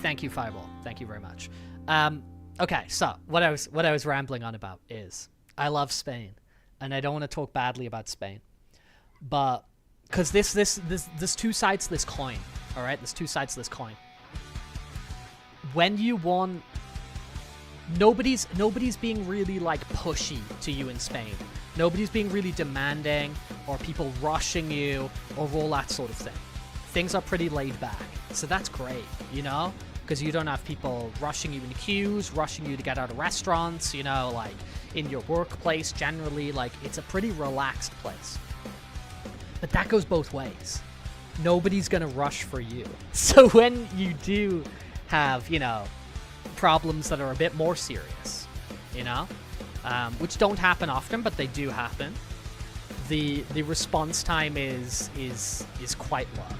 Thank you, Fireball. Thank you very much. Okay, so what I was rambling on about is I love Spain, and I don't want to talk badly about Spain, but because there's two sides to this coin. All right, there's two sides to this coin. When you want, nobody's being really like pushy to you in Spain. Nobody's being really demanding or people rushing you or all that sort of thing. Things are pretty laid back, so that's great, you know, because you don't have people rushing you in queues, rushing you to get out of restaurants, you know, like in your workplace generally. Like, it's a pretty relaxed place. But that goes both ways. Nobody's gonna rush for you. So when you do have, you know, problems that are a bit more serious, you know, which don't happen often, but they do happen, the response time is quite low.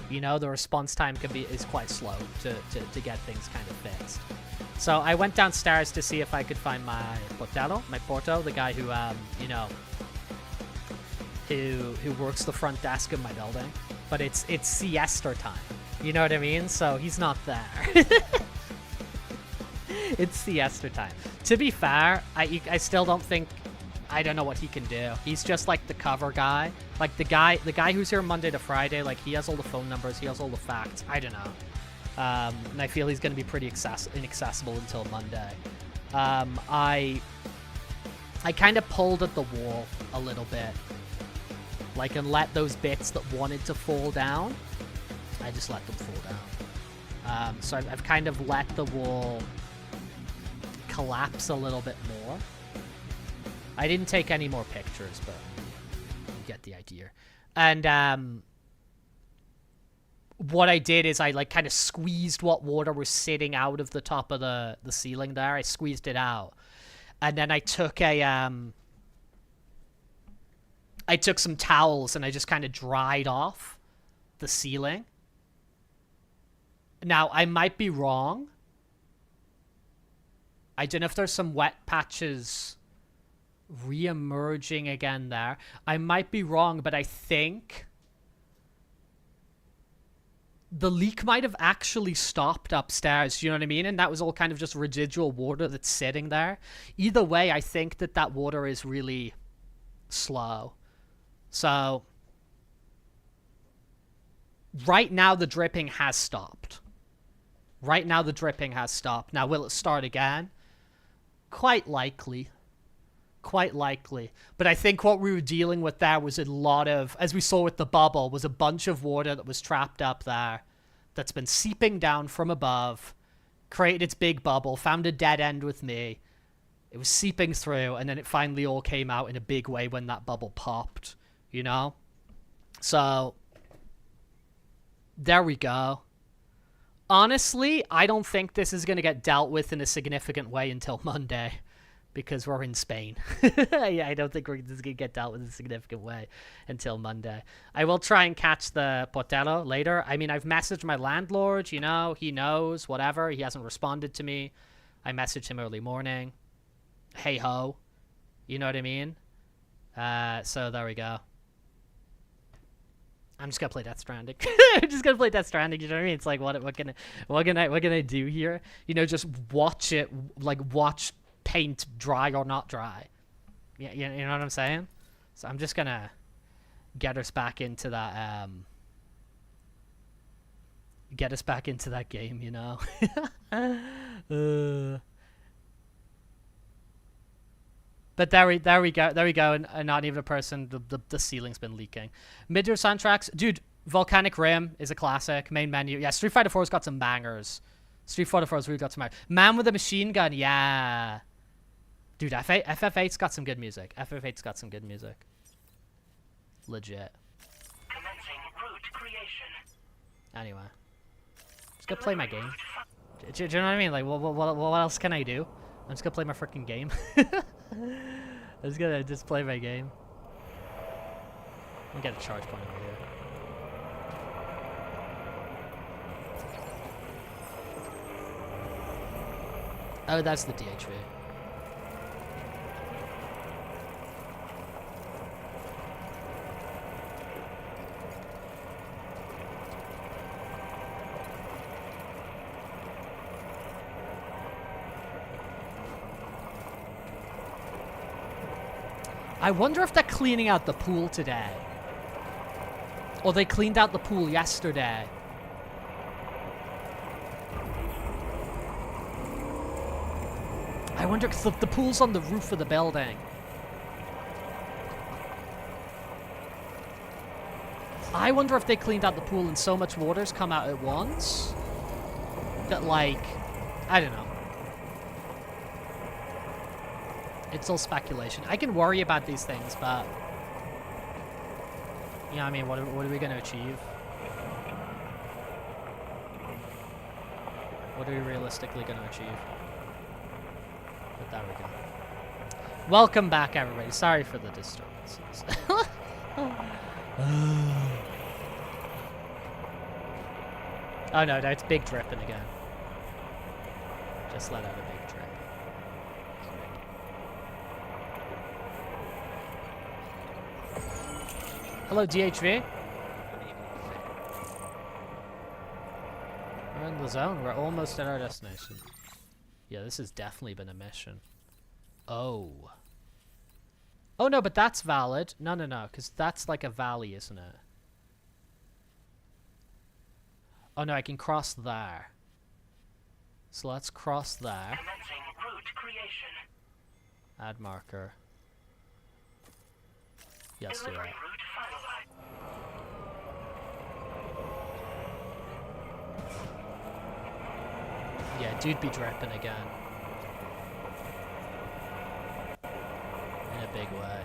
You know, the response time is quite slow to get things kind of fixed. So I went downstairs to see if I could find my Porto, the guy who you know, who works the front desk of my building. But it's siesta time. You know what I mean? So he's not there. It's siesta time. To be fair, I still don't think, I don't know what he can do. He's just like the cover guy. Like the guy who's here Monday to Friday, like he has all the phone numbers, he has all the facts. I don't know. And I feel he's going to be pretty inaccessible until Monday. I kind of pulled at the wall a little bit. Like, and let those bits that wanted to fall down, I just let them fall down. So I've kind of let the wall collapse a little bit more. I didn't take any more pictures, but you get the idea. And what I did is I like kind of squeezed what water was sitting out of the top of the ceiling there. I squeezed it out. And then I took some towels and I just kind of dried off the ceiling. Now, I might be wrong. I don't know if there's some wet patches re-emerging again there. I might be wrong, but I think the leak might have actually stopped upstairs, you know what I mean? And that was all kind of just residual water that's sitting there. Either way, I think that water is really slow. So right now the dripping has stopped. Now, will it start again? Quite likely. But I think what we were dealing with there was a lot of, as we saw with the bubble, was a bunch of water that was trapped up there that's been seeping down from above, created its big bubble, found a dead end with me. It was seeping through, and then it finally all came out in a big way when that bubble popped, you know? So there we go. Honestly, I don't think this is going to get dealt with in a significant way until Monday, because we're in Spain. Yeah, I don't think this is going to get dealt with in a significant way until Monday. I will try and catch the Portello later. I mean, I've messaged my landlord, you know, he knows, whatever. He hasn't responded to me. I messaged him early morning. Hey ho. You know what I mean? So there we go. I'm just gonna play Death Stranding. I'm just gonna play Death Stranding. You know what I mean? It's like, what can I do here? You know, just watch it, like watch paint dry or not dry. Yeah, you know what I'm saying? So I'm just gonna get us back into that. Get us back into that game, you know. But there we go, and not even a person, the ceiling's been leaking. Mid-year soundtracks, dude, Volcanic Rim is a classic, main menu. Yeah, Street Fighter 4's got some bangers. Street Fighter 4's really got some bangers. Man with a Machine Gun, yeah. Dude, FF8's got some good music. FF8's got some good music. Legit. Commencing route creation. Anyway. Just gonna play my game. Do you know what I mean? Like, what else can I do? I'm just gonna play my freaking game. I'm just gonna play my game. Let me get a charge point over here. Oh, that's the DHV. I wonder if they're cleaning out the pool today. Or they cleaned out the pool yesterday. I wonder, because the pool's on the roof of the building. I wonder if they cleaned out the pool and so much water's come out at once that, like, I don't know. It's all speculation. I can worry about these things, but you know what I mean? What are we going to achieve? What are we realistically going to achieve? But there we go. Welcome back, everybody. Sorry for the disturbances. Oh no, it's big dripping again. Just let out a big drip. Hello, DHV. We're in the zone. We're almost at our destination. Yeah, this has definitely been a mission. Oh. Oh no, but that's valid. No, because that's like a valley, isn't it? Oh no, I can cross there. So let's cross there. Add marker. Yes, do that. Yeah, dude be dripping again. In a big way.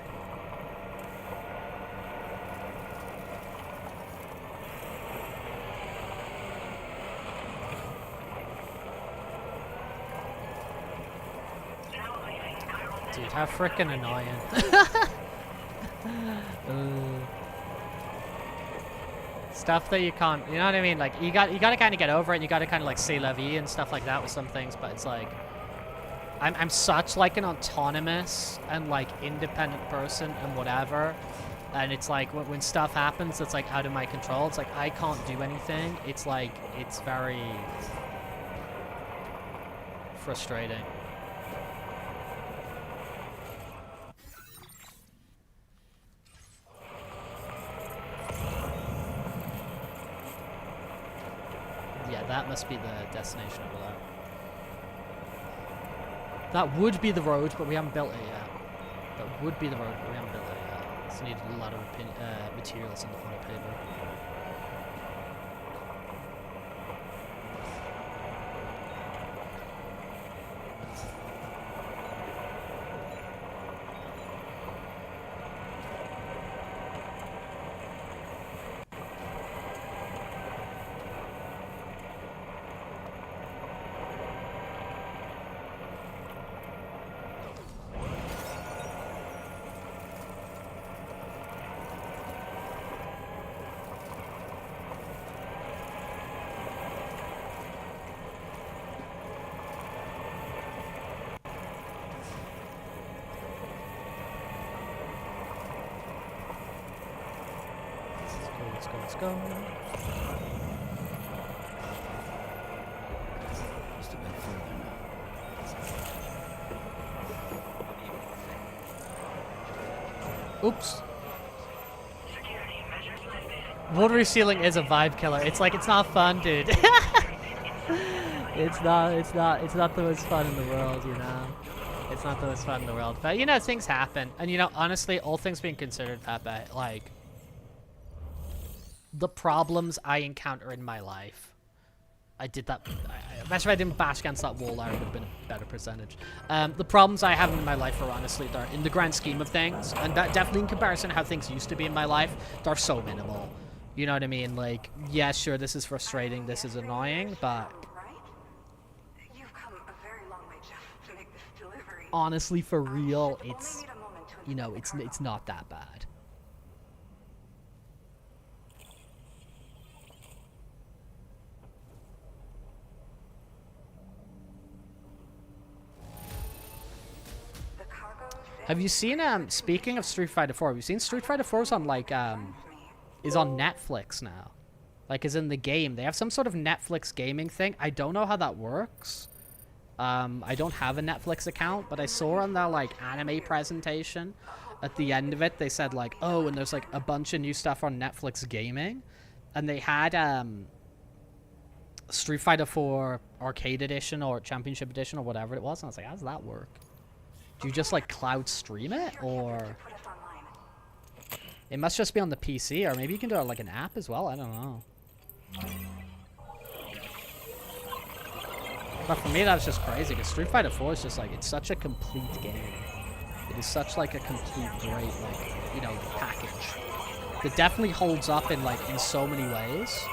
Dude, how frickin' annoying. Stuff that you can't, you know what I mean? Like, you gotta kind of get over it, and you gotta kind of like say la vie and stuff like that with some things, but it's like, I'm such like an autonomous and like independent person and whatever, and it's like when stuff happens that's like out of my control, it's like I can't do anything. It's like, it's very frustrating. Yeah, that must be the destination over there. That would be the road, but we haven't built it yet. That would be the road, but we haven't built it yet. So we need a lot of materials on the paper. Let's go. Just a bit further now. Oops. Watery ceiling is a vibe killer. It's like, it's not fun, dude. It's not the most fun in the world, you know? It's not the most fun in the world. But, you know, things happen. And, you know, honestly, all things being considered, Pepe, like, the problems I encounter in my life. I did that. Imagine if I didn't bash against that wall there, it would have been a better percentage. The problems I have in my life are honestly, they're in the grand scheme of things, and that definitely in comparison to how things used to be in my life, they're so minimal. You know what I mean? Like, yeah, sure, this is frustrating, this is annoying, but honestly, for real, it's, you know, it's not that bad. Have you seen, speaking of Street Fighter 4, have you seen Street Fighter 4's on, like, is on Netflix now? Like, is in the game. They have some sort of Netflix gaming thing. I don't know how that works. I don't have a Netflix account, but I saw on their, like, anime presentation at the end of it, they said like, oh, and there's like a bunch of new stuff on Netflix Gaming, and they had Street Fighter 4 Arcade Edition or Championship Edition or whatever it was, and I was like, how does that work? Do you just like cloud stream it, or it must just be on the PC, or maybe you can do it like an app as well. I don't know. But for me, that's just crazy because Street Fighter 4 is just like, it's such a complete game. It is such like a complete, great, like, you know, package. It definitely holds up in like in so many ways.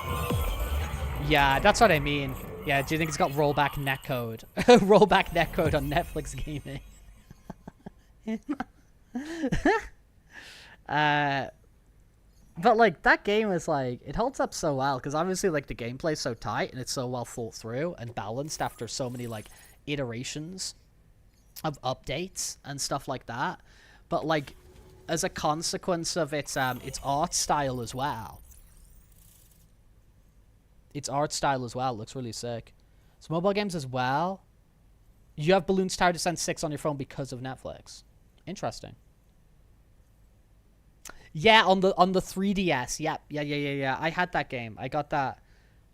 Yeah, that's what I mean. Yeah, do you think it's got rollback netcode? Rollback netcode on Netflix Gaming. But like that game is like, it holds up so well because obviously like the gameplay's so tight and it's so well thought through and balanced after so many like iterations of updates and stuff like that. But like as a consequence of its art style as well. Its art style as well looks really sick. It's mobile games as well. You have Balloons Tower Descent 6 on your phone because of Netflix. Interesting. Yeah, on the 3DS. Yeah. I had that game. I got that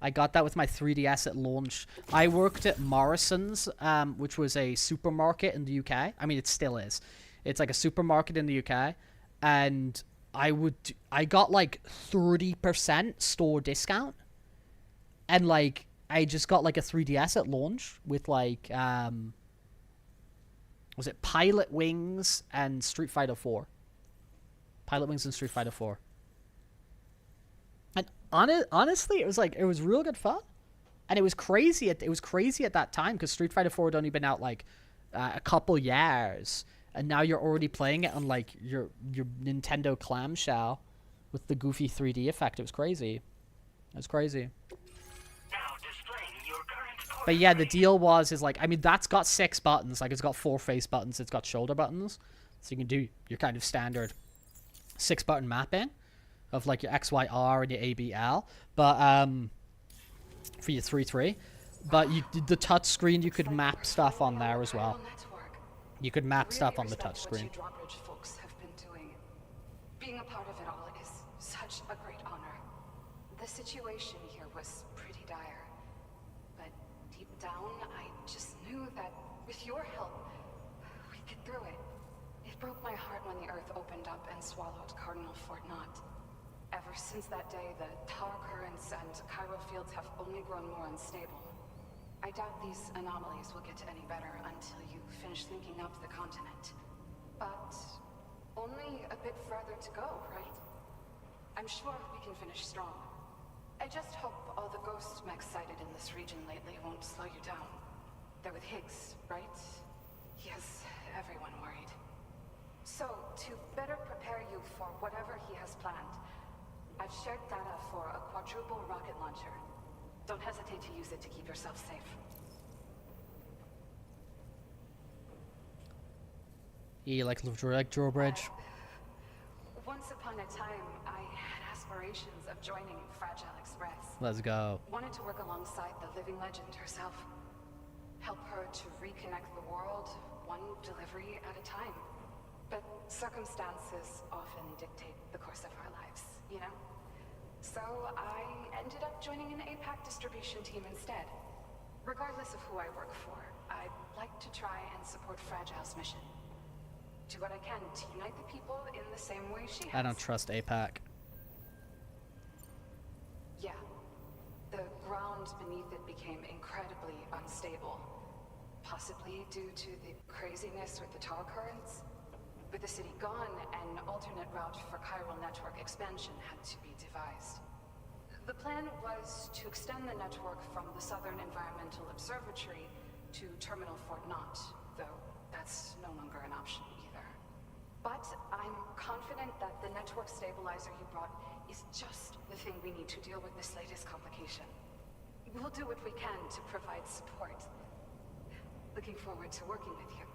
with my 3DS at launch. I worked at Morrison's, which was a supermarket in the UK. I mean, it still is. It's like a supermarket in the UK, and I got like 30% store discount, and like I just got like a 3DS at launch with like was it Pilot Wings and Street Fighter 4? Pilot Wings and Street Fighter 4. And honestly, it was like, it was real good fun. And it was crazy at that time because Street Fighter 4 had only been out like a couple years, and now you're already playing it on like your Nintendo clamshell with the goofy 3D effect. It was crazy. But yeah, the deal is like, I mean, that's got 6 buttons. Like, it's got 4 face buttons. It's got shoulder buttons. So you can do your kind of standard 6-button mapping of like your X, Y, R and your A, B, L. But, for your 3-3. But the touch screen, you could map stuff on there as well. You could map stuff on the touch screen. Being a part of it all is such a great honor. The situation here was pretty dire. But deep down, I just knew that with your help, we'd get through it. It broke my heart when the Earth opened up and swallowed Cardinal Fort Knott. Ever since that day, the tar currents and chiral fields have only grown more unstable. I doubt these anomalies will get any better until you finish linking up the continent. But only a bit further to go, right? I'm sure we can finish strong. I just hope all the ghost mechs sighted in this region lately won't slow you down. They're with Higgs, right? He has everyone worried. So, to better prepare you for whatever he has planned, I've shared data for a quadruple rocket launcher. Don't hesitate to use it to keep yourself safe. Yeah, like drawbridge. Once upon a time, I had aspirations of joining Fragile Express. Let's go. Wanted to work alongside the living legend herself. Help her to reconnect the world, one delivery at a time. But circumstances often dictate the course of our lives, you know? So I ended up joining an APAC distribution team instead. Regardless of who I work for, I'd like to try and support Fragile's mission. Do what I can to unite the people in the same way she has. I don't trust APAC. Yeah. The ground beneath it became incredibly unstable. Possibly due to the craziness with the tar currents. With the city gone, an alternate route for chiral network expansion had to be devised. The plan was to extend the network from the Southern Environmental Observatory to Terminal Fort Knott, though that's no longer an option either. But I'm confident that the network stabilizer you brought is just the thing we need to deal with this latest complication. We'll do what we can to provide support. Looking forward to working with you.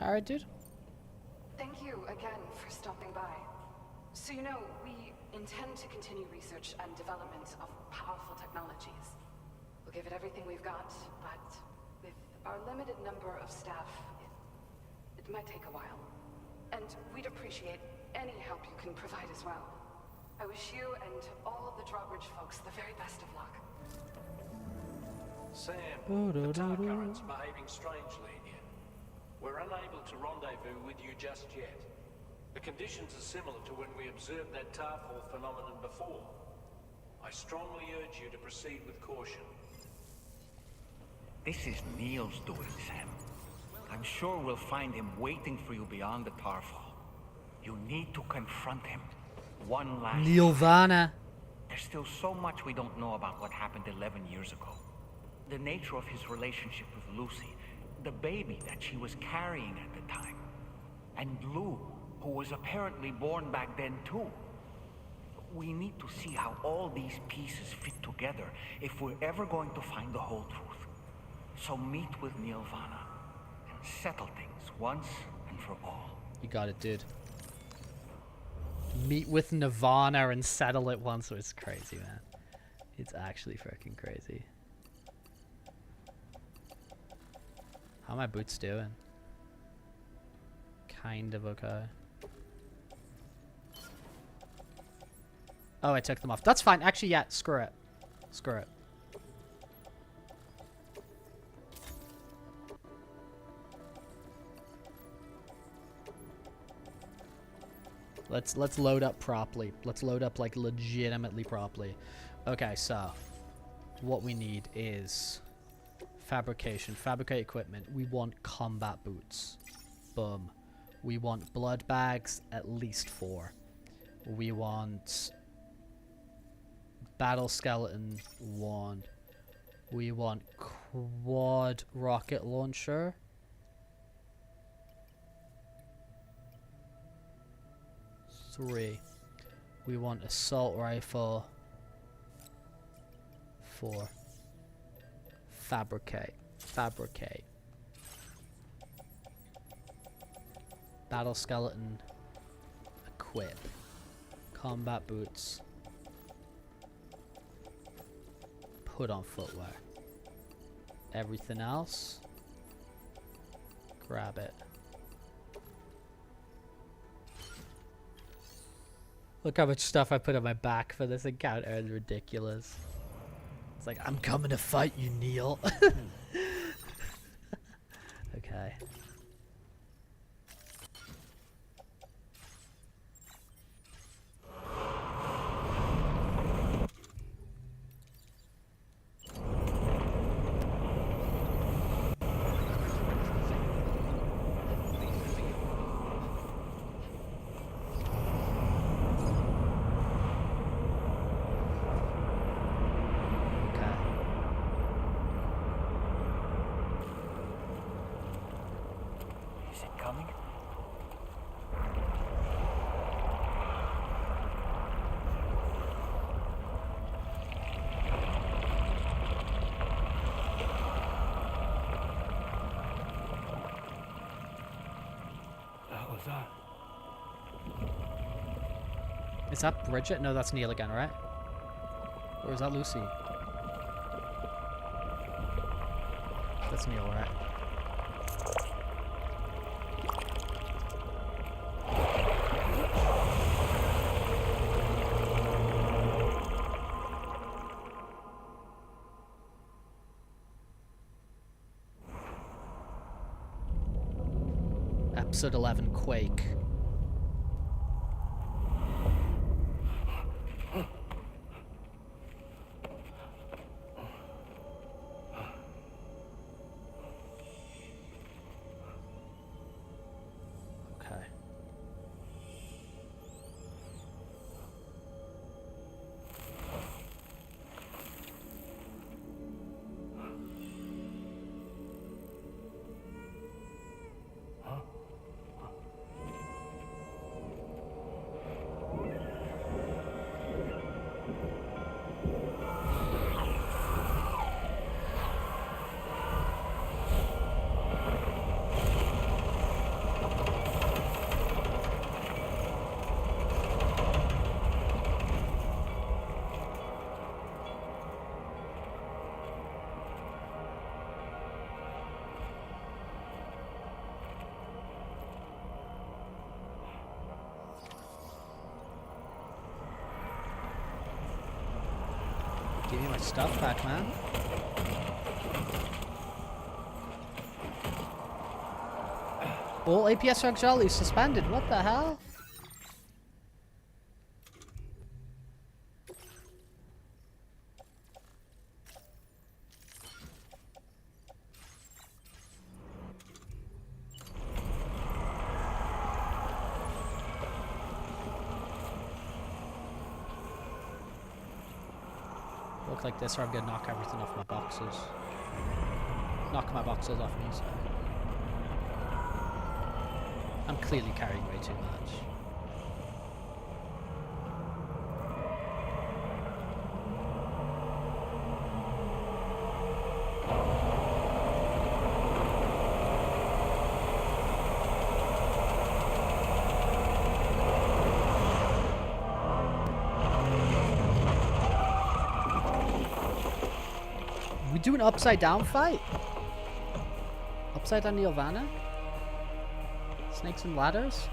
Alright, dude. Thank you again for stopping by. So you know, we intend to continue research and development of powerful technologies. We'll give it everything we've got, but Our limited number of staff, it might take a while. And we'd appreciate any help you can provide as well. I wish you and all of the Drawbridge folks the very best of luck. Sam, the tar current's behaving strangely here. We're unable to rendezvous with you just yet. The conditions are similar to when we observed that tarfall phenomenon before. I strongly urge you to proceed with caution. This is Neil's doing, Sam. I'm sure we'll find him waiting for you beyond the tarfall. You need to confront him. One last Neil Vanna. There's still so much we don't know about what happened 11 years ago. The nature of his relationship with Lucy, the baby that she was carrying at the time, and Lou, who was apparently born back then too. We need to see how all these pieces fit together if we're ever going to find the whole truth. So meet with Neil Vanna and settle things once and for all. You got it, dude. Meet with Nirvana and settle it once. It's crazy, man. It's actually freaking crazy. How are my boots doing? Kind of okay. Oh, I took them off. That's fine. Actually, yeah, screw it. Screw it. Let's load up properly. Let's load up like legitimately properly. Okay, so what we need is fabrication, fabricate equipment. We want combat boots. Boom. We want blood bags, at least 4. We want battle skeleton 1. We want quad rocket launcher. 3. We want assault rifle 4. Fabricate. Battle skeleton. Equip. Combat boots. Put on footwear. Everything else. Grab it. Look how much stuff I put on my back for this encounter. It's ridiculous. It's like, I'm coming to fight you, Neil. Okay. Is that Bridget? No, that's Neil again, right? Or is that Lucy? That's Neil, right? Episode 11, Quake. Give me my stuff back, man. All APS functionality is suspended. What the hell? Look like this, or I'm gonna knock everything off my boxes. Knock my boxes off me, sorry. I'm clearly carrying way too much. We do an upside down fight? Upside down Nirvana? Snakes and ladders?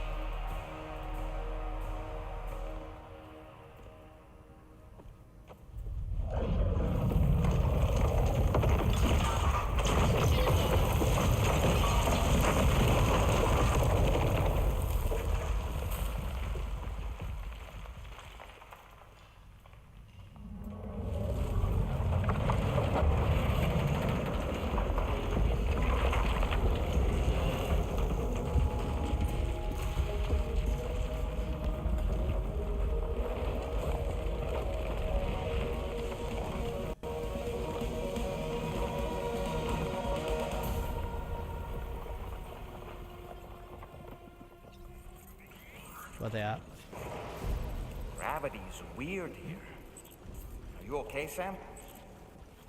Where they at? Gravity's weird here. Are you okay, Sam?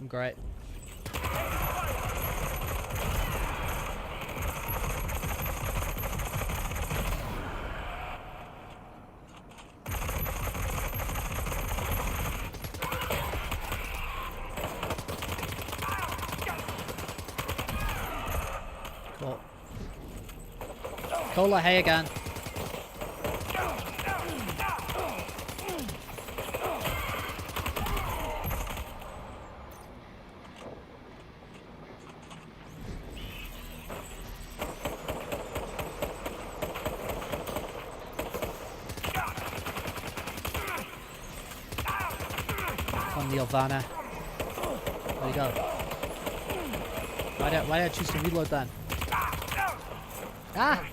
I'm great. Cool. Cola, hey again. On the Ilvana. There you go. Why did I choose to reload then? Ah!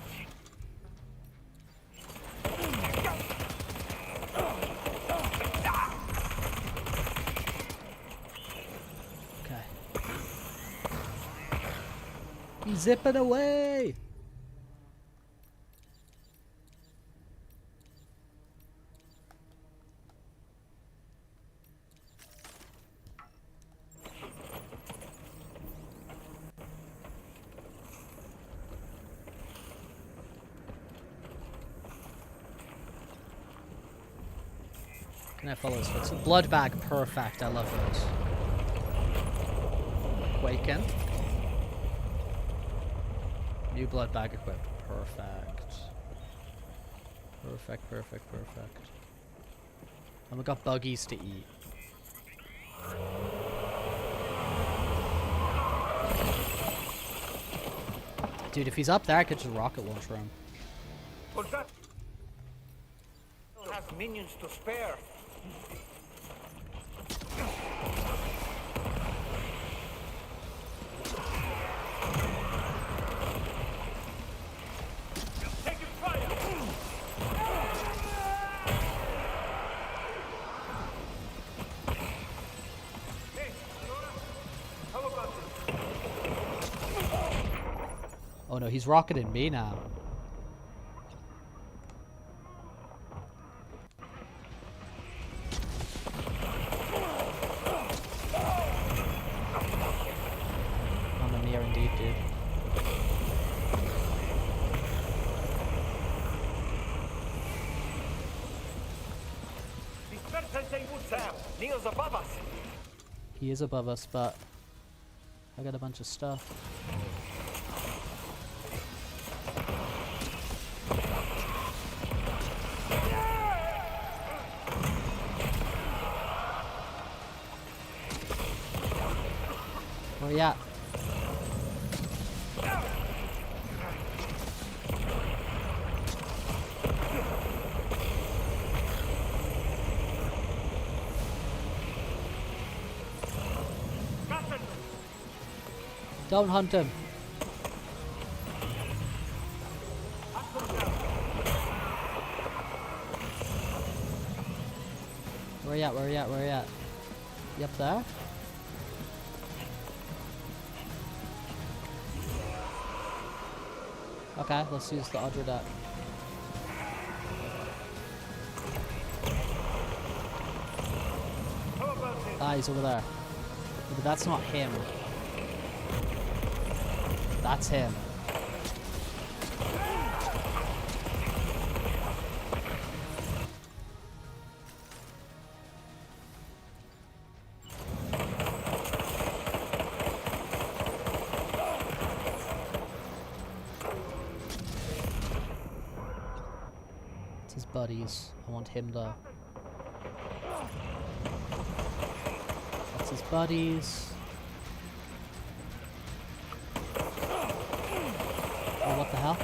Okay. He's zipping away! Can I follow his footsteps? Blood bag, perfect. I love those. Quaken. New blood bag equipped. Perfect. Perfect, perfect, perfect. And we got buggies to eat. Dude, if he's up there, I could just rocket launcher him. What's that? Has minions to spare. Oh no, he's rocketing me now. Mamma mia indeed, dude. Neil's above us. He is above us, but I got a bunch of stuff. Don't hunt him. Where you at? Where you at? Where you at? You up there? Okay, let's use the other deck. Ah, he's over there. But that's not him. That's him. It's his buddies. I want him to... That's his buddies. Oh, what the hell?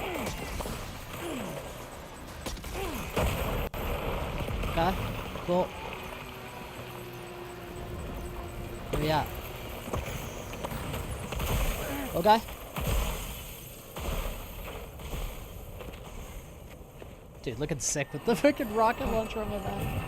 Okay, cool. Where we at? Okay. Dude, looking sick with the freaking rocket launcher on my back.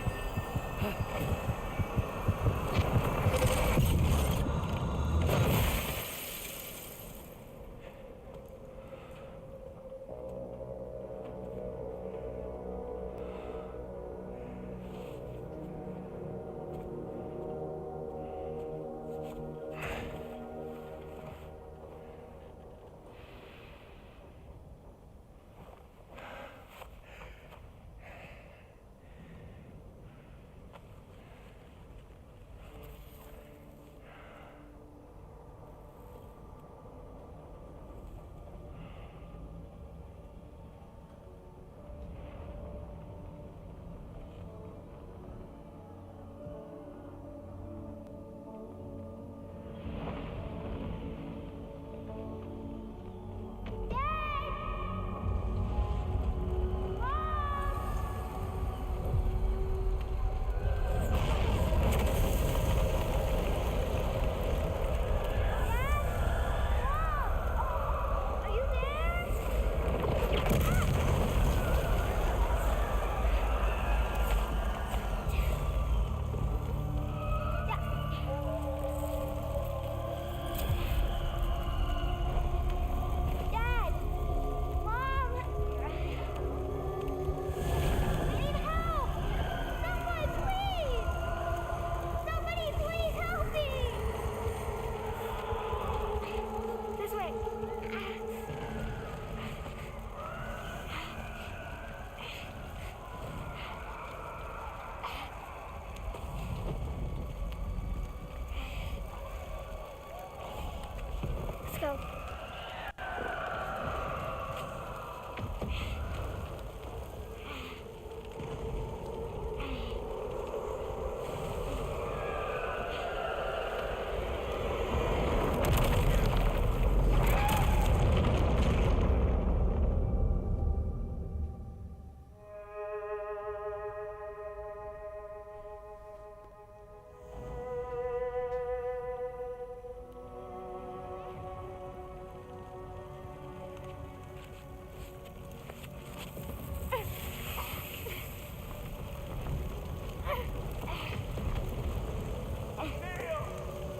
Go.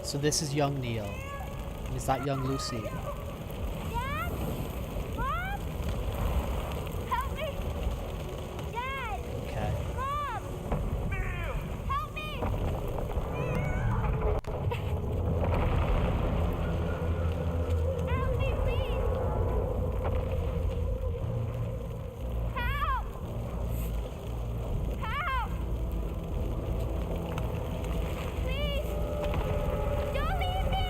So this is young Neil. And is that young Lucy? Dad? Mom? Help me! Dad! Okay. Mom! Help me! Help me, please! Help! Help! Please! Don't leave me!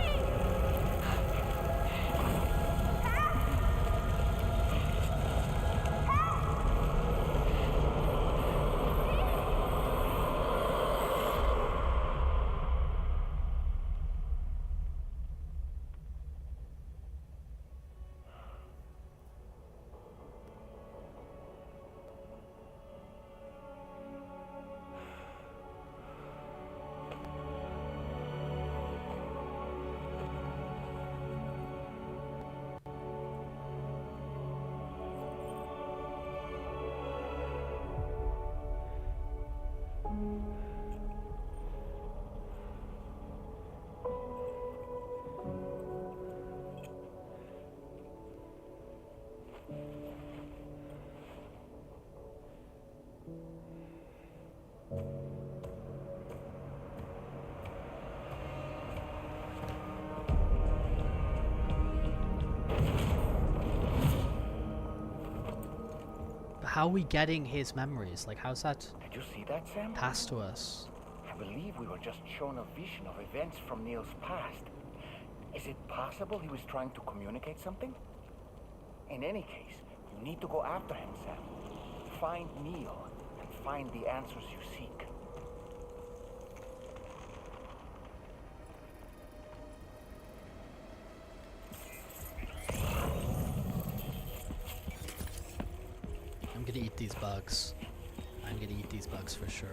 how are we getting his memories? Like, how's that Did you see that, Sam? passed to us? I believe we were just shown a vision of events from Neil's past. Is it possible he was trying to communicate something? In any case, we need to go after him, Sam. Find Neil and find the answers you seek. I'm gonna eat these bugs. I'm gonna eat these bugs for sure.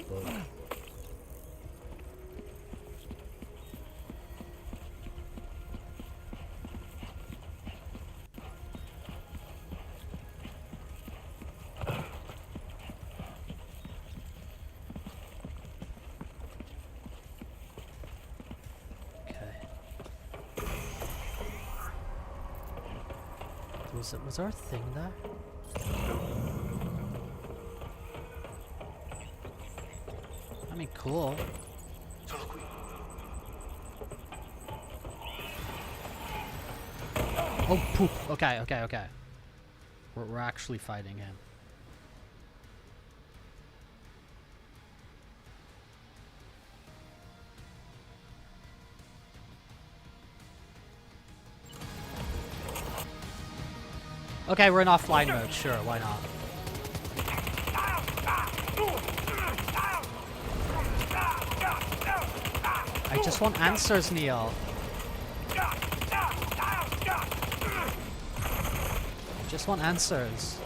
Bug. Was there a thing there? I mean, cool. Oh, poop. Okay. We're actually fighting him. Okay, we're in offline mode. Sure, why not? I just want answers, Neil. I just want answers.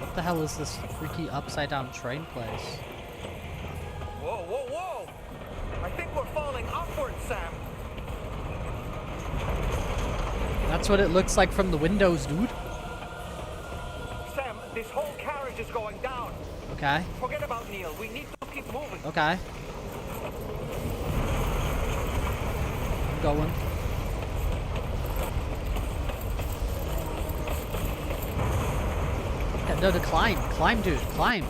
What the hell is this freaky upside down train place? Whoa! I think we're falling upward, Sam. That's what it looks like from the windows, dude. Sam, this whole carriage is going down. Okay. Forget about Neil. We need to keep moving. Okay. I'm going. Yeah, no, to climb. Climb, dude. Climb.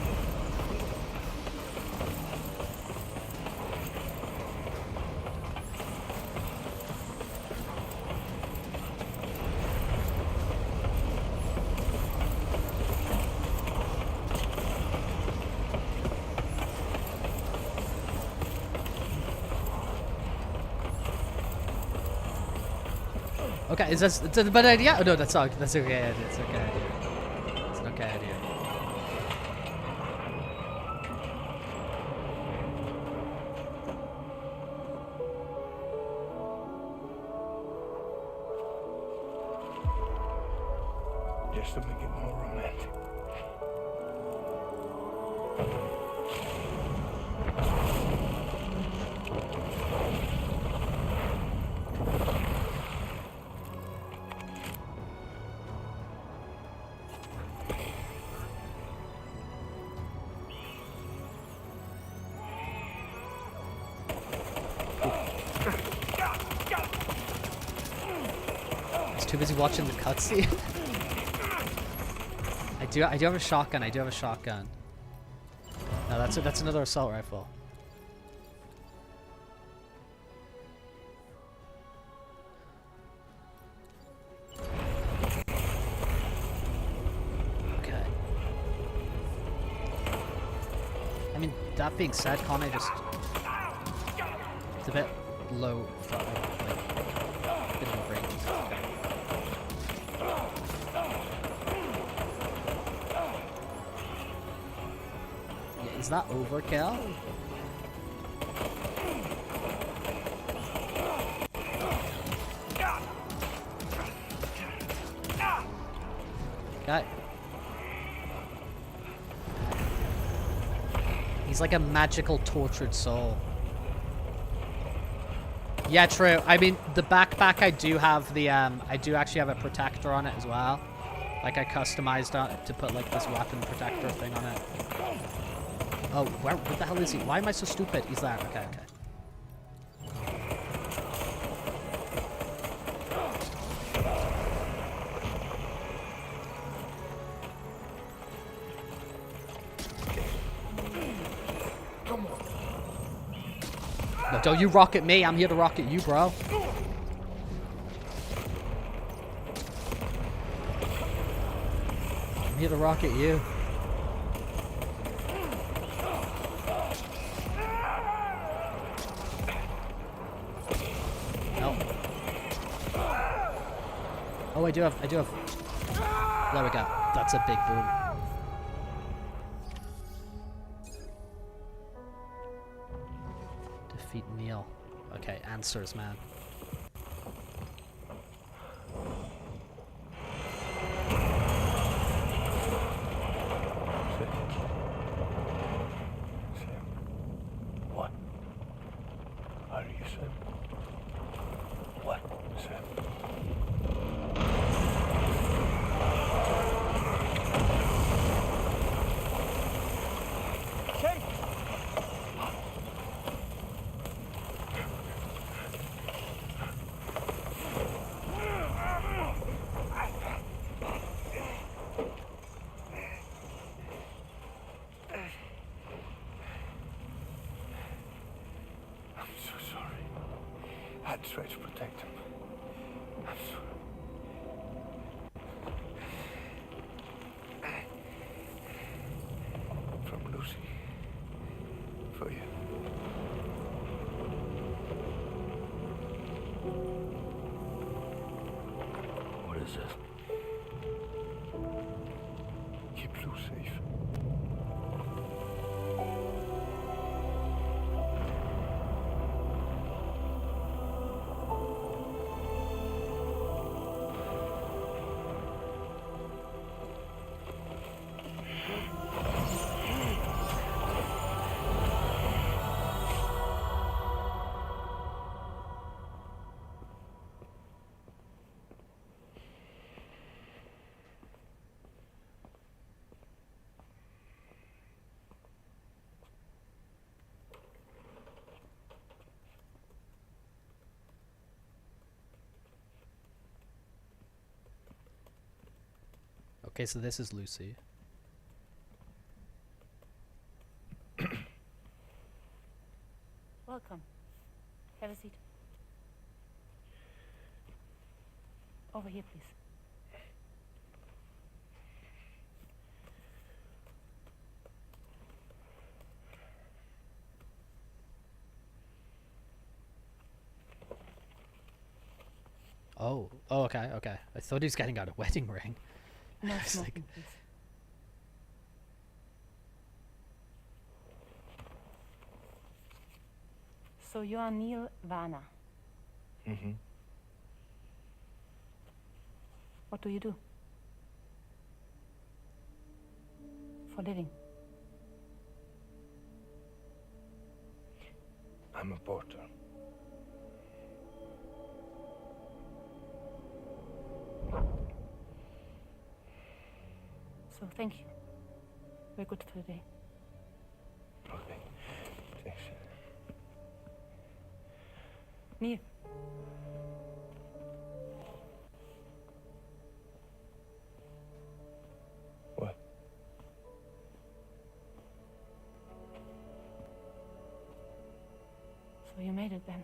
Okay, is this a bad idea? Oh no, that's okay. That's okay. It's okay idea. It's an okay idea. Just to make it more romantic. Too busy watching the cutscene. I do have a shotgun. I do have a shotgun. No, that's another assault rifle. Okay. I mean, that being said, can't I just... It's a bit low for like a bit of a range. Yeah, is that overkill? Okay. He's like a magical tortured soul. Yeah, true. I mean, the backpack I do have the I do actually have a protector on it as well. Like I customized it to put like this weapon protector thing on it. Oh, what the hell is he? Why am I so stupid? He's there. Okay, okay. No, don't you rocket me. I'm here to rocket you, bro. I'm here to rocket you. No. Oh, I do have. There we go. That's a big boom. Defeat Neil. Okay, answers, man. What? Are you Sam? What, Sam? Sam! I'm so sorry. I had to try to protect him. I'm sorry. From Lucy. For you. What is this? Keep Lou safe. Okay, so this is Lucy. Welcome. Have a seat. Over here, please. Oh, okay, okay. I thought he was getting out a wedding ring. No I was smoking, like- please. So you are Neil Varna. Mm-hmm. What do you do? For a living? I'm a porter. So thank you. We're good for the day. Okay. Thanks. Neil. What? Ben.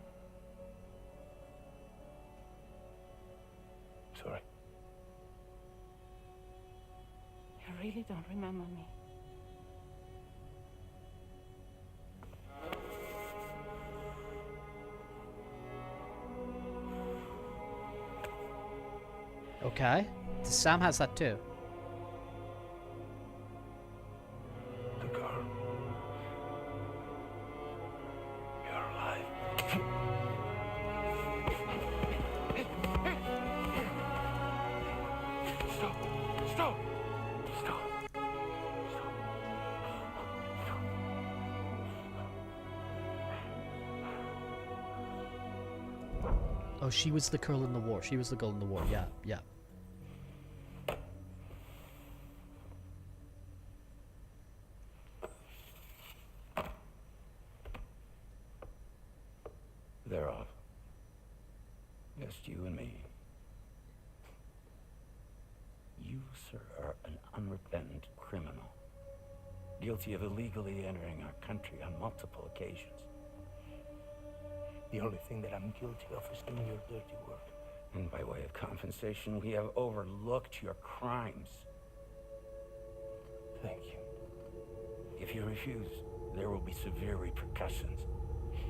Sorry. You really don't remember me. Okay. Sam has that too. The girl. You're alive. Stop! Stop! Stop! Oh, she was the girl in the war. She was the girl in the war. Yeah, yeah. They're off. Just you and me. You, sir, are an unrepentant criminal. Guilty of illegally entering our country on multiple occasions. The only thing that I'm guilty of is doing your dirty work. And by way of compensation, we have overlooked your crimes. Thank you. If you refuse, there will be severe repercussions.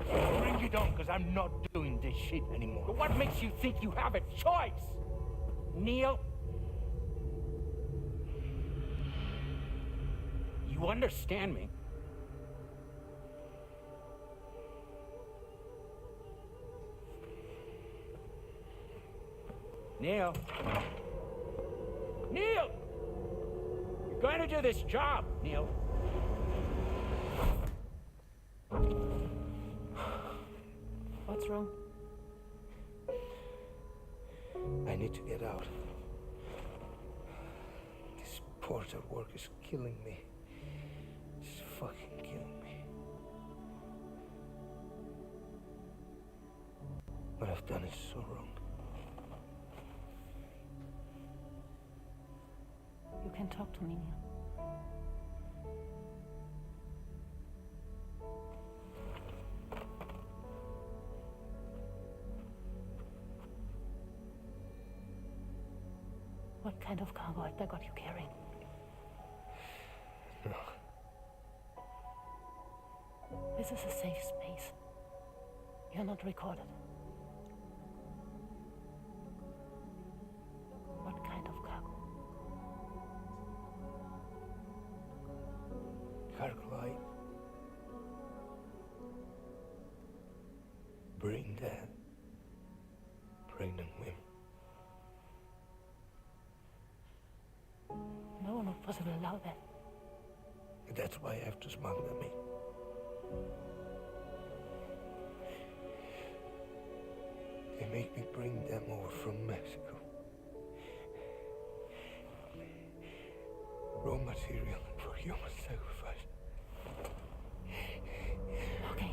Bring it on, because I'm not doing this shit anymore. But what makes you think you have a choice? Neil? You understand me? Neil? Neil! You're going to do this job, Neil. What's wrong? I need to get out. This porter work is killing me. It's fucking killing me. What I've done is so wrong. You can talk to me, Neil. What kind of cargo have they got you carrying? No. This is a safe space. You're not recorded. What kind of cargo? Cargo light. Brain dead. Pregnant women. No one would possibly allow that. That's why I have to smuggle them in. They make me bring them over from Mexico. Raw material for human sacrifice. Okay.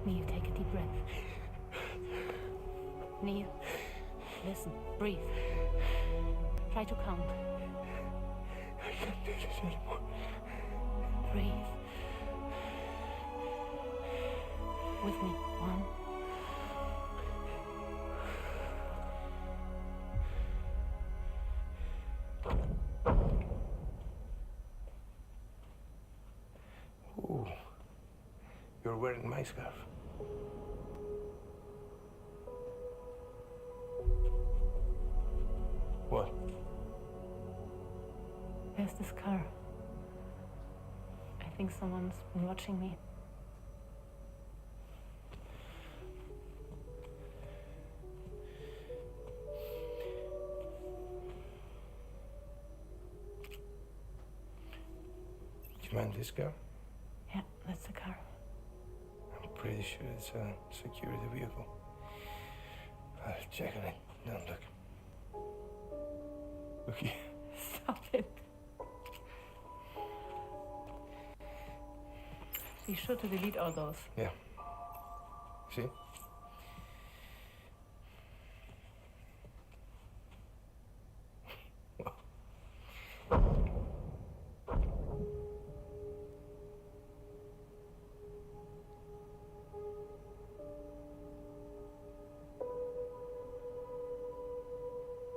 Neil, take a deep breath. Neil, listen, breathe. Try to count. I can't do this anymore. Breathe. With me. 1. Ooh. You're wearing my scarf. What? There's this car. I think someone's been watching me. Do you mind this car? Yeah, that's the car. I'm pretty sure it's a security vehicle. I'll check on it. Don't look. Okay. Stop it. Be sure to delete all those. Yeah. See?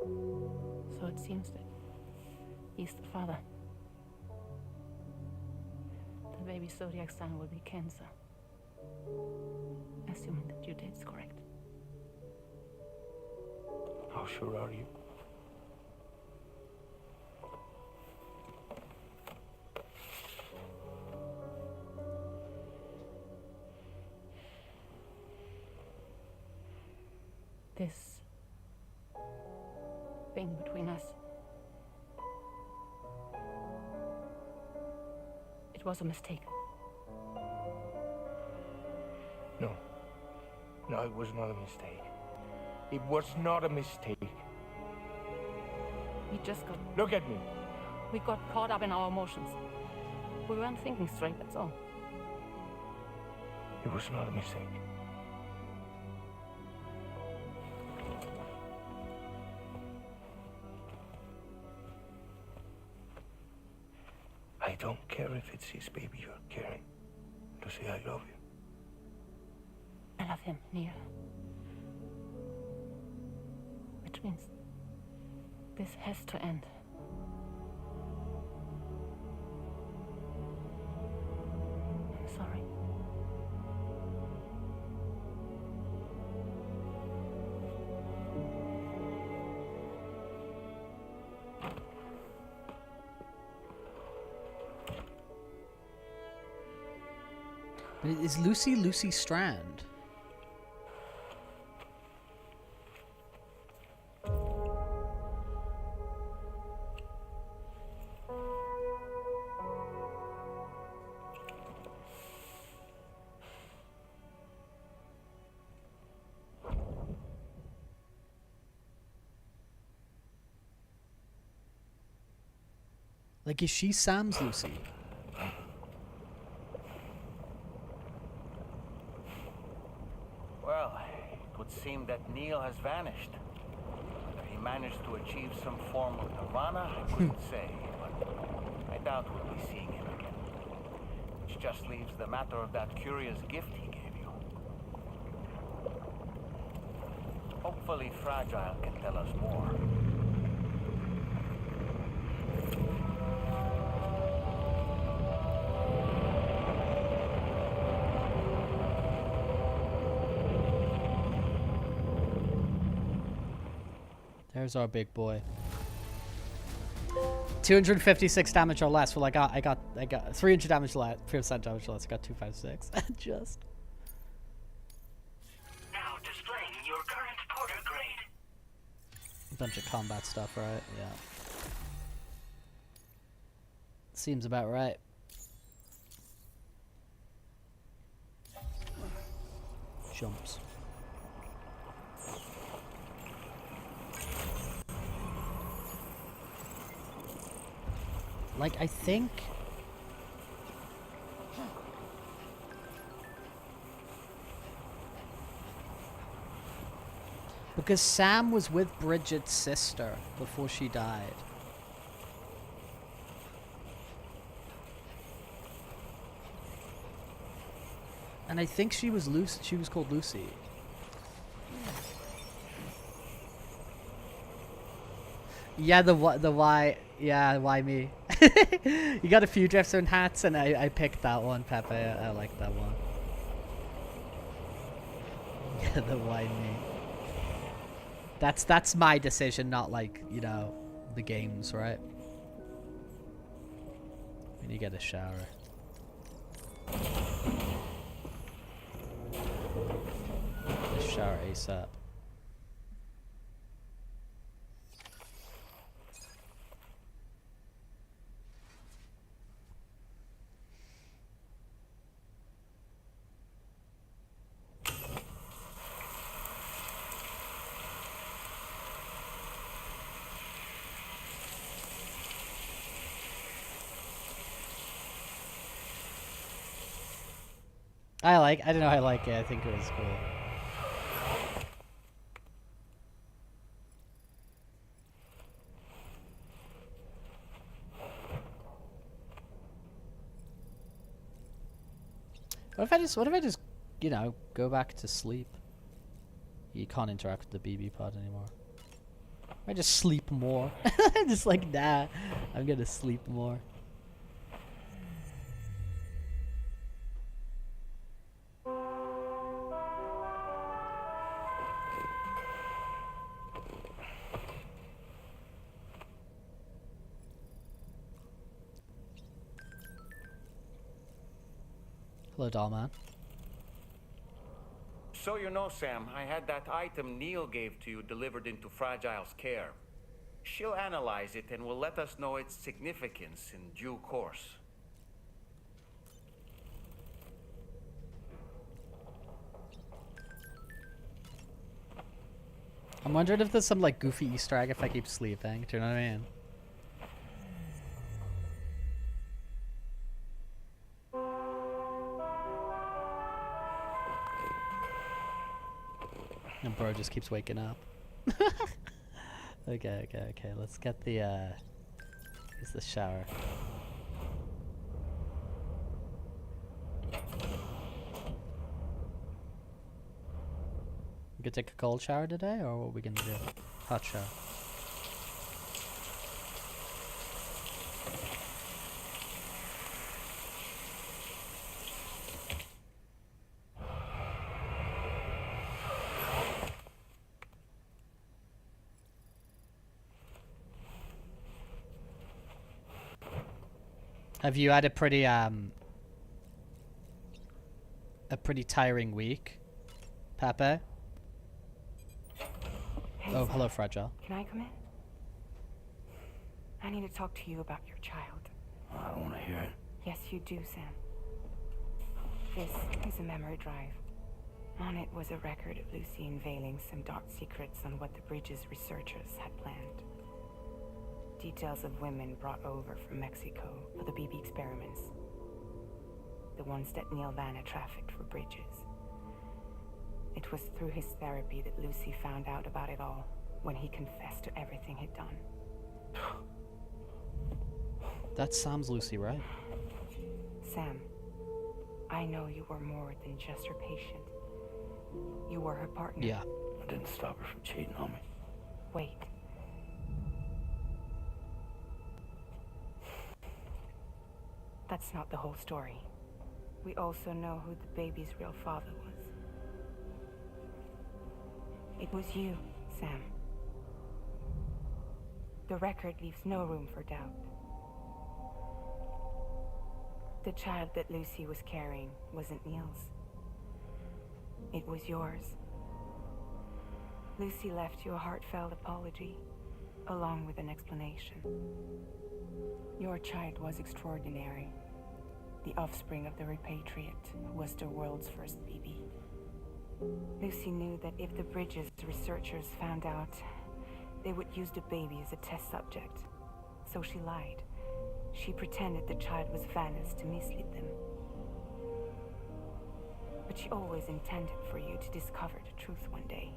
So it seems that he's the father. The baby Zodiac son will be cancer. Assuming the due date's correct. How sure are you? This thing between us. It was a mistake. No. No, it was not a mistake. It was not a mistake. We just got... Look at me. We got caught up in our emotions. We weren't thinking straight, that's all. It was not a mistake. I don't care if it's his baby you're carrying. To say I love you. I love him, Neil. Which means this has to end. I'm sorry. But is Lucy Strand? Like, is she Sam's Lucy? Well, it would seem that Neil has vanished. Whether he managed to achieve some form of nirvana, I couldn't say, but I doubt we'll be seeing him again. Which just leaves the matter of that curious gift he gave you. Hopefully Fragile can tell us more. There's our big boy. 256 damage or less. Well, I got 300 damage less, 3% damage less. I got 256. Just. Now displaying your current Porter grade. A bunch of combat stuff, right? Yeah. Seems about right. Jumps. Like, I think... Because Sam was with Bridget's sister before she died. And I think she was Lucy. She was called Lucy. Yeah, the why. Yeah, why me? You got a few Jeffzone hats, and I picked that one, Pepe. I like that one. Yeah, the why me. That's my decision, not like, you know, the games, right? When you get a shower. Get a shower ASAP. I don't know, I like it. I think it was cool. What if I just, you know, go back to sleep? You can't interact with the BB pod anymore. I just sleep more. Just like, nah, I'm gonna sleep more. Hello, doll man. So you know, Sam, I had that item Neil gave to you delivered into Fragile's care. She'll analyze it and will let us know its significance in due course. I'm wondering if there's some like goofy Easter egg if I keep sleeping. Do you know what I mean? And bro just keeps waking up. Okay. Let's get the use the shower. We could take a cold shower today, or what are we gonna do? Hot shower. Have you had a pretty tiring week, Pepe? Hey, Oh, Sam. hello, Fragile. Can I come in? I need to talk to you about your child. I don't want to hear it. Yes, you do, Sam. This is a memory drive. On it was a record of Lucy unveiling some dark secrets on what the Bridges researchers had planned. Details of women brought over from Mexico for the BB experiments. The ones that Neil Vanna trafficked for Bridges. It was through his therapy that Lucy found out about it all when he confessed to everything he'd done. That's Sam's Lucy, right? Sam, I know you were more than just her patient. You were her partner. Yeah. I didn't stop her from cheating on me. Wait. That's not the whole story. We also know who the baby's real father was. It was you, Sam. The record leaves no room for doubt. The child that Lucy was carrying wasn't Neil's. It was yours. Lucy left you a heartfelt apology, along with an explanation. Your child was extraordinary. The offspring of the repatriate who was the world's first BB. Lucy knew that if the Bridges researchers found out, they would use the baby as a test subject. So she lied. She pretended the child was Vanna's to mislead them. But she always intended for you to discover the truth one day.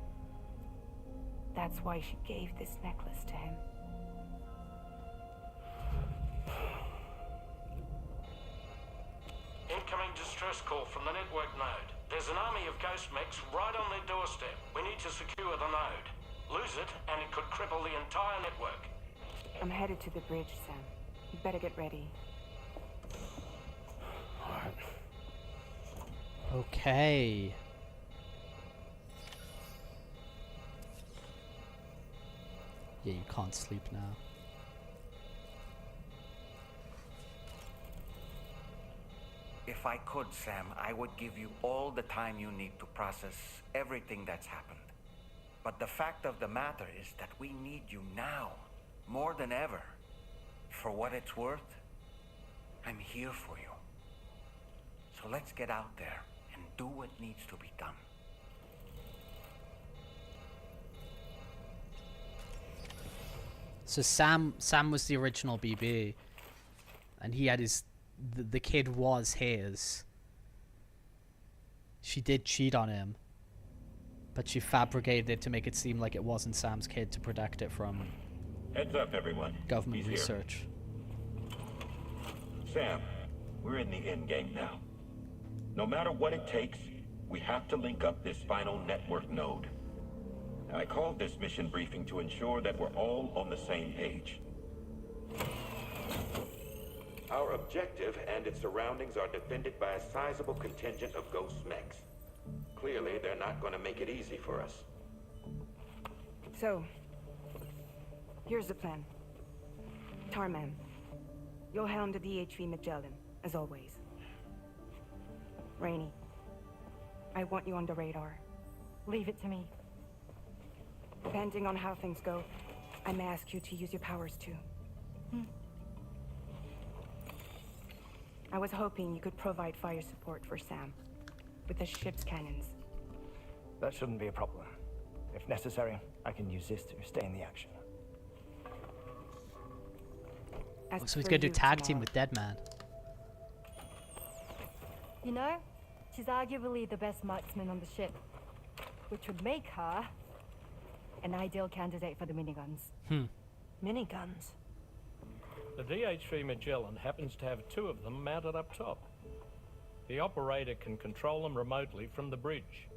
That's why she gave this necklace to him. Incoming distress call from the network node. There's an army of ghost mechs right on their doorstep. We need to secure the node. Lose it, and it could cripple the entire network. I'm headed to the bridge, Sam. You better get ready. Alright. Okay. Yeah, you can't sleep now. If I could, Sam, I would give you all the time you need to process everything that's happened. But the fact of the matter is that we need you now, more than ever. For what it's worth, I'm here for you. So let's get out there and do what needs to be done. So Sam was the original BB, and he had his. The kid was his. She did cheat on him, but she fabricated it to make it seem like it wasn't Sam's kid to protect it from Heads up, everyone. government He's research. Here. Sam, we're in the end game now. No matter what it takes, we have to link up this final network node. I called this mission briefing to ensure that we're all on the same page. Our objective and its surroundings are defended by a sizable contingent of ghost mechs. Clearly, they're not going to make it easy for us. So, here's the plan. Tarman, you'll hound the DHV Magellan, as always. Rainey, I want you on the radar. Leave it to me. Depending on how things go, I may ask you to use your powers too. I was hoping you could provide fire support for Sam, with the ship's cannons. That shouldn't be a problem. If necessary, I can use this to stay in the action. So he's gonna do tag team with Deadman. You know, she's arguably the best marksman on the ship, which would make her an ideal candidate for the miniguns. Miniguns? The DHV Magellan happens to have 2 of them mounted up top. The operator can control them remotely from the bridge.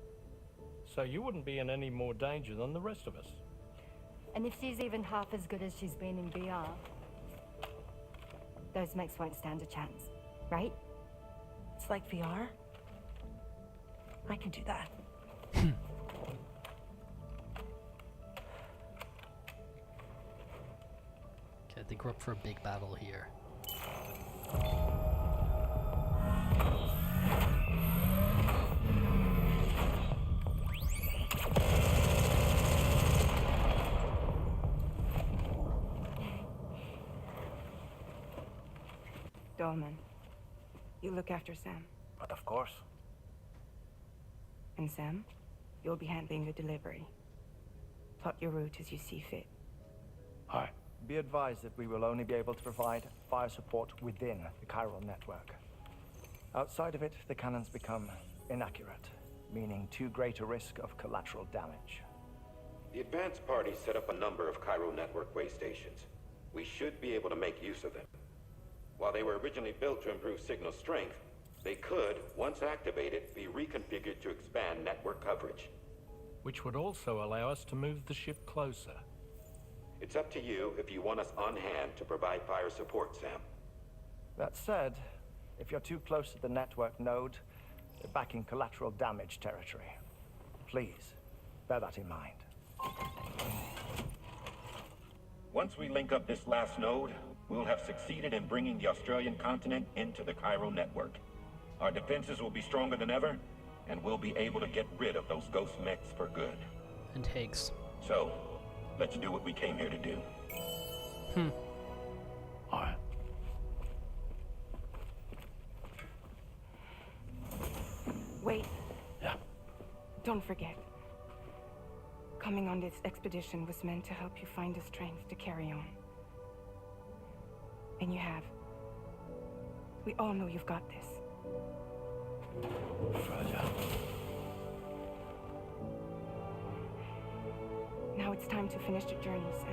So you wouldn't be in any more danger than the rest of us. And if she's even half as good as she's been in VR, those mechs won't stand a chance, right? It's like VR? I can do that. Okay, I think we're up for a big battle here. Dolman, you look after Sam. But of course. And Sam, you'll be handling the delivery. Plot your route as you see fit. Alright. Be advised that we will only be able to provide fire support within the chiral network. Outside of it, the cannons become inaccurate, meaning too great a risk of collateral damage. The advanced party set up a number of chiral network way stations. We should be able to make use of them. While they were originally built to improve signal strength, they could, once activated, be reconfigured to expand network coverage. Which would also allow us to move the ship closer. It's up to you if you want us on hand to provide fire support, Sam. That said, if you're too close to the network node, you're back in collateral damage territory. Please, bear that in mind. Once we link up this last node, we'll have succeeded in bringing the Australian continent into the chiral network. Our defenses will be stronger than ever, and we'll be able to get rid of those ghost mechs for good. And Higgs. So, let's do what we came here to do. Alright. Wait. Yeah. Don't forget. Coming on this expedition was meant to help you find the strength to carry on. And you have. We all know you've got this. Fragile. Now it's time to finish the journey, Sam.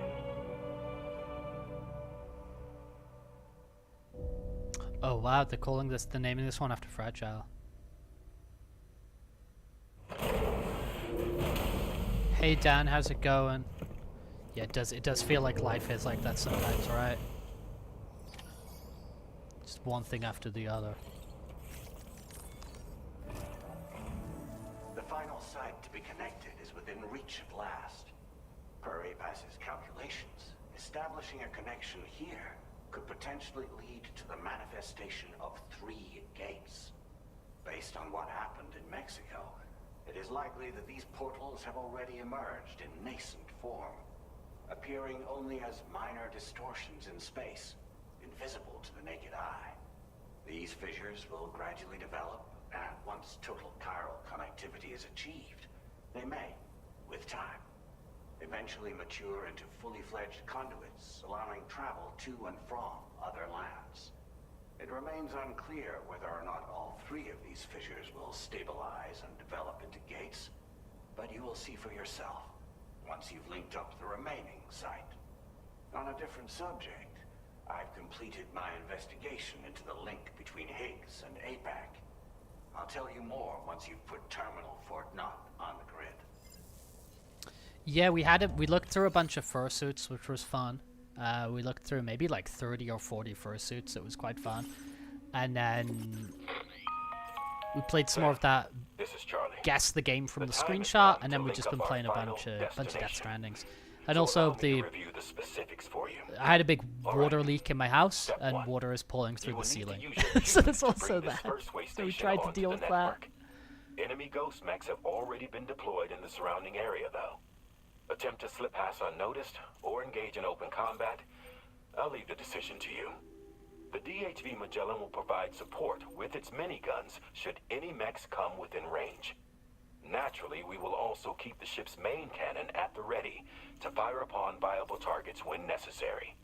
Oh wow, they're calling this, the naming this one after Fragile. Hey Dan, how's it going? Yeah, it does feel like life is like that sometimes, right? Just one thing after the other. The final site to be connected is within reach at last. Per APAS's calculations, establishing a connection here could potentially lead to the manifestation of 3 gates. Based on what happened in Mexico, it is likely that these portals have already emerged in nascent form, appearing only as minor distortions in space, invisible to the naked eye. These fissures will gradually develop, and once total chiral connectivity is achieved, they may, with time, eventually mature into fully fledged conduits, allowing travel to and from other lands. It remains unclear whether or not all 3 of these fissures will stabilize and develop into gates, but you will see for yourself once you've linked up the remaining site. On a different subject, I've completed my investigation into the link between Higgs and APAC. I'll tell you more once you've put Terminal Fort Knott on the grid. Yeah, we looked through a bunch of fursuits, which was fun. We looked through maybe like 30 or 40 fursuits. It was quite fun. And then we played some more of that guess the game from the screenshot, and then we've just been playing a bunch of Death Strandings. And also I had a big water leak in my house, and water is pouring through the ceiling. So there's also that. So we tried to deal with that. Enemy ghost mechs have already been deployed in the surrounding area, though. Attempt to slip past unnoticed or engage in open combat, I'll leave the decision to you. The DHV Magellan will provide support with its miniguns should any mechs come within range. Naturally, we will also keep the ship's main cannon at the ready to fire upon viable targets when necessary.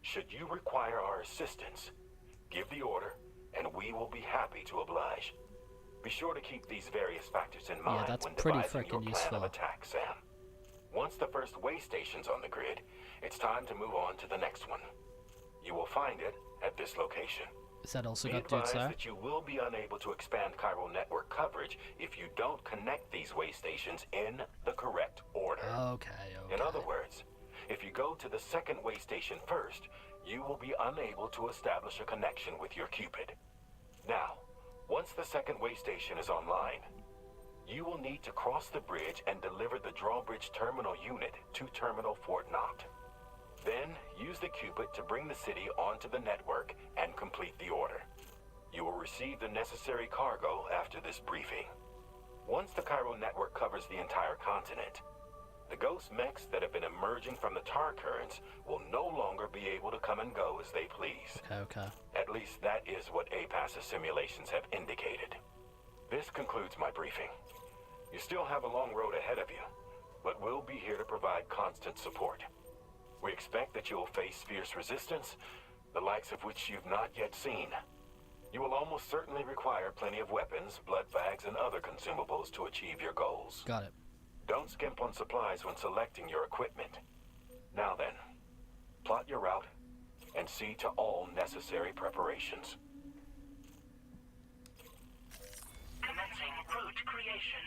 Should you require our assistance, give the order, and we will be happy to oblige. Be sure to keep these various factors in mind when devising your plan of attack, Sam. Once the first way station's on the grid, it's time to move on to the next one. You will find it at this location. Is that also got Be dudes advised there? that you will be unable to expand chiral network coverage if you don't connect these way stations in the correct order. Okay. In other words, if you go to the second way station first, you will be unable to establish a connection with your Cupid. Now, once the second way station is online, you will need to cross the bridge and deliver the drawbridge terminal unit to Terminal Fort Knott. Then, use the Cupid to bring the city onto the network and complete the order. You will receive the necessary cargo after this briefing. Once the chiral network covers the entire continent, the ghost mechs that have been emerging from the tar currents will no longer be able to come and go as they please. Okay. At least that is what APAS's simulations have indicated. This concludes my briefing. You still have a long road ahead of you, but we'll be here to provide constant support. We expect that you will face fierce resistance, the likes of which you've not yet seen. You will almost certainly require plenty of weapons, blood bags, and other consumables to achieve your goals. Got it. Don't skimp on supplies when selecting your equipment. Now then, plot your route and see to all necessary preparations. Commencing route creation.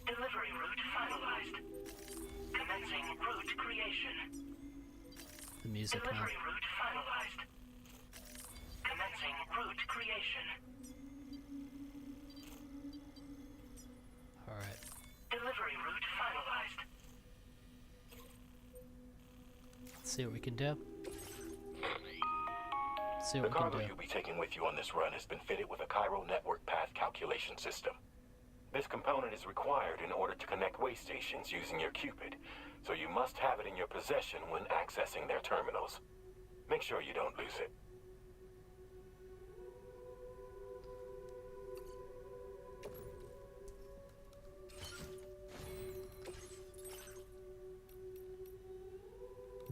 Delivery route finalized. Commencing route creation. The music, man. Delivery route finalized. Commencing route creation. Alright. Delivery route finalized. Let's see what we can do. See The what we can cargo do. you'll be taking with you on this run has been fitted with a chiral network path calculation system. This component is required in order to connect way stations using your Cupid, so you must have it in your possession when accessing their terminals. Make sure you don't lose it.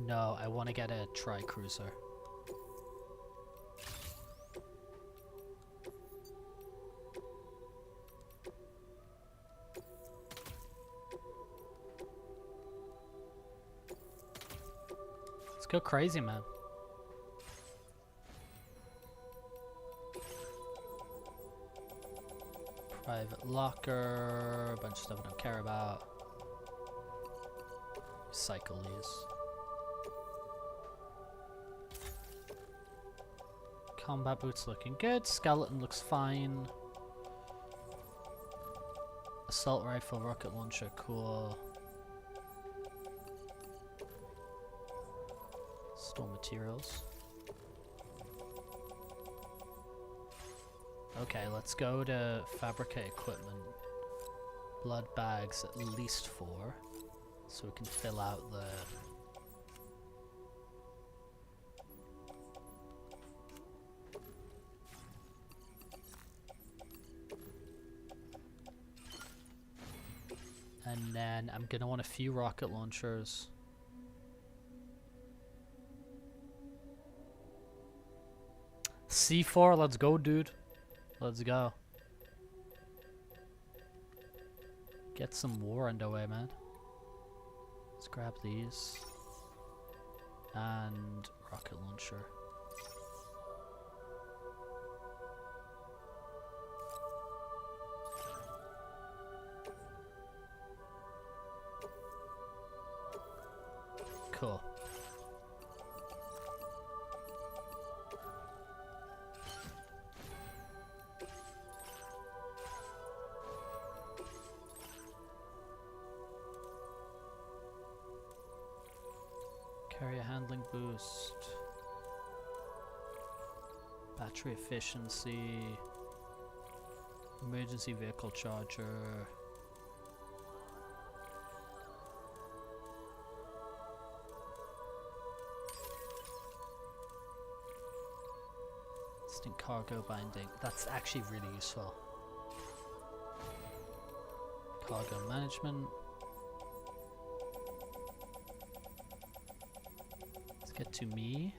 No, I want to get a tri-cruiser. Let's go crazy, man. Private locker, a bunch of stuff I don't care about. Recycle these. Combat boots looking good. Skeleton looks fine. Assault rifle, rocket launcher, cool. Store materials. Okay, let's go to fabricate equipment. Blood bags, at least 4. So we can fill out the... And then I'm gonna want a few rocket launchers. C4, let's go, dude. Let's go. Get some war underway, man. Let's grab these. And rocket launcher. Cool. Carrier handling boost. Battery efficiency. Emergency vehicle charger. Instant cargo binding. That's actually really useful. Cargo management. Let's get to me.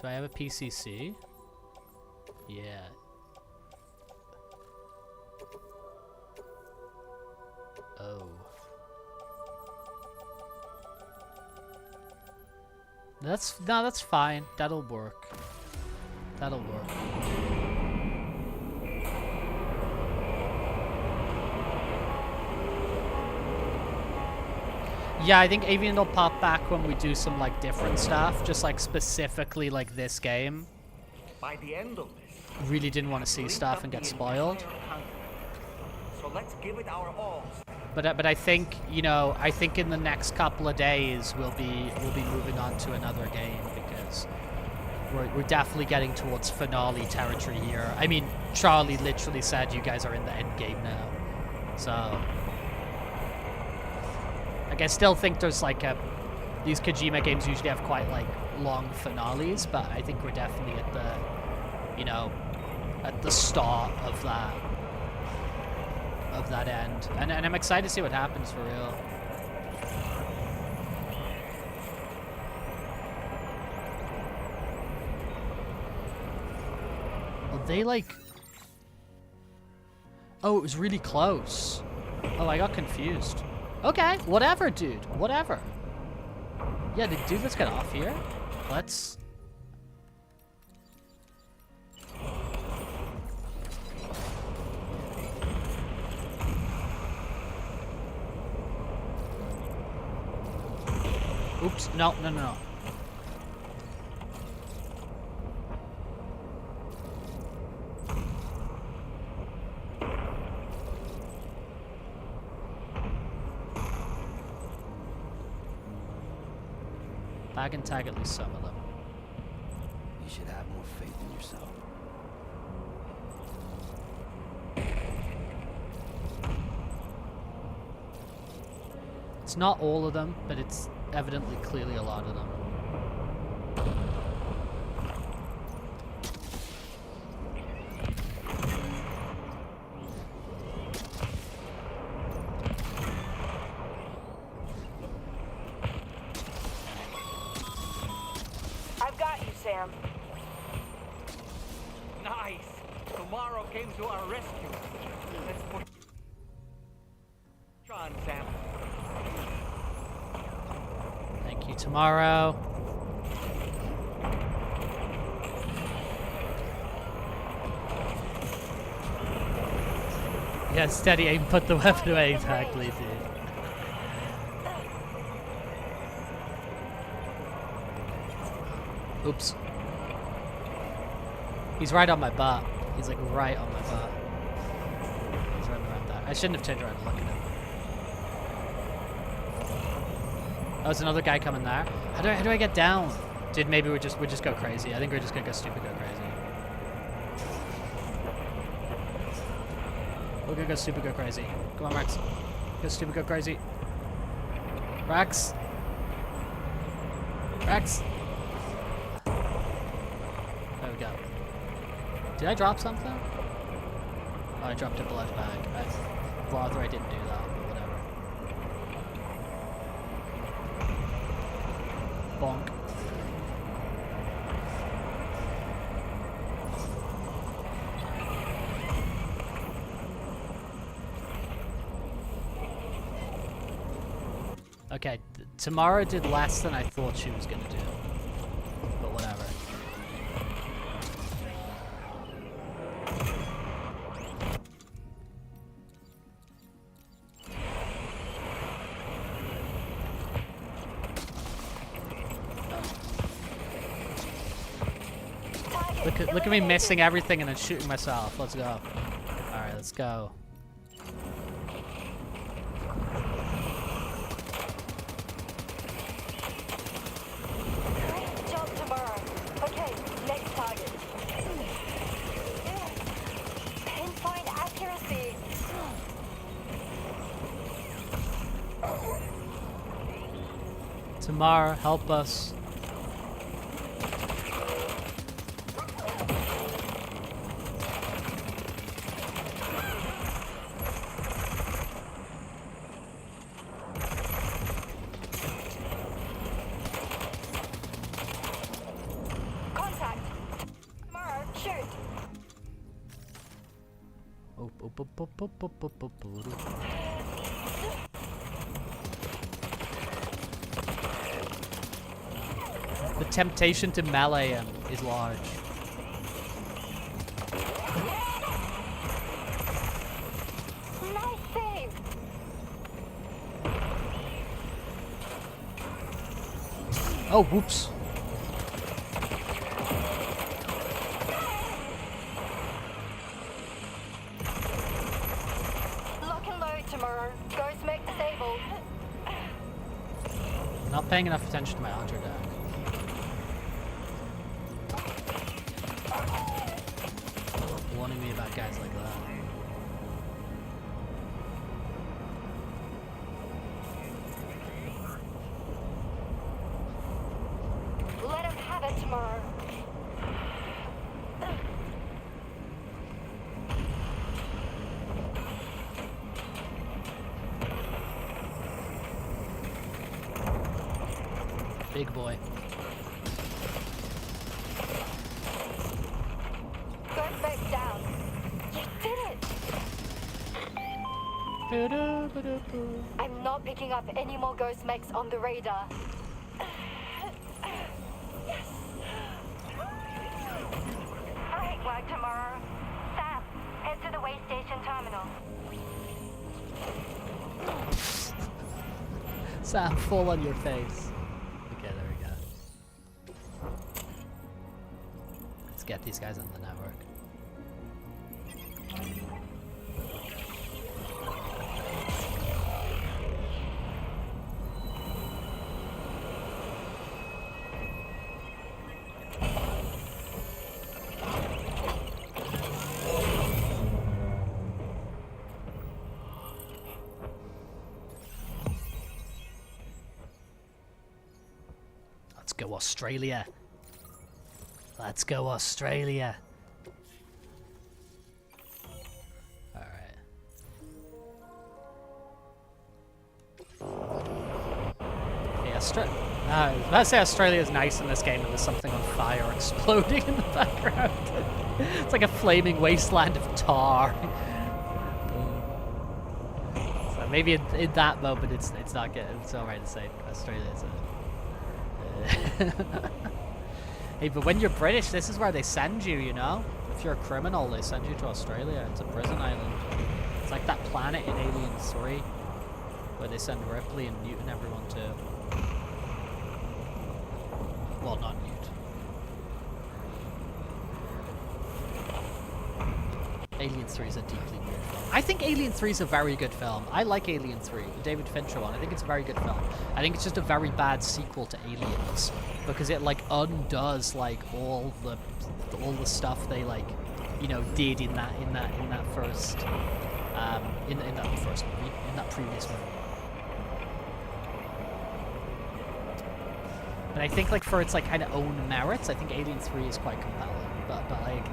Do I have a PCC? Yeah. Oh. That's fine. That'll work. That'll work. Yeah, I think Avian will pop back when we do some like different stuff, just like specifically like this game. By the end of this, Really didn't want to see stuff and get spoiled. So let's give it our all. But I think, you know, I think in the next couple of days we'll be moving on to another game because we're definitely getting towards finale territory here. I mean, Charlie literally said you guys are in the end game now. So like I still think there's like these Kojima games usually have quite like long finales, but I think we're definitely at the, you know, at the start of that end, and I'm excited to see what happens for real. Well, they like, oh, it was really close. Oh, I got confused. Okay, whatever, dude, whatever. Yeah, dude, let's get off here. Let's. Oops, no. Bag and tag at least some of them. You should have more faith in yourself. It's not all of them, but it's evidently clearly a lot of them. I've got you, Sam. Nice. Tomorrow came to our rescue. Let's put on, Sam. Thank you, Tomorrow. Yeah, steady aim, put the weapon away, exactly, dude. Oops. He's right on my butt. He's like right on my butt. He's running around there. I shouldn't have turned around to look at him. Oh, there's another guy coming there. How do I get down? Dude, maybe we just go crazy. I think we're just gonna go stupid, go crazy. We're gonna go stupid, go crazy. Come on, Rex. Go stupid, go crazy. Rex. Rex. There we go. Did I drop something? Oh, I dropped a blood bag. I'd rather I didn't do that, but whatever. Bonk. Okay, Tamara did less than I thought she was gonna do. But whatever. Look at me missing everything and then shooting myself. Let's go. All right, let's go. Great job tomorrow. Okay, next target. Pinpoint accuracy. Tamara, help us. Contact. Tomorrow, shoot. The temptation to melee him is large. Nice save. Oh, whoops. Lock and load tomorrow. Ghost mech disabled. Not paying enough attention to my hunter deck. Warning me about guys like that. Let him have it tomorrow. Big boy. Ghost mech down. You did it. I'm not picking up any more ghost mechs on the radar. Great work tomorrow. Sam, head to the way station terminal. Sam, fall on your face. Okay, there we go. Let's get these guys on the network. Let's go Australia. Let's go Australia. Alright. Yeah, I was about to say Australia's nice in this game and there's something on fire exploding in the background. It's like a flaming wasteland of tar. So maybe in that moment it's not good. It's alright to say Australia's Hey, but when you're British, this is where they send you, you know? If you're a criminal, they send you to Australia. It's a prison island. It's like that planet in Alien 3, where they send Ripley and Newt and everyone to. Well, not Newt. Alien 3 is a deeply weird film. I think Alien 3 is a very good film. I like Alien 3, the David Fincher one. I think it's a very good film. I think it's just a very bad sequel to Aliens because it like undoes like all the stuff they like, you know, did in that first in that first movie, in that previous movie. But I think like for its like kind of own merits, I think Alien 3 is quite compelling. But like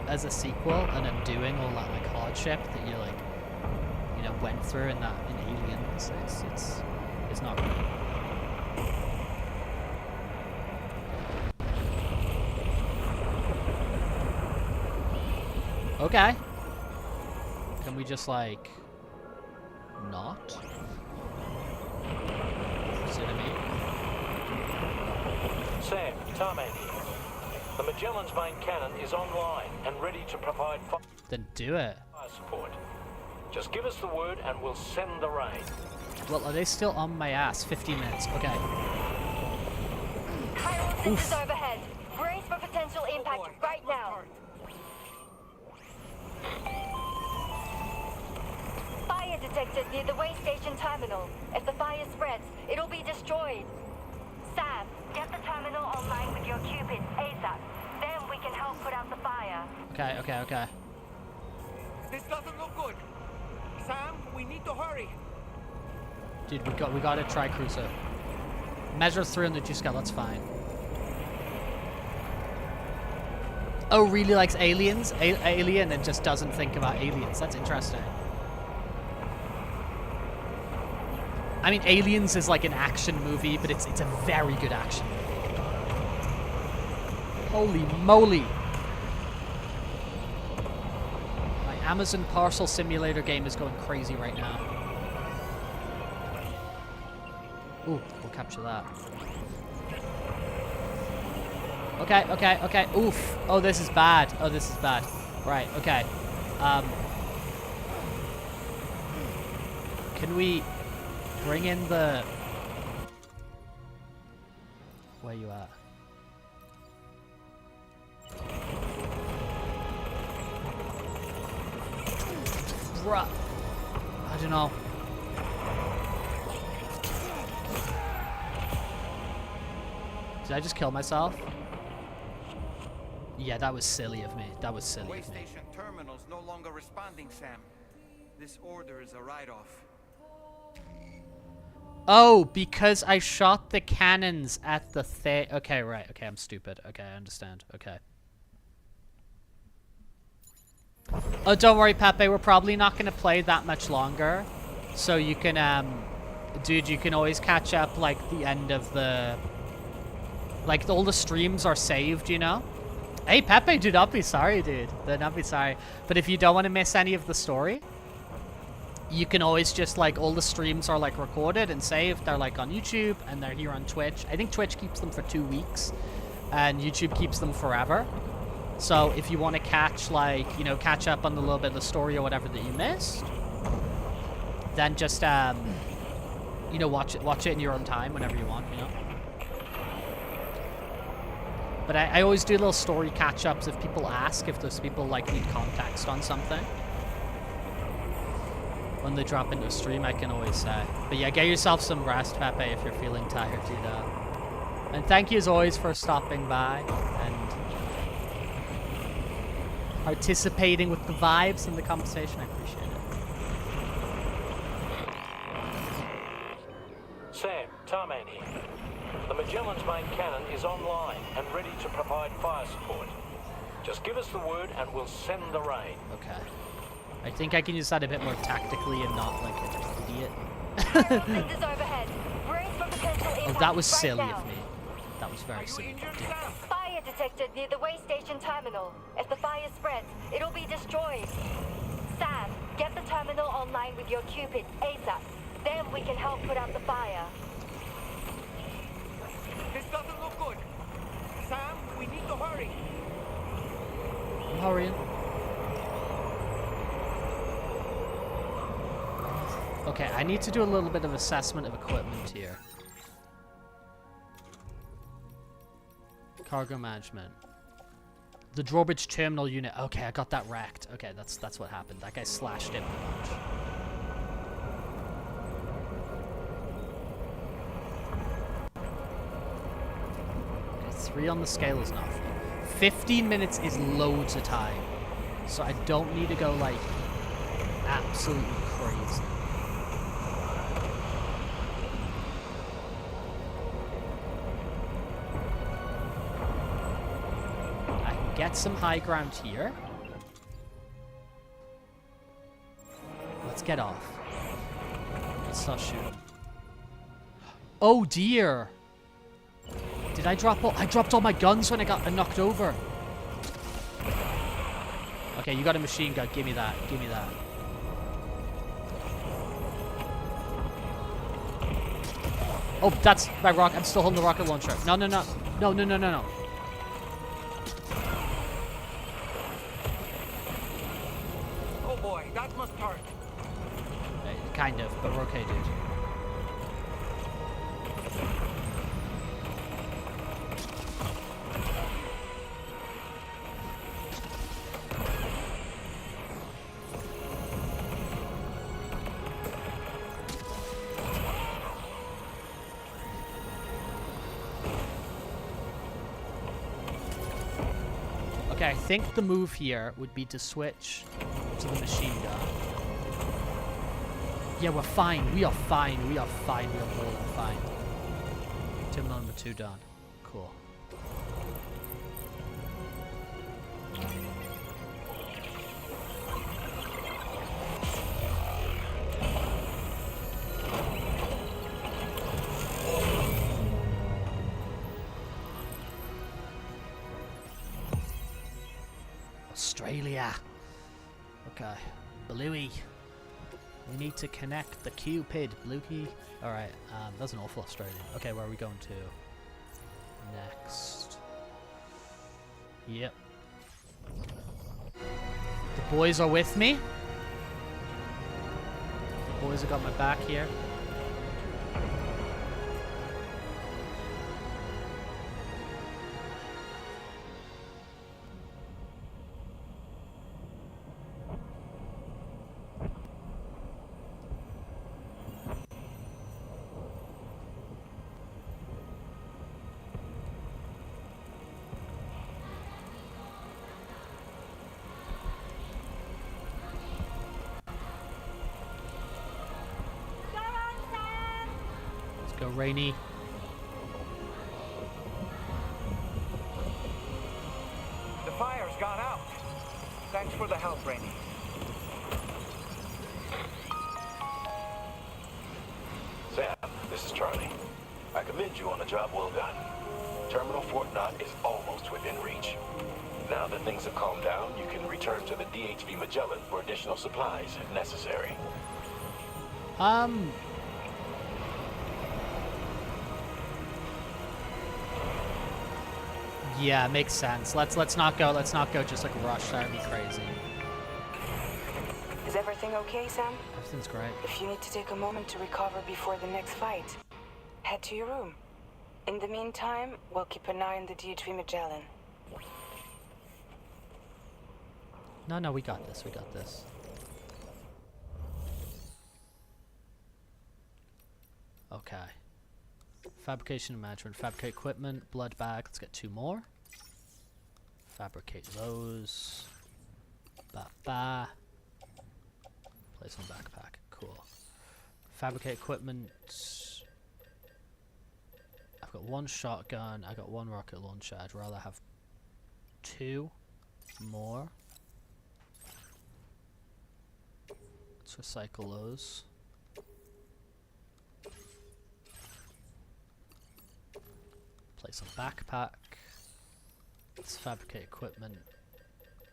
as a sequel and undoing all that like hardship that you like, you know, went through in Aliens, it's not good. Okay. Can we just like not? See what I mean? Sam, Tarman here. The Magellan's main cannon is online and ready to provide Then do it. fire support. Just give us the word and we'll send the rain. Well, are they still on my ass? 15 minutes. Okay. Chiral sensors overhead. Brace for potential impact right detected near the way station terminal. If the fire spreads, it'll be destroyed. Sam, get the terminal online with your Cupid ASAP. Then we can help put out the fire. Okay. This doesn't look good. Sam, we need to hurry. Dude, we gotta try cruiser. Measure 300 G scale, that's fine. Oh, really likes aliens? Alien and just doesn't think about aliens. That's interesting. I mean, Aliens is like an action movie, but it's a very good action movie. Holy moly. My Amazon parcel simulator game is going crazy right now. Ooh, we'll capture that. Okay. Oof. Oh, this is bad. Right, okay. Can we bring in the... Where you at? Bruh. I don't know. Did I just kill myself? Yeah, that was silly of me. Way station terminal's no longer responding, Sam. This order is a write-off. Oh, because I shot the cannons at the thing. Okay, right. Okay, I'm stupid. Okay, I understand. Okay. Oh, don't worry, Pepe. We're probably not going to play that much longer. So you can, dude, you can always catch up, like, the end of the... Like, all the streams are saved, you know? Hey, Pepe, do not be sorry, dude. Do not be sorry. But if you don't want to miss any of the story, you can always just, like, all the streams are, like, recorded and saved. They're, like, on YouTube, and they're here on Twitch. I think Twitch keeps them for 2 weeks, and YouTube keeps them forever. So if you want to catch, like, you know, catch up on the little bit of the story or whatever that you missed, then just, you know, watch it in your own time whenever you want, you know? But I always do little story catch-ups if people ask, if those people, like, need context on something. When they drop into a stream, I can always say. But yeah, get yourself some rest, Pepe, if you're feeling tired, dude. And thank you, as always, for stopping by and participating with the vibes and the conversation. I appreciate it. Sam, Tarman here. The Magellan's main cannon is online and ready to provide fire support. Just give us the word and we'll send the rain. Okay. I think I can use that a bit more tactically and not like an idiot. Oh, that was silly of me. That was very silly. Fire detected near the way station terminal. If the fire spreads, it'll be destroyed. Sam, get the terminal online with your Cupid ASAP. Then we can help put out the fire. This doesn't look good. Sam, we need to hurry. I'm hurrying. Okay, I need to do a little bit of assessment of equipment here. Cargo management. The drawbridge terminal unit. Okay, I got that wrecked. Okay, that's what happened. That guy slashed it a bunch. Okay, 3 on the scale is nothing. 15 minutes is loads of time. So I don't need to go, like, absolutely crazy. Get some high ground here. Let's get off. Let's start shooting. Oh dear! Did I drop all... I dropped all my guns when I got knocked over. Okay, you got a machine gun. Give me that. Give me that. Oh, that's my rock. I'm still holding the rocket launcher. No. That must hurt. Kind of, but we're okay, dude. Okay, I think the move here would be to switch to the machine gun. Yeah, we're fine. We are fine. We are fine. We are more than fine. Terminal number 2 done. Cool. Australia. Okay. Bluey. We need to connect the Cupid. Bluey. Alright, that's an awful Australian. Okay, where are we going to? Next. Yep. The boys are with me. The boys have got my back here. Go, Rainy. The fire's gone out. Thanks for the help, Rainy. Sam, this is Charlie. I commend you on a job well done. Terminal Fort Knott is almost within reach. Now that things have calmed down, you can return to the DHV Magellan for additional supplies if necessary. Yeah, makes sense. Let's not go just like rush. That would be crazy. Is everything okay, Sam? Everything's great. If you need to take a moment to recover before the next fight, head to your room. In the meantime, we'll keep an eye on the DHV Magellan. No, we got this. We got this. Okay. Fabrication and management. Fabricate equipment. Blood bag. Let's get 2 more. Fabricate those. Ba-ba. Place on backpack. Cool. Fabricate equipment. I've got 1 shotgun. I got 1 rocket launcher. I'd rather have 2 more. Let's recycle those. Place on backpack. Let's fabricate equipment.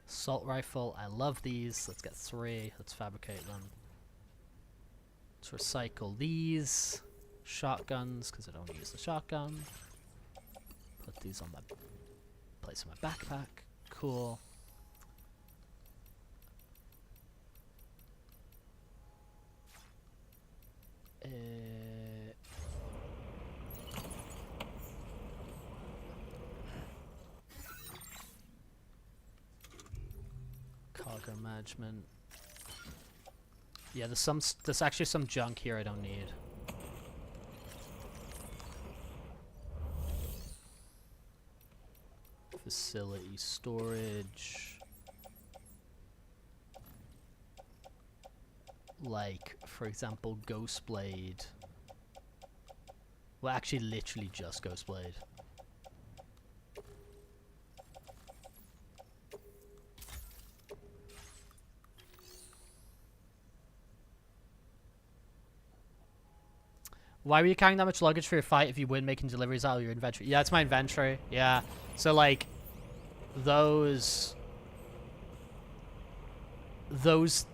Assault rifle. I love these. Let's get 3. Let's fabricate them. Let's recycle these. Shotguns, because I don't use the shotgun. Put these on my place in my backpack. Cool. Cargo management. Yeah, there's actually some junk here I don't need. Facility storage. Like, for example, Ghostblade. Well, actually, literally just Ghostblade. Why were you carrying that much luggage for your fight if you win making deliveries out of your inventory? Yeah, it's my inventory. Yeah. So, like, those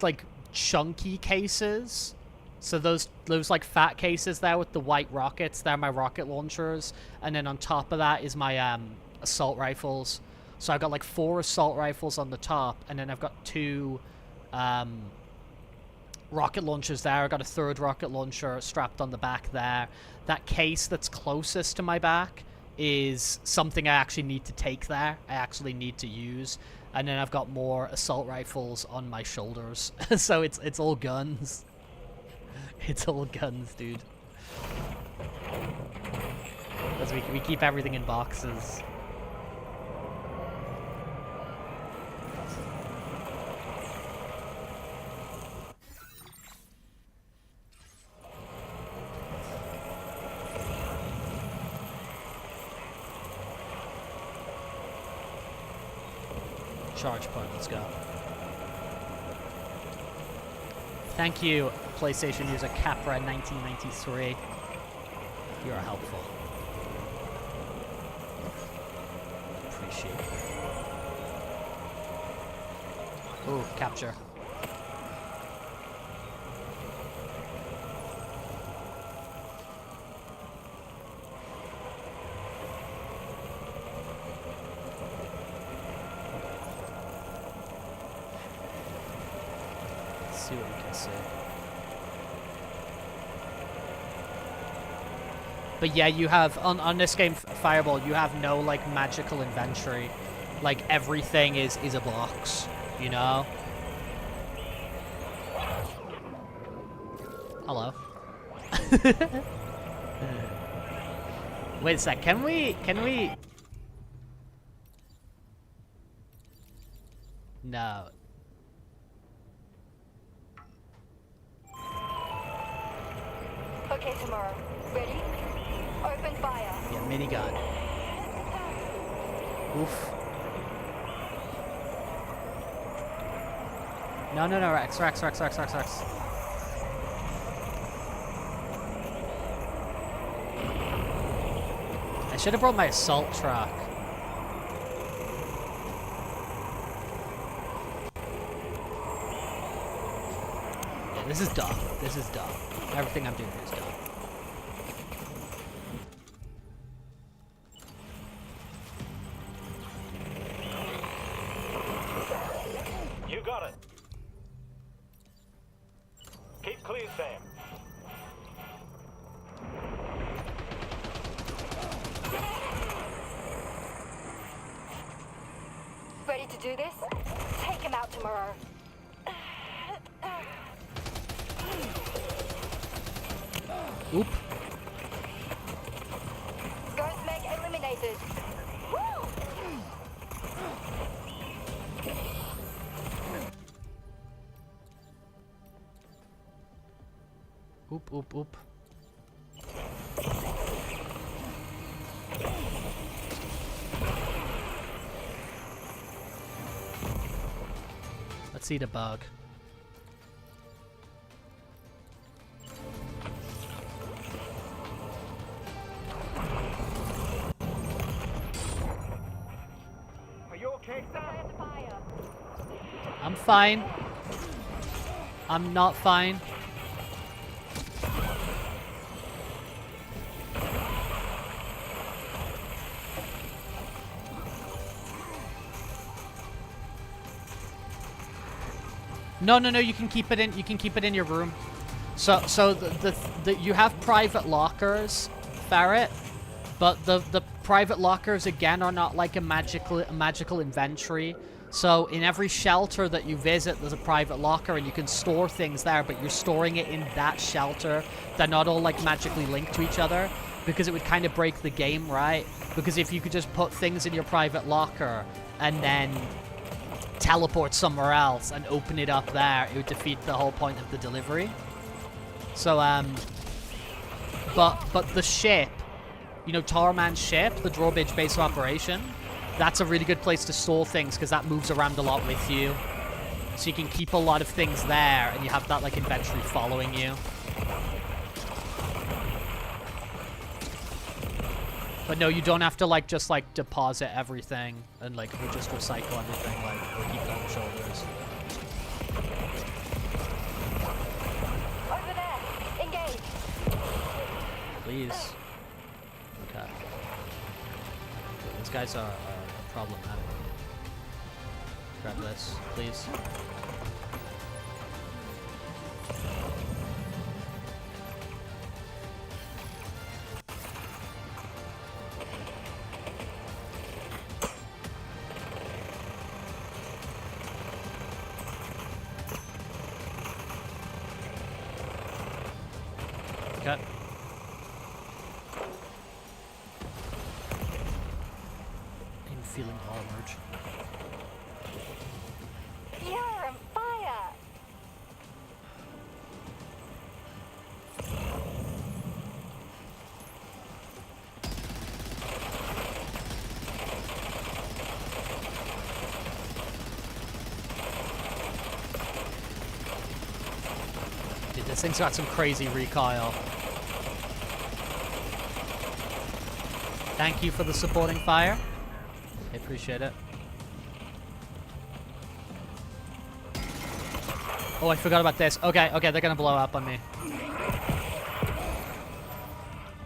like, chunky cases. So those like fat cases there with the white rockets, they're my rocket launchers, and then on top of that is my assault rifles. So I've got like 4 assault rifles on the top, and then I've got 2 rocket launchers there. I've got a 3rd rocket launcher strapped on the back there. That case that's closest to my back is something I actually need to take there. I actually need to use. And then I've got more assault rifles on my shoulders. So it's all guns. It's all guns, dude. Because we keep everything in boxes. charge point. Let's go. Thank you, PlayStation user Capra1993. You are helpful. Appreciate it. Ooh, capture. Let's see what we can see. But yeah, you have, on this game, Fireball, you have no, like, magical inventory. Like, everything is a box, you know? Hello. Wait a sec, can we... No. Okay, tomorrow. Ready? Open fire. Yeah, minigun. Oof. No, Rex. I should have brought my assault truck. Yeah, this is dumb. Everything I'm doing here is dumb. You got it. Keep clear, Sam. Ready to do this? Take him out tomorrow. Oop. Ghost Meg eliminated. Woo! Oop. Let's eat a bug. Are you okay, Sam? I'm fine. I'm not fine. No, you can keep it in. You can keep it in your room. So the you have private lockers, Ferret, but the private lockers again are not like a magical inventory. So in every shelter that you visit, there's a private locker, and you can store things there, but you're storing it in that shelter. They're not all like magically linked to each other, because it would kind of break the game, right? Because if you could just put things in your private locker and then teleport somewhere else and open it up there, it would defeat the whole point of the delivery. So, but the ship, you know, Tarman's ship, the drawbridge base of operation, that's a really good place to store things because that moves around a lot with you. So you can keep a lot of things there and you have that, like, inventory following you. But no, you don't have to, like, just, like, deposit everything and, like, we'll just recycle everything, like, we'll keep it on the shoulders. Over there. Engage. Please. Okay. These guys are problematic. Grab this, please. Okay. I'm feeling armored. You're on fire. This thing's got some crazy recoil. Thank you for the supporting fire. I appreciate it. Oh, I forgot about this. Okay, okay, they're gonna blow up on me. Yeah,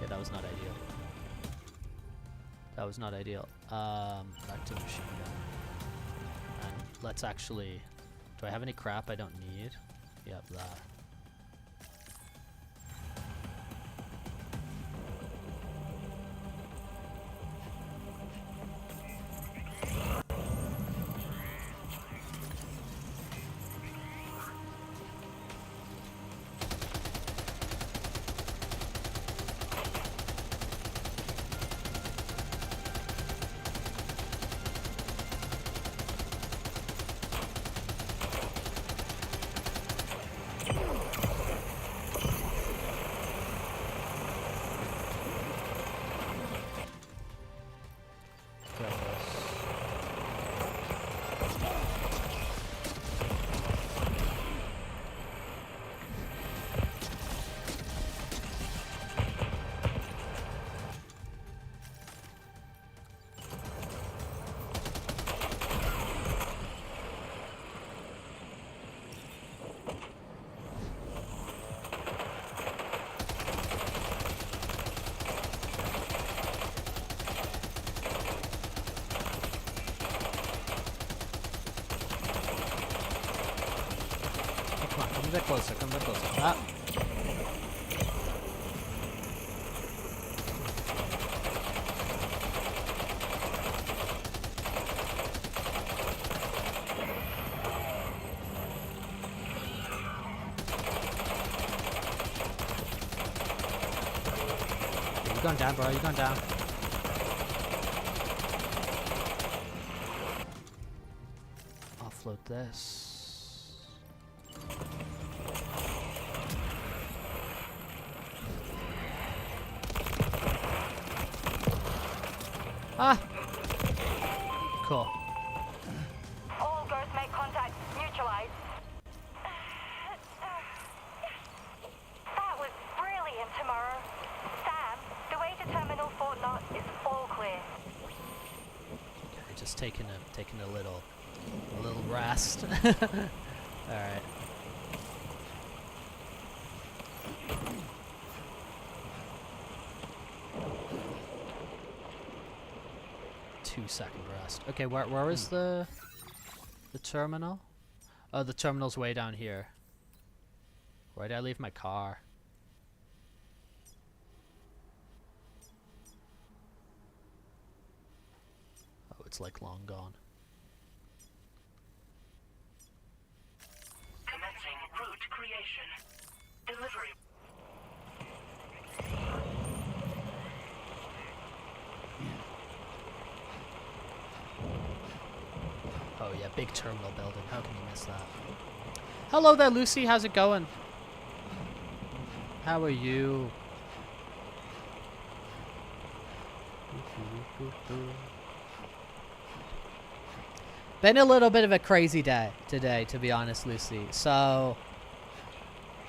that was not ideal. That was not ideal. Back to the machine gun. And let's actually... Do I have any crap I don't need? Yep, that. Come a bit closer, come a bit closer. Ah. You're going down, bro. You're going down. Offload this. Ah! Cool. All Ghost make contact. Neutralize. That was brilliant, Tomorrow. Sam, the way to Terminal Fort Knot is all clear. Okay, just taking a little rest. All right. 2-second rest. Okay, where is the terminal? Oh, the terminal's way down here. Where did I leave my car? Oh, it's like long gone. Commencing route creation. Delivery. Oh yeah, big terminal building. How can you miss that? Hello there, Lucy. How's it going? How are you? Been a little bit of a crazy day today, to be honest, Lucy. So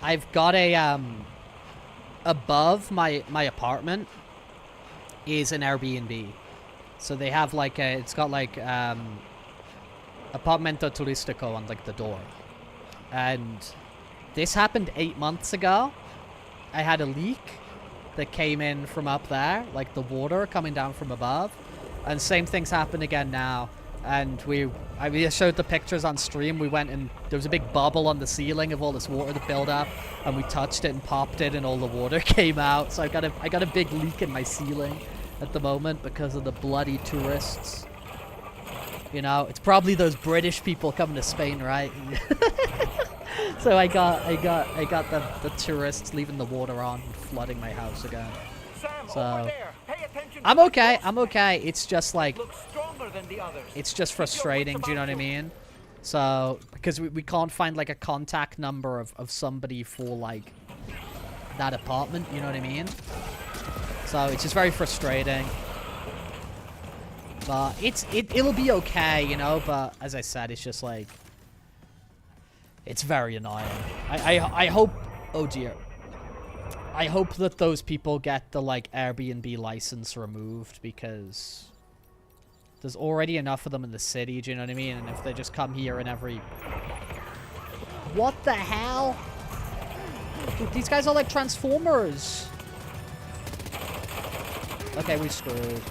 I've got a above my apartment is an Airbnb. So they have like a, it's got like Apartamento Turistico on like the door. And this happened 8 months ago. I had a leak that came in from up there, like the water coming down from above. And same thing's happened again now. And I showed the pictures on stream. We went and there was a big bubble on the ceiling of all this water that built up, and we touched it and popped it, and all the water came out. So I got a big leak in my ceiling at the moment because of the bloody tourists. You know, it's probably those British people coming to Spain, right? So I got the tourists leaving the water on and flooding my house again. Sam, so over there. Pay attention. I'm okay. I'm okay. It's just like Look stronger than the others. it's just frustrating. Do you know what I mean? So because we can't find like a contact number of somebody for like that apartment. You know what I mean? So it's just very frustrating. But it'll be okay, you know. But as I said, it's just like it's very annoying. I hope Oh dear. I hope that those people get the, like, Airbnb license removed, because there's already enough of them in the city, do you know what I mean? And if they just come here in every... What the hell? Dude, these guys are like Transformers. Okay, we screwed.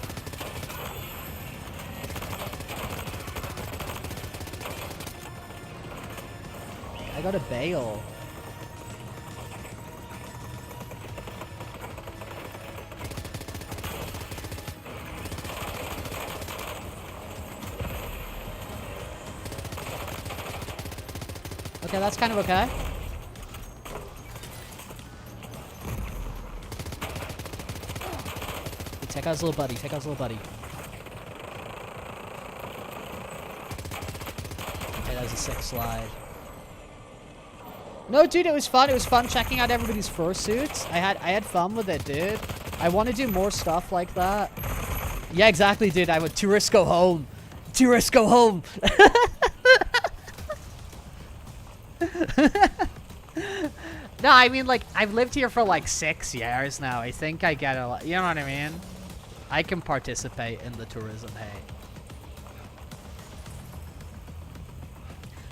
I got a bail. Okay, that's kind of okay. Take out his little buddy. Take out his little buddy. Okay, that was a sick slide. No, dude, it was fun. It was fun checking out everybody's fursuits. I had fun with it, dude. I want to do more stuff like that. Yeah, exactly, dude. I would tourists go home. Tourists go home. No, I mean, like, I've lived here for like 6 years now. I think I get a lot. You know what I mean? I can participate in the tourism, hey.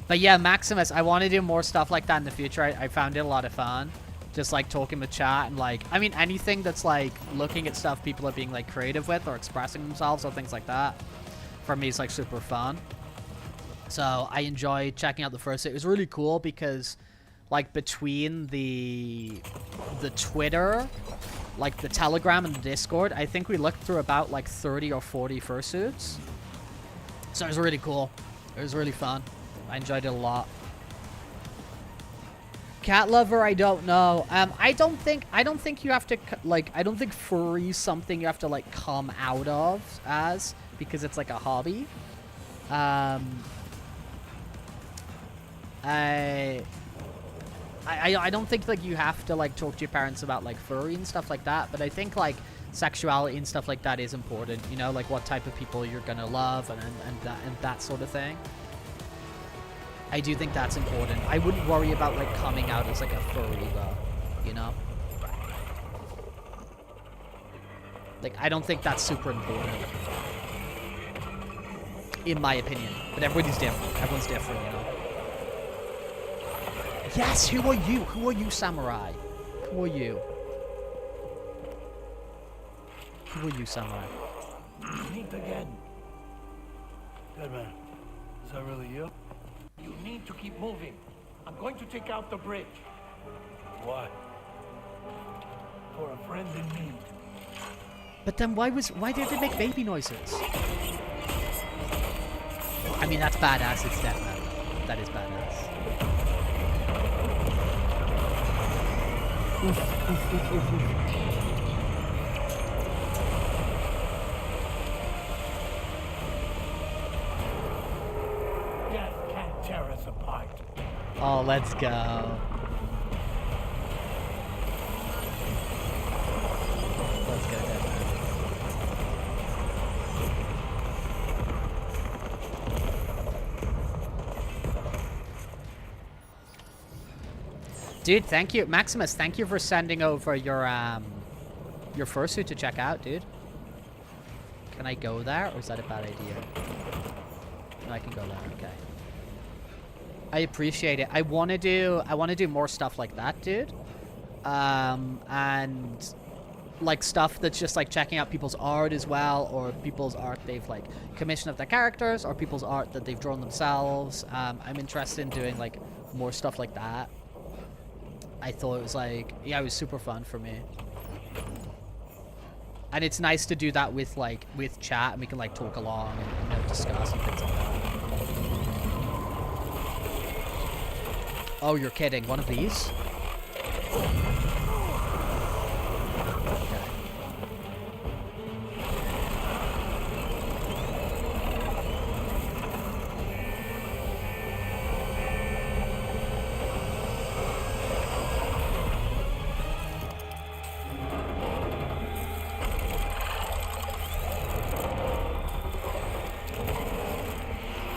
But yeah, Maximus, I want to do more stuff like that in the future. I found it a lot of fun. Just like talking with chat and like, I mean, anything that's like looking at stuff people are being like creative with or expressing themselves or things like that. For me, it's like super fun. So I enjoyed checking out the first. It was really cool because like between the Twitter, like the Telegram and the Discord, I think we looked through about like 30 or 40 fursuits. So it was really cool. It was really fun. I enjoyed it a lot. Cat lover, I don't know. I don't think you have to like. I don't think furry is something you have to like come out of as, because it's like a hobby. I don't think like you have to like talk to your parents about like furry and stuff like that, but I think like sexuality and stuff like that is important, you know, like what type of people you're gonna love and that sort of thing. I do think that's important. I wouldn't worry about like coming out as like a furry though, you know? Like I don't think that's super important, in my opinion, but everybody's different. Everyone's different, you know? Yes, who are you? Who are you, samurai? Who are you? Who are you, samurai? Meet again. Good man. Is that really you? You need to keep moving. I'm going to take out the bridge. Why? For a friend in need. But then why did they make baby noises? I mean, that's badass. It's death metal. That is badass. Death can't tear us apart. Oh, let's go. Let's go, Death. Dude, thank you. Maximus, thank you for sending over your fursuit to check out, dude. Can I go there, or is that a bad idea? No, I can go there, okay. I appreciate it. I wanna do more stuff like that, dude. And like stuff that's just like checking out people's art as well, or people's art they've like commissioned of their characters, or people's art that they've drawn themselves. I'm interested in doing like more stuff like that. I thought it was like, yeah, it was super fun for me. And it's nice to do that with like, with chat, and we can like talk along and, you know, discuss and things like that. Oh, you're kidding. One of these?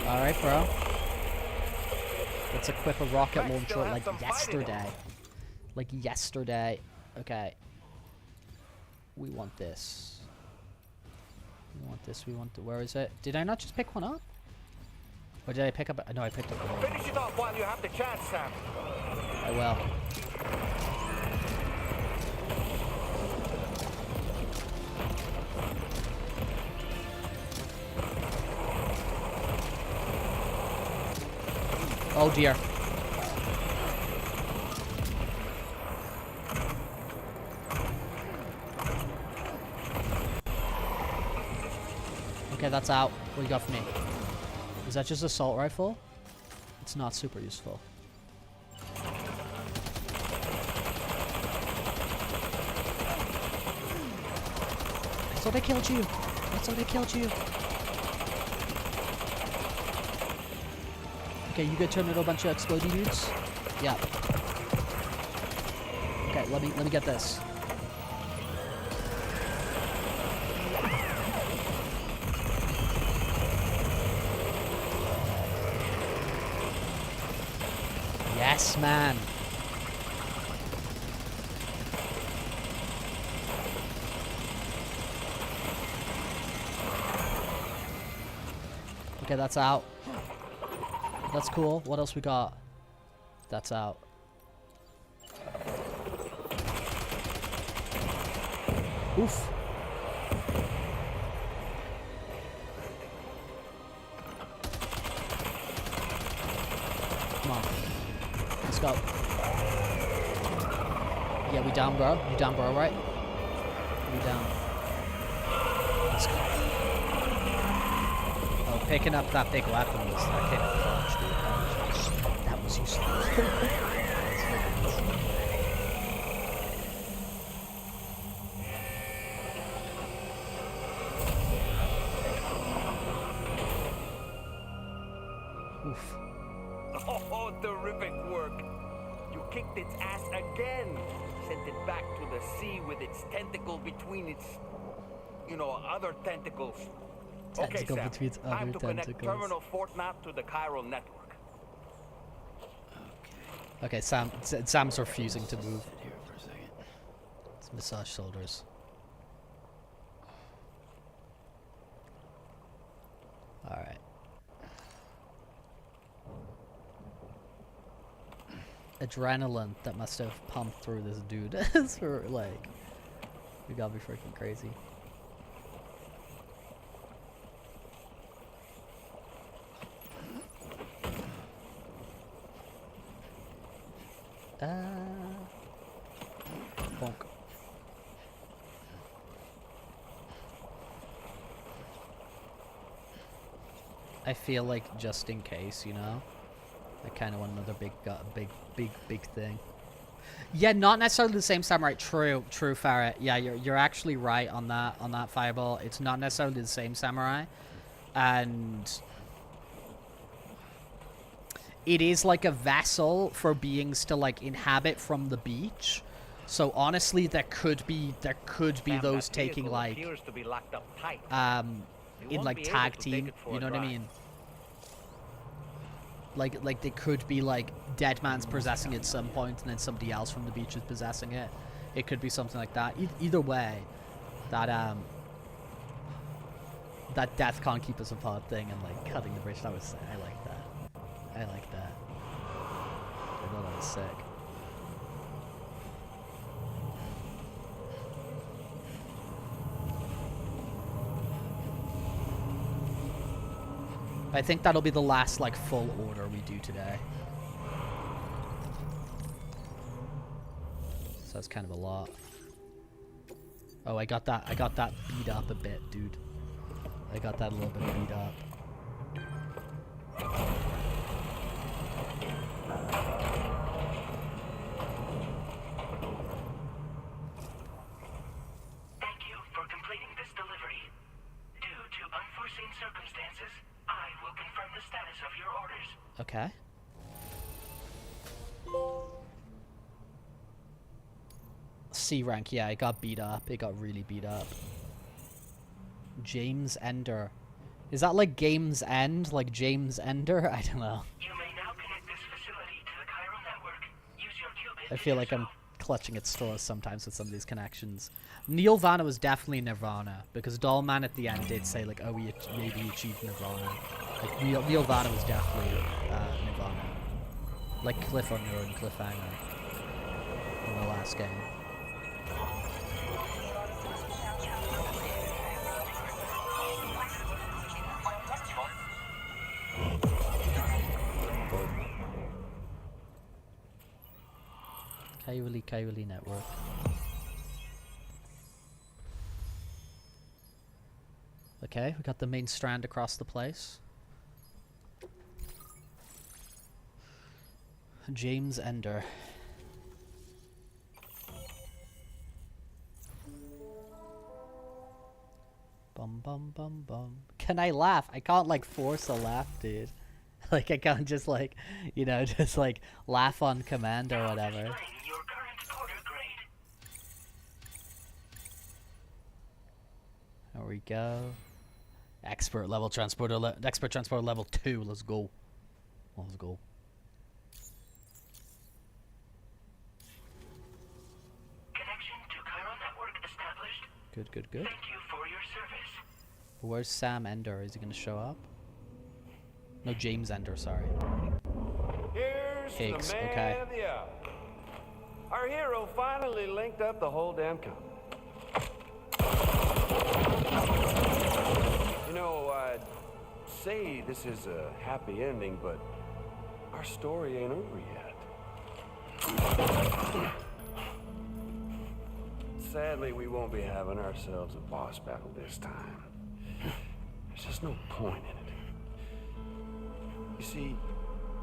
Alright, bro. Let's equip a rocket launcher like yesterday. Like yesterday. Okay. We want this. We want this. We want the... Where is it? Did I not just pick one up? Or did I pick up... No, I picked up one. Finish it off while you have the chance, Sam. I will. Oh dear. Okay, that's out. What do you got for me? Is that just assault rifle? It's not super useful. I thought I killed you. I thought I killed you. Okay, you good turn into a bunch of explodey dudes? Yeah. Okay, let me get this. Yes, man. Okay, that's out. That's cool. What else we got? That's out. Oof. Come on. Let's go. Yeah, we down, bro. You down, bro, right? We down. Let's go. Oh, picking up that big weapon was that came in clutch, dude. That was useful. Oof. Oh, terrific work. You kicked its ass again. Sent it back to the sea with its tentacle between its, you know, other tentacles. Tentacle okay, Sam. between its other Time to connect tentacles. Terminal Fort Map to the chiral network. Okay, Sam's refusing to move. Here for a second. Let's massage shoulders. All right. Adrenaline that must have pumped through this dude. For like, we gotta be freaking crazy. Bonk. I feel like just in case, you know, I kind of want another big thing. Yeah, not necessarily the same samurai. True, Ferret. Yeah, you're actually right on that Fireball. It's not necessarily the same samurai, and it is like a vessel for beings to like inhabit from the beach. So honestly, there could be those taking like in like tag team. You know what I mean? Like they could be like dead man's possessing it at some point, and then somebody else from the beach is possessing it. It could be something like that. Either way, that death can't keep us apart thing and like cutting the bridge. I like that. I like that. I thought that was sick. I think that'll be the last like full order we do today. So that's kind of a lot. Oh, I got that beat up a bit, dude. I got that a little bit beat up. Thank you for completing this delivery. Due to unforeseen circumstances, I will confirm the status of your orders. Okay. C rank, yeah, it got beat up. It got really beat up. James Ender. Is that like Games End? Like James Ender? I don't know. You may now connect this facility to the chiral network. Use your qubit. I feel like I'm clutching at straws sometimes with some of these connections. Neil Vanna was definitely Nirvana, because Dollman at the end did say, like, oh, we maybe achieved Nirvana. Like, Neil Vanna was definitely Nirvana. Like Cliffhanger and Cliffhanger in the last game. Coyote Network. Okay, we got the main strand across the place. James Ender. Bum bum bum bum. Can I laugh? I can't like force a laugh, dude. Like I can't just like, you know, just like laugh on command or whatever. There we go. Expert transporter level 2. Let's go. Let's go. Connection to Cairo network established. Good, good, good. Thank you for your service. Where's Sam Ender? Is he gonna show up? No, James Ender, sorry. Here's Higgs, the man okay. of the hour. Our hero finally linked up the whole damn company. You know, I'd say this is a happy ending, but our story ain't over yet. Sadly, we won't be having ourselves a boss battle this time. There's just no point in it. You see,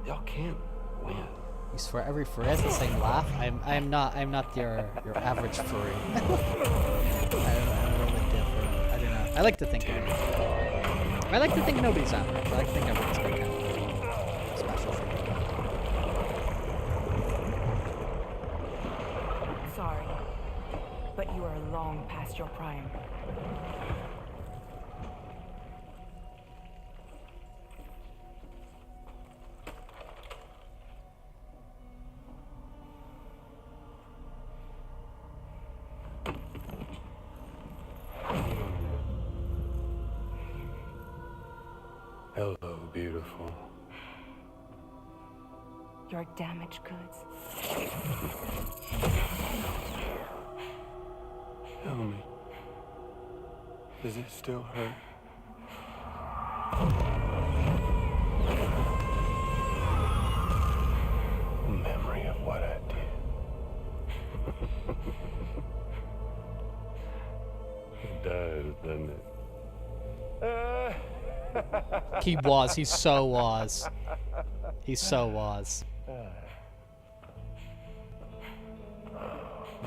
y'all can't win. He's for every has the same laugh. I'm not your average furry. I'm a little bit different. I don't know. I like to think nobody's average. I like to think everyone's been kind of special. Sorry, but you are long past your prime. Hello, beautiful. Your damaged goods. Tell me, does it still hurt? Memory of what I did. It does, doesn't it? He was. He so was. He so was.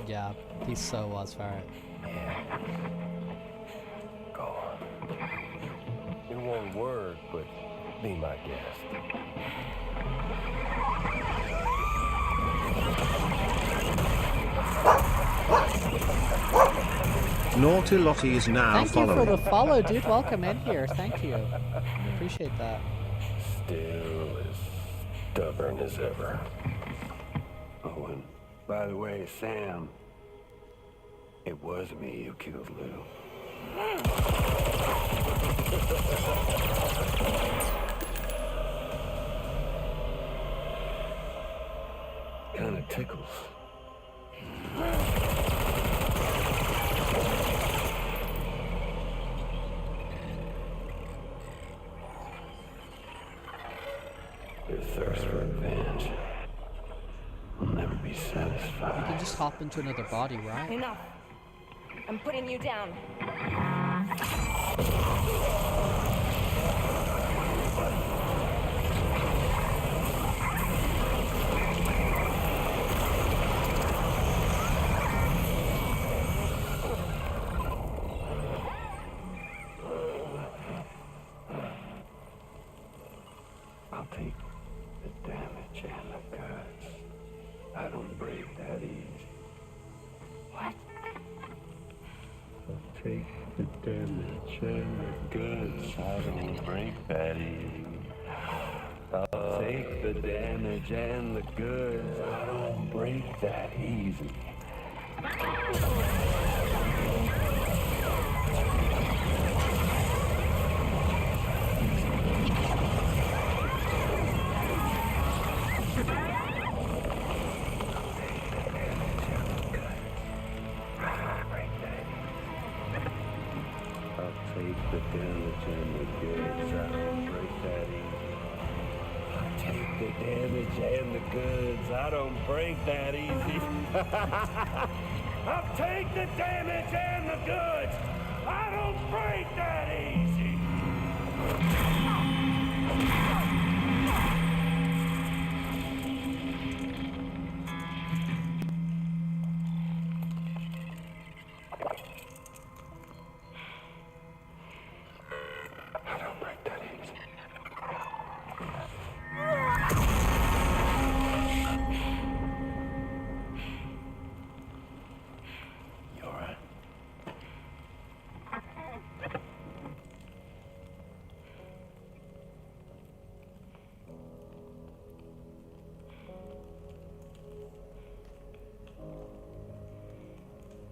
Yeah, he so was for it. Go on. It won't work, but be my guest. Naughty Lottie is now Thank following. you for the follow, dude. Welcome in here. Thank you. Appreciate that. Still as stubborn as ever. Oh, and by the way, Sam, it was me who killed Lou. Kinda tickles. Your thirst for revenge will never be satisfied. You can just hop into another body, right? Enough. I'm putting you down. I'll take the damage and the guts. I don't break that easy. What? I'll take the damage and the guts. I don't break that easy. I I'll take the damage and the goods. I don't break that easy. I'll take the damage and the goods. I don't break that easy. I'll take the damage and the goods. I don't break that easy. I'll take the damage and the goods. I don't break that easy. I don't break that easy. You all right?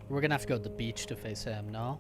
We're gonna have to go to the beach to face him, no?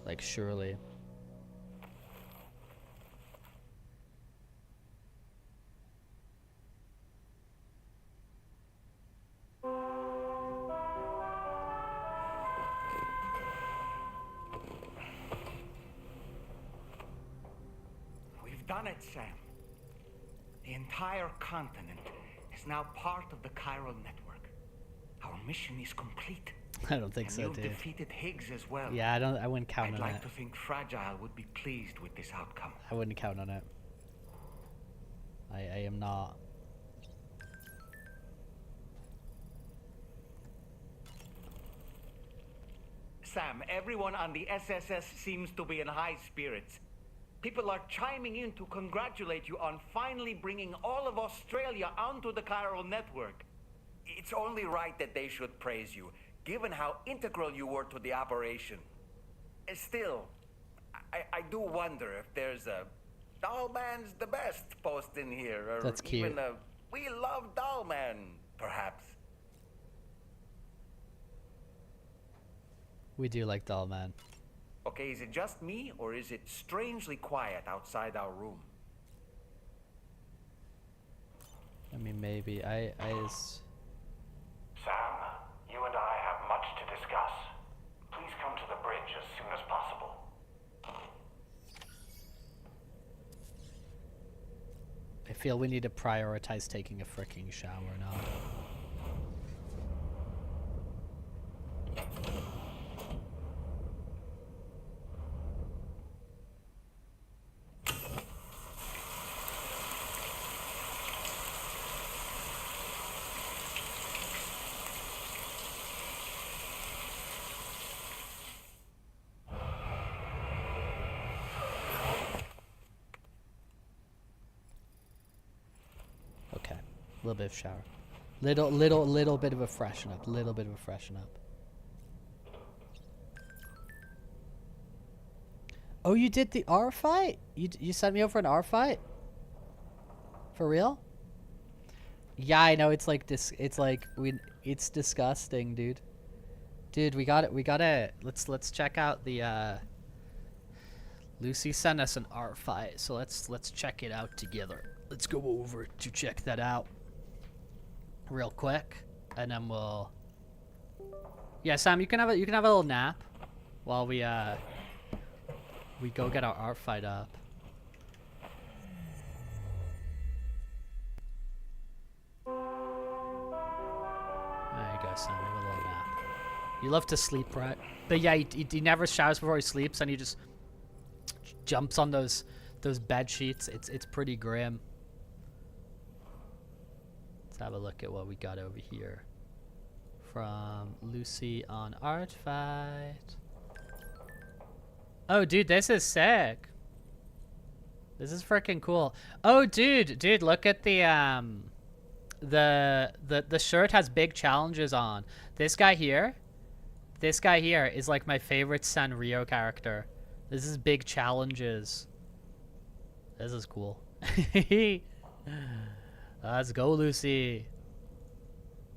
Like, surely. We've done it, Sam. The entire continent is now part of the chiral network. Our mission is complete. I don't think And so, you've dude. defeated Higgs as well. Yeah, I wouldn't count I'd on like it. to think Fragile would be pleased with this outcome. I wouldn't count on it. I am not. Sam, everyone on the SSS seems to be in high spirits. People are chiming in to congratulate you on finally bringing all of Australia onto the chiral network. It's only right that they should praise you, given how integral you were to the operation. Still, I do wonder if there's a Dollman's the best post in here, or That's cute. even a We Love Dollman, perhaps. We do like Doll Man. Okay, is it just me, or is it strangely quiet outside our room? I mean, maybe. Sam, you and I have much to discuss. Please come to the bridge as soon as possible. I feel we need to prioritize taking a freaking shower now. Okay, a little bit of shower, little bit of a freshen up, little bit of a freshen up. Oh, you did the R fight? You sent me over an R fight? For real? Yeah, I know. It's like this. It's like it's disgusting, dude. Dude, we got it. We gotta. Let's check out the. Lucy sent us an art fight, so let's check it out together. Let's go over to check that out real quick, and then we'll. Yeah, Sam, you can have a little nap while we go get our art fight up. son. Have a little nap. You love to sleep, right? But yeah, he never showers before he sleeps, and he just jumps on those bed sheets. It's pretty grim. Let's have a look at what we got over here. From Lucy on Artfight. Oh, dude, this is sick. This is freaking cool. Oh, dude, look at the shirt has big challenges on. This guy here is like my favorite Sanrio character. This is big challenges. This is cool. Let's go, Lucy.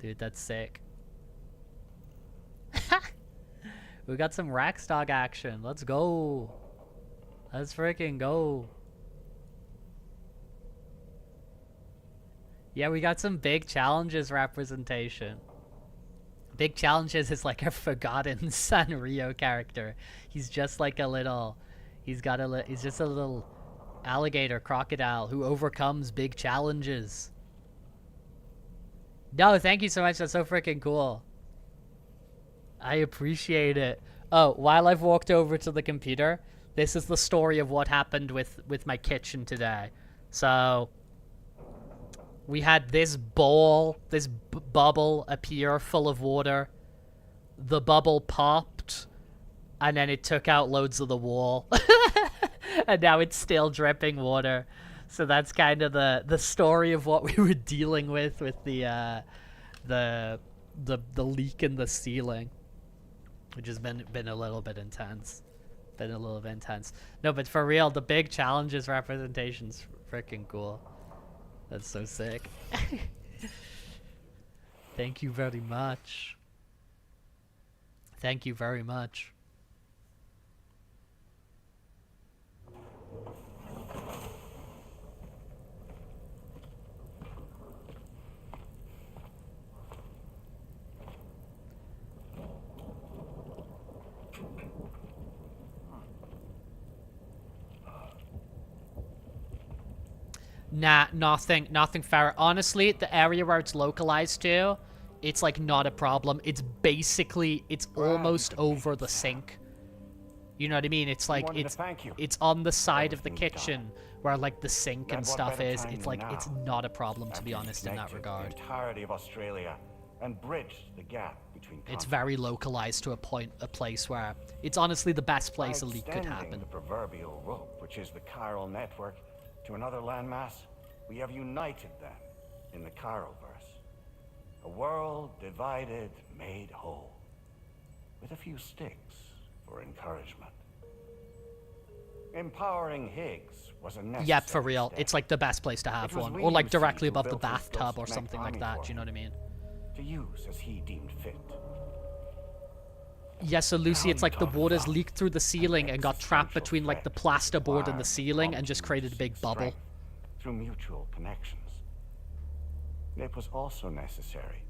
Dude, that's sick. We got some Raxdog action. Let's go. Let's freaking go. Yeah, we got some big challenges representation. Big challenges is like a forgotten Sanrio character. He's just like a little, he's just a little alligator crocodile who overcomes big challenges. No, thank you so much. That's so freaking cool. I appreciate it. Oh, while I've walked over to the computer, this is the story of what happened with my kitchen today. So we had this bowl, this bubble appear full of water. The bubble popped, and then it took out loads of the wall. And now it's still dripping water. So that's kind of the story of what we were dealing with the leak in the ceiling, which has been a little bit intense. No, but for real, the big challenges representation's freaking cool. That's so sick. Thank you very much. Thank you very much. Nah, nothing fair. Honestly, the area where it's localized to, it's like not a problem. It's basically, it's almost over the sink. You know what I mean? It's like, it's on the side of the kitchen where like the sink and stuff is. It's like, it's not a problem, to be honest, in that regard. The entirety of Australia and bridge the gap between It's very localized to a place where it's honestly the best place a leak could happen. The proverbial rope, which is the chiral network, to another landmass, we have united them in the Chiroverse. A world divided, made whole, with a few sticks for encouragement. Empowering Higgs was a necessary Yep, for real. step. It's like the best place to have It was one. we, Or like you see, directly who above the built this bathtub or Ghost something Mech like that. army Do you know what I mean? to use as he deemed fit. Yeah, so Lucy, it's like the water's leaked through the ceiling and got trapped between like the plasterboard and the ceiling and just created a big bubble. Through mutual connections. It was also necessary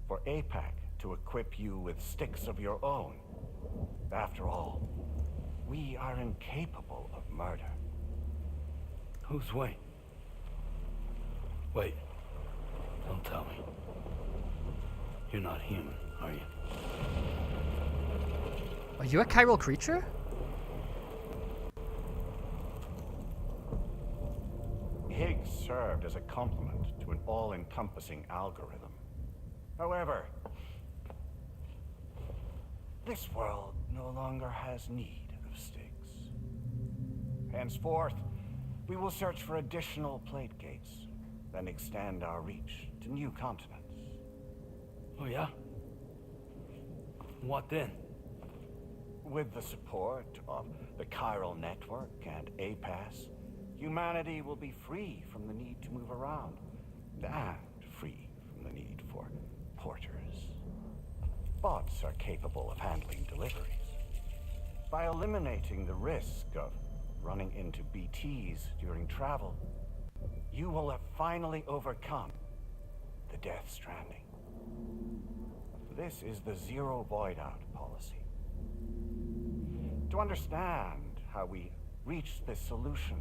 for APAC to equip you with sticks of your own. After all, we are incapable of murder. Who's Wayne? Wait. Don't tell me. You're not human, are you? Are you a chiral creature? Higgs served as a complement to an all-encompassing algorithm. However, this world no longer has need of sticks. Henceforth, we will search for additional plate gates, then extend our reach to new continents. Oh yeah? What then? With the support of the chiral network and APAS, humanity will be free from the need to move around, and free from the need for porters. Bots are capable of handling deliveries. By eliminating the risk of running into BTs during travel, you will have finally overcome the Death Stranding. This is the Zero Void Out policy. To understand how we reached this solution,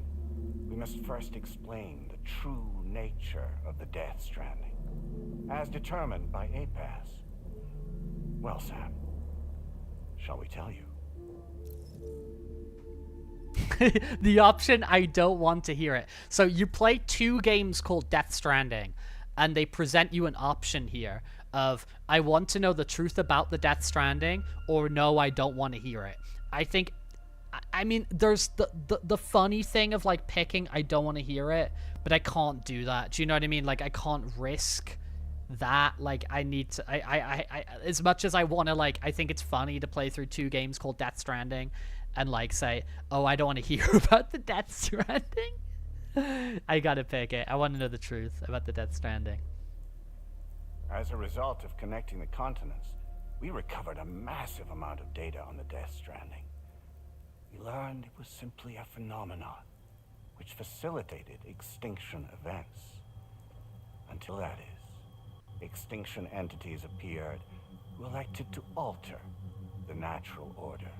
we must first explain the true nature of the Death Stranding, as determined by APAS. Well, Sam, shall we tell you? The option, I don't want to hear it. So you play 2 games called Death Stranding, and they present you an option here of, I want to know the truth about the Death Stranding, or no, I don't want to hear it. I think, I mean, there's the funny thing of, like, picking I don't want to hear it, but I can't do that. Do you know what I mean? Like, I can't risk that. Like, I need to, I as much as I want to, like, I think it's funny to play through 2 games called Death Stranding and, like, say, oh, I don't want to hear about the Death Stranding. I gotta pick it. I want to know the truth about the Death Stranding. As a result of connecting the continents, we recovered a massive amount of data on the Death Stranding. We learned it was simply a phenomenon which facilitated extinction events. Until that is, extinction entities appeared who elected to alter the natural order.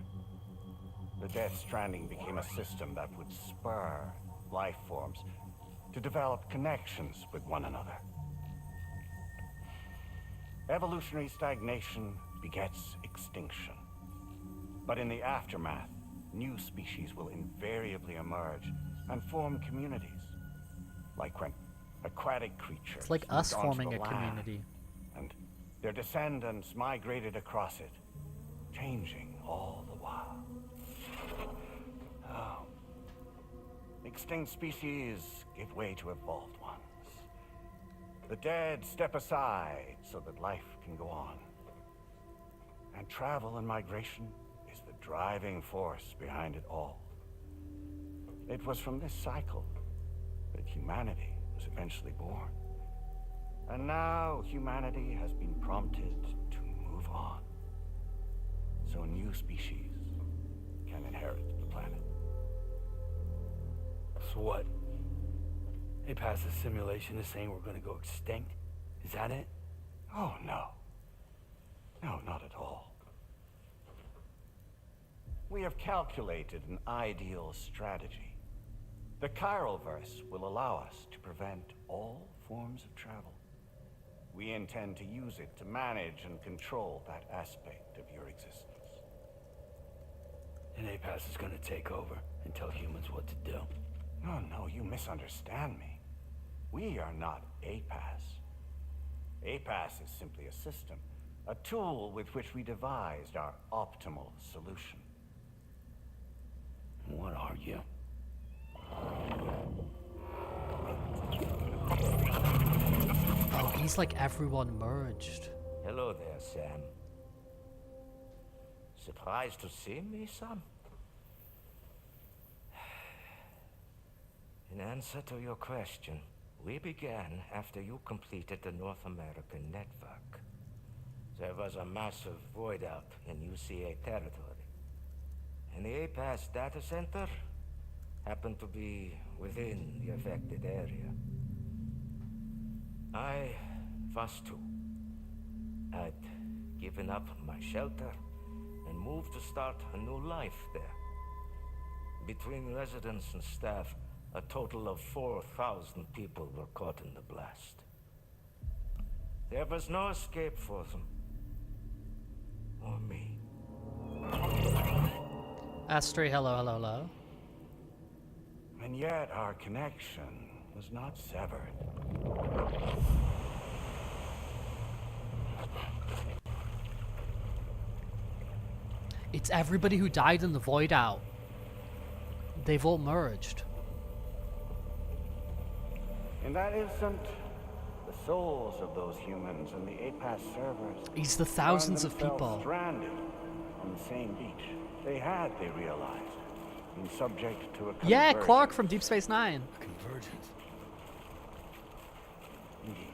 The Death Stranding became a system that would spur life forms to develop connections with one another. Evolutionary stagnation begets extinction. But in the aftermath, new species will invariably emerge and form communities. Like when aquatic creatures It's like us forming a community. and their descendants migrated across it, changing all the while. Oh. Extinct species give way to evolved ones. The dead step aside so that life can go on. And travel and migration is the driving force behind it all. It was from this cycle that humanity was eventually born. And now humanity has been prompted to move on. So new species can inherit the planet. So what? They passed a simulation is saying we're gonna go extinct? Is that it? Oh, no. No, not at all. We have calculated an ideal strategy. The Chiralverse will allow us to prevent all forms of travel. We intend to use it to manage and control that aspect of your existence. And APAS is gonna take over and tell humans what to do. No, you misunderstand me. We are not APAS. APAS is simply a system, a tool with which we devised our optimal solution. What are you? Oh, he's like everyone merged. Hello there, Sam. Surprised to see me, son? In answer to your question, we began after you completed the North American network. There was a massive void out in UCA territory, and the APAS data center happened to be within the affected area. I was too. I'd given up my shelter and moved to start a new life there. Between residents and staff, a total of 4,000 people were caught in the blast. There was no escape for them. Or me. Astri, hello. And yet our connection was not severed. It's everybody who died in the void out. They've all merged. In that instant, the souls of those humans and the APAS servers... It's the thousands of people. ...stranded on the same beach. They realized, been subject to a convergence. Yeah, Quark from Deep Space Nine. Convergence. Indeed.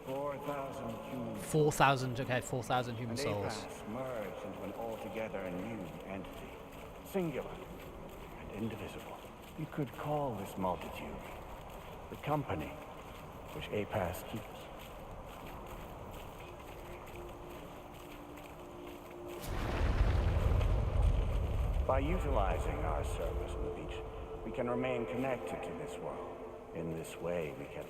4,000 humans. 4,000, okay, 4,000 human and souls. APAS merged into an altogether new entity. Singular and indivisible. You could call this multitude the company which APAS keeps. By utilizing our service on the beach, we can remain connected to this world. In this way, we can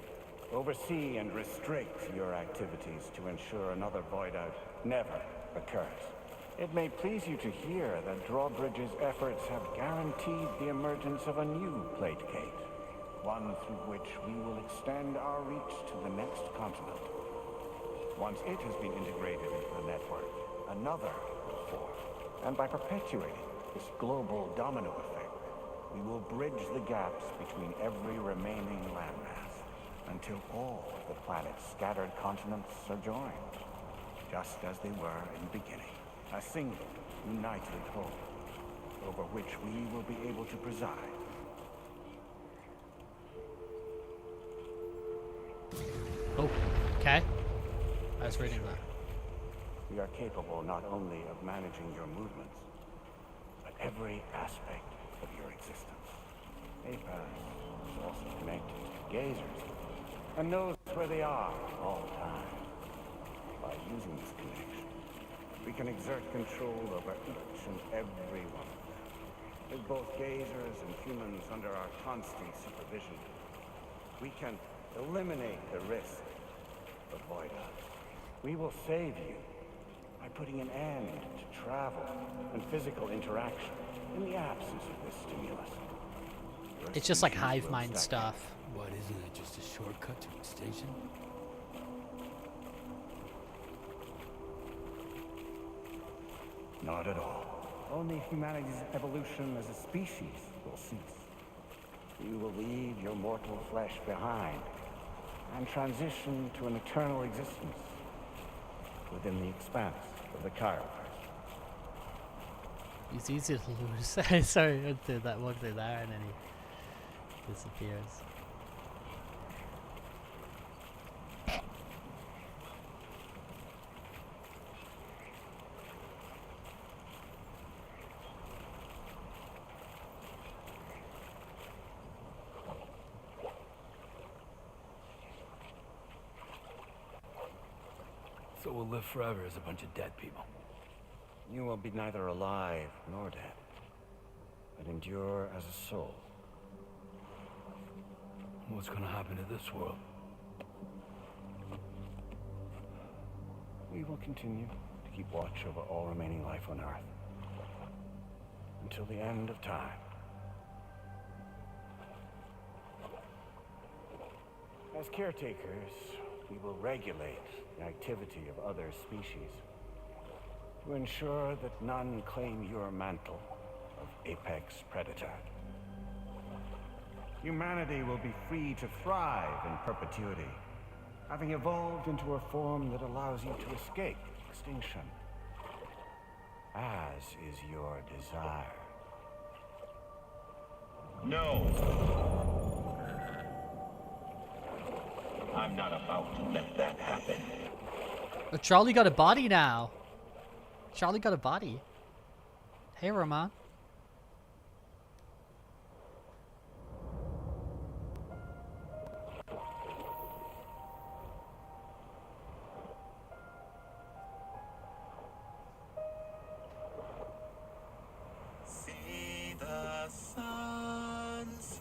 oversee and restrict your activities to ensure another void out never occurs. It may please you to hear that Drawbridge's efforts have guaranteed the emergence of a new plate gate, one through which we will extend our reach to the next continent. Once it has been integrated into the network, another will form. And by perpetuating this global domino effect, we will bridge the gaps between every remaining landmass until all of the planet's scattered continents are joined, just as they were in the beginning. A single, united whole, over which we will be able to preside. Oh, okay. I was reading that. We are capable not only of managing your movements, but every aspect of your existence. APAS is also connected to gazers, and knows where they are all the time. By using this connection, we can exert control over each and every one of them. With both gazers and humans under our constant supervision, we can eliminate the risk of void us. We will save you by putting an end to travel and physical interaction in the absence of this stimulus. It's just like hive mind stuff. What, isn't it just a shortcut to extinction? Not at all. Only humanity's evolution as a species will cease. You will leave your mortal flesh behind and transition to an eternal existence within the expanse of the Chiroverse. It's easy to lose. Sorry, I did that one through there and then he disappears. So we'll live forever as a bunch of dead people. You will be neither alive nor dead, but endure as a soul. What's gonna happen to this world? We will continue to keep watch over all remaining life on Earth until the end of time. As caretakers, we will regulate the activity of other species to ensure that none claim your mantle of apex predator. Humanity will be free to thrive in perpetuity, having evolved into a form that allows you to escape extinction, as is your desire. No. I'm not about to let that happen. But Charlie got a body now. Charlie got a body. Hey, Roman. See the sunset.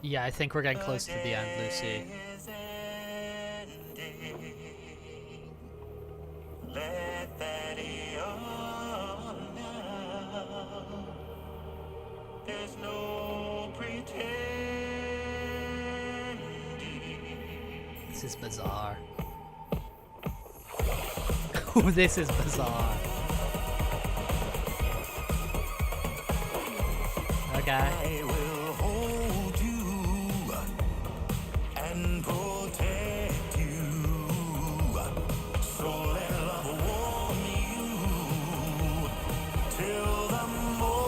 Yeah, I think we're getting close to the end, Lucy. Let that yawn now. There's no pretending. This is bizarre. Oh, this is bizarre. Okay. I will hold you and protect you. So let love warm you till the morning.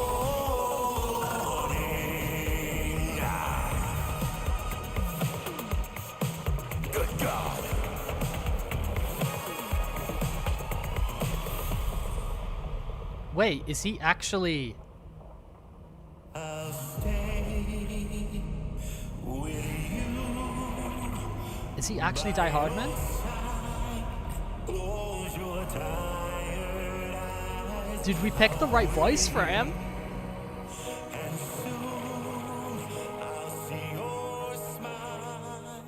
Good God. Wait, is he actually... I'll stay with you. Is he actually Die Hardman? Close your tired eyes. Did we pick the right voice for him? And soon I'll see your smile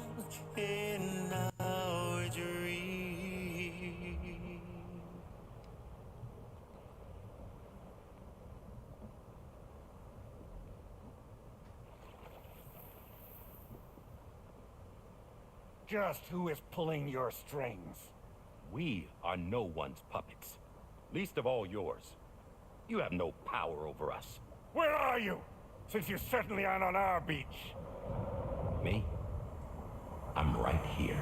in our dreams. just who is pulling your strings. We are no one's puppets. Least of all yours. You have no power over us. Where are you? Since you certainly aren't on our beach. Me? I'm right here.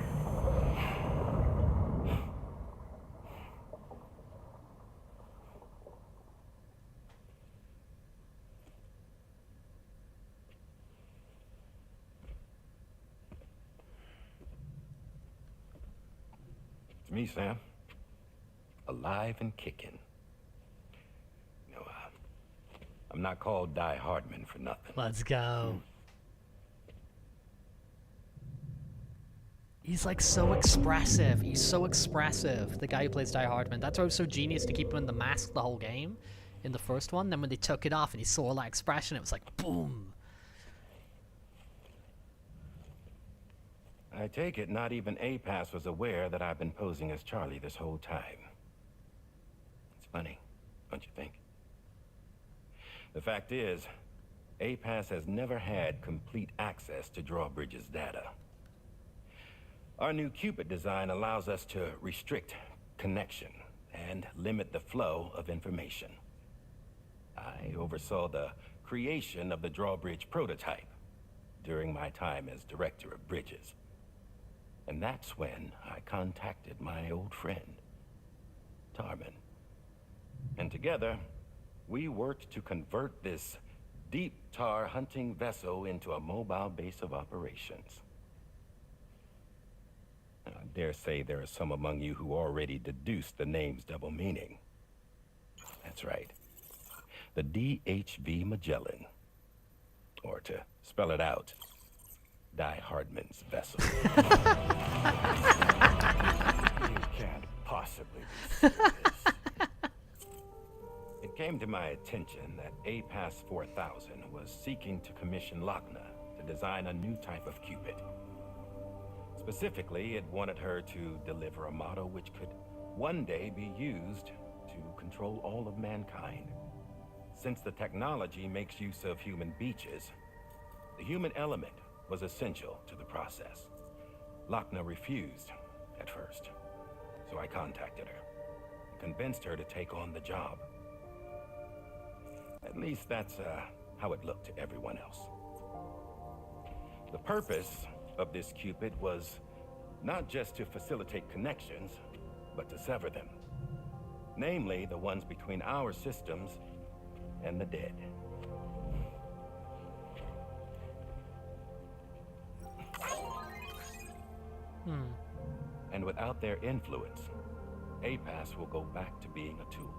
It's me, Sam. Alive and kicking. You know, I'm not called Die Hardman for nothing. Let's go. He's like so expressive. He's so expressive. The guy who plays Die Hardman. That's why it was so genius to keep him in the mask the whole game in the first one. Then when they took it off and he saw all that expression, it was like boom. I take it not even APAS was aware that I've been posing as Charlie this whole time. It's funny, don't you think? The fact is, APAS has never had complete access to Drawbridge's data. Our new Cupid design allows us to restrict connection and limit the flow of information. I oversaw the creation of the Drawbridge prototype during my time as director of bridges. And that's when I contacted my old friend, Tarman. And together, we worked to convert this deep tar hunting vessel into a mobile base of operations. I dare say there are some among you who already deduced the name's double meaning. That's right. The DHV Magellan. Or to spell it out, Die Hardman's vessel. You can't possibly be serious. It came to my attention that APAS 4000 was seeking to commission Lochna to design a new type of Cupid. Specifically, it wanted her to deliver a model which could one day be used to control all of mankind. Since the technology makes use of human beaches, the human element was essential to the process. Lochna refused at first, so I contacted her and convinced her to take on the job. At least that's how it looked to everyone else. The purpose of this Cupid was not just to facilitate connections, but to sever them. Namely, the ones between our systems and the dead. And without their influence, APAS will go back to being a tool.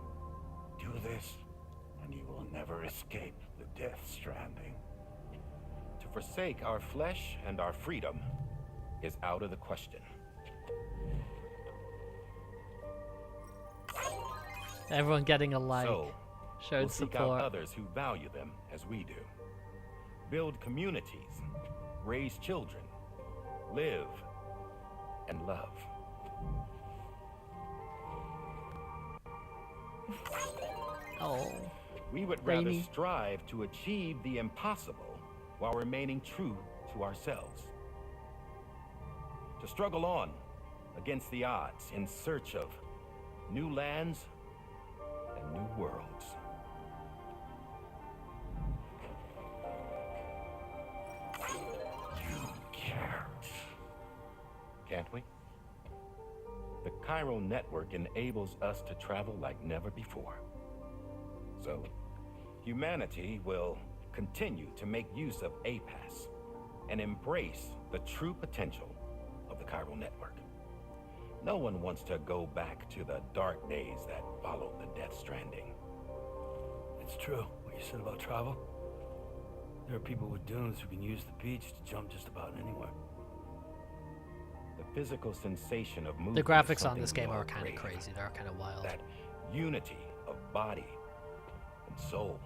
Do this, and you will never escape the Death Stranding. To forsake our flesh and our freedom is out of the question. Everyone getting a like. So, showed we'll seek support. out others who value them as we do. Build communities, raise children, live and love. Oh. We would rather Rainy. strive to achieve the impossible while remaining true to ourselves. To struggle on against the odds in search of new lands and new worlds. You can't. Can't we? The chiral network enables us to travel like never before. So, humanity will continue to make use of APAS and embrace the true potential of the chiral network. No one wants to go back to the dark days that followed the Death Stranding. It's true, what you said about travel. There are people with dunes who can use the beach to jump just about anywhere. The physical sensation of movement. The is graphics on something this we game all are kind of crave. crazy. They're kind of wild. That unity of body and soul.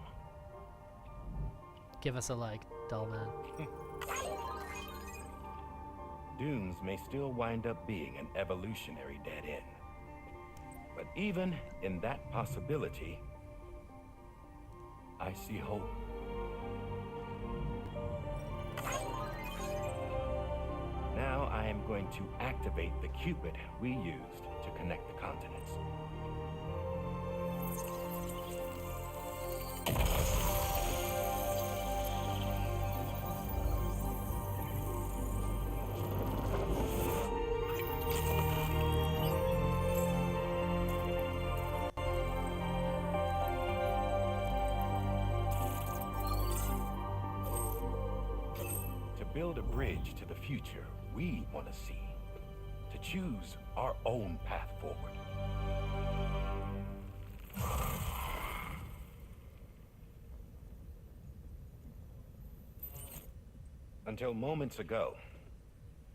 Give us a like, dull man. Dunes may still wind up being an evolutionary dead end. But even in that possibility, I see hope. Now Now I am going to activate the Cupid we used to connect the continents. To build a bridge to the future we want to see. To choose our own path forward. Until moments ago,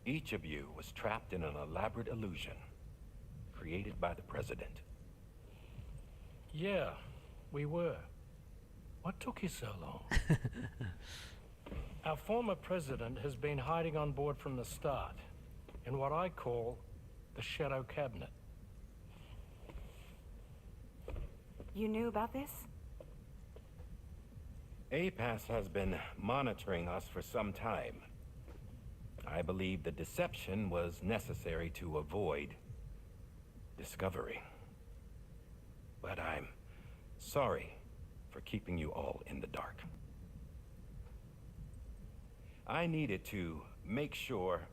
each of you was trapped in an elaborate illusion created by the President. Yeah, we were. What took you so long? Our former president has been hiding on board from the start, in what I call the Shadow Cabinet. You knew about this? APAS has been monitoring us for some time. I believe the deception was necessary to avoid discovery. But I'm sorry for keeping you all in the dark. I needed to make sure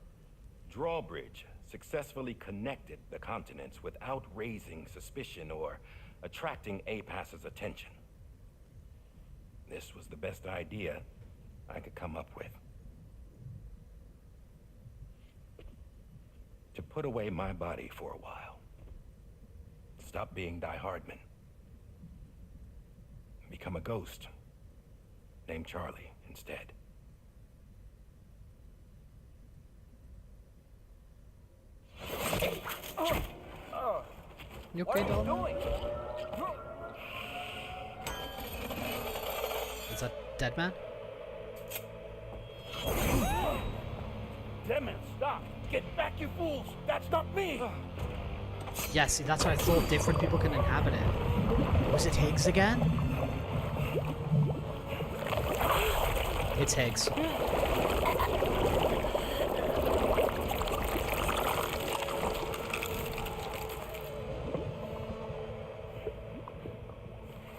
Drawbridge successfully connected the continents without raising suspicion or attracting APAS's attention. This was the best idea I could come up with. To put away my body for a while. Stop being Die Hardman. Become a ghost. Named Charlie instead. You okay, Dalton? Is that dead man? Dead man, stop! Get back, you fools! That's not me! Yeah, see, that's what I thought. Different people can inhabit it. Was it Higgs again? It's Higgs.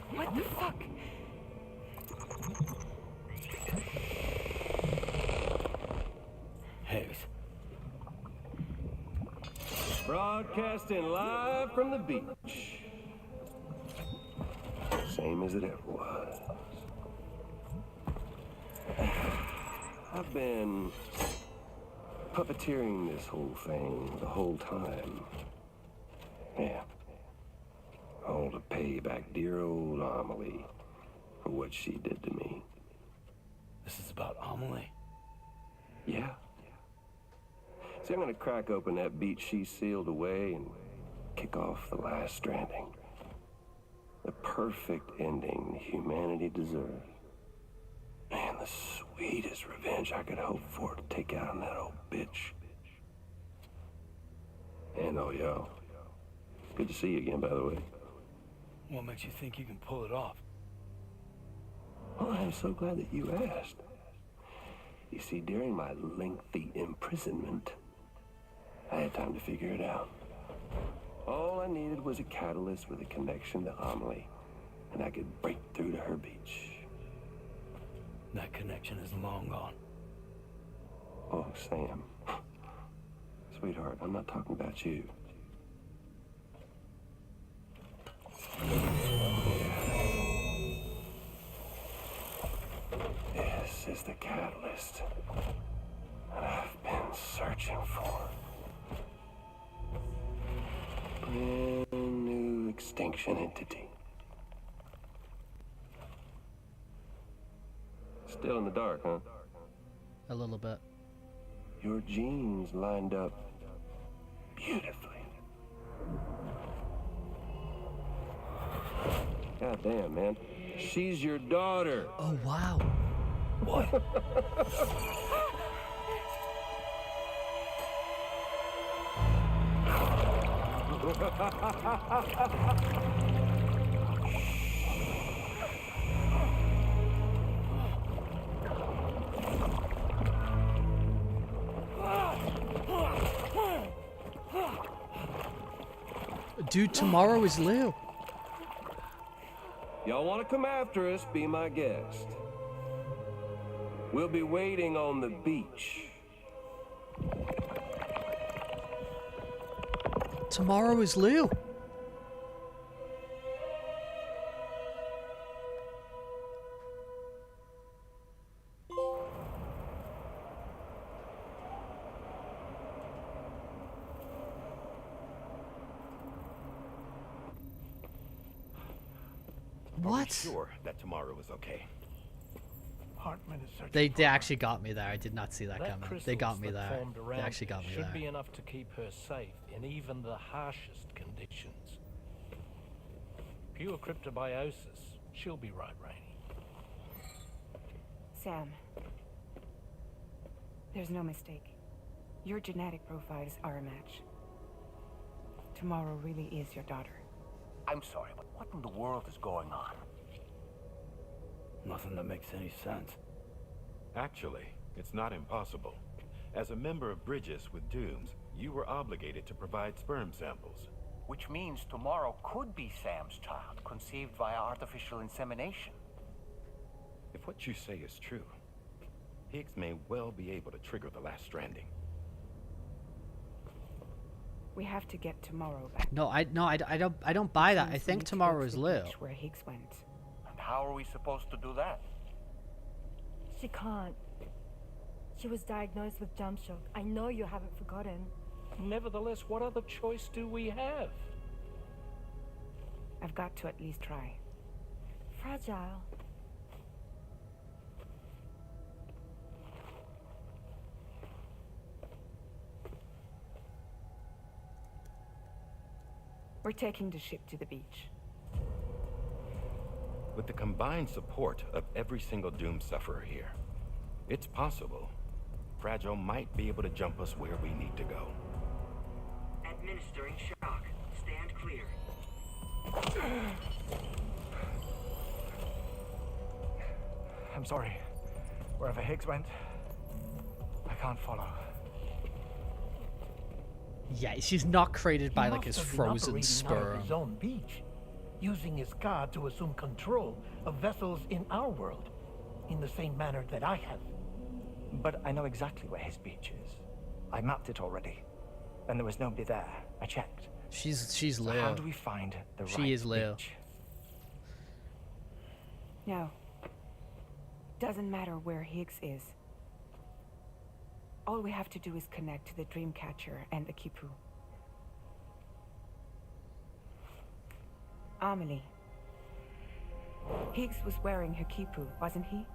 What the fuck? Higgs. Broadcasting live from the beach. Same as it ever was. I've been puppeteering this whole thing the whole time. Yeah. All to pay back dear old Amelie for what she did to me. This is about Amelie? Yeah. See, I'm gonna crack open that beach she sealed away and kick off the last stranding. The perfect ending humanity deserves. Man, the sweetest revenge I could hope for to take out on that old bitch. And oh, yo. Good to see you again, by the way. What makes you think you can pull it off? Well, I'm so glad that you asked. You see, during my lengthy imprisonment, I had time to figure it out. All I needed was a catalyst with a connection to Amelie, and I could break through to her beach. That connection is long gone. Oh, Sam. Sweetheart, I'm not talking about you. This is the catalyst that I've been searching for. Brand new extinction entity. Still in the dark, huh? A little bit. Your genes lined up beautifully. God damn, man. She's your daughter. Oh, wow. What? Dude, tomorrow is Lou. Y'all want to come after us, be my guest. We'll be waiting on the beach. Tomorrow is Lou. What? Sure that tomorrow is okay. Hartman is searching They for actually got me there. I did not see that coming. They crystals got me that there. formed They around actually got her me should there. be enough to keep her safe in even the harshest conditions. Pure cryptobiosis. She'll be right, Rainey. Sam, there's no mistake. Your genetic profiles are a match. Tomorrow really is your daughter. I'm sorry, but what in the world is going on? Nothing that makes any sense. Actually, it's not impossible. As a member of Bridges with Dooms, you were obligated to provide sperm samples. Which means tomorrow could be Sam's child, conceived via artificial insemination. If what you say is true, Higgs may well be able to trigger the last stranding. We have to get tomorrow back. No, I don't buy that. I think tomorrow is Lou. Where Higgs went. And how are we supposed to do that? She can't. She was diagnosed with jump shock. I know you haven't forgotten. Nevertheless, what other choice do we have? I've got to at least try. Fragile. We're taking the ship to the beach. With the combined support of every single Doom sufferer here, it's possible Fragile might be able to jump us where we need to go. Administering shock. Stand clear. I'm sorry. Wherever Higgs went, I can't follow. Yeah, she's not created by He like must his have been frozen operating out of sperm. his own beach, using his car to assume control of vessels in our world, in the same manner that I have. But I know exactly where his beach is. I mapped it already. And there was nobody there. I checked. She's So Leo. how do we find the right She is Leo. beach? No. Doesn't matter where Higgs is. All we have to do is connect to the Dreamcatcher and the Kipu. Amelie. Higgs was wearing her Kipu, wasn't he?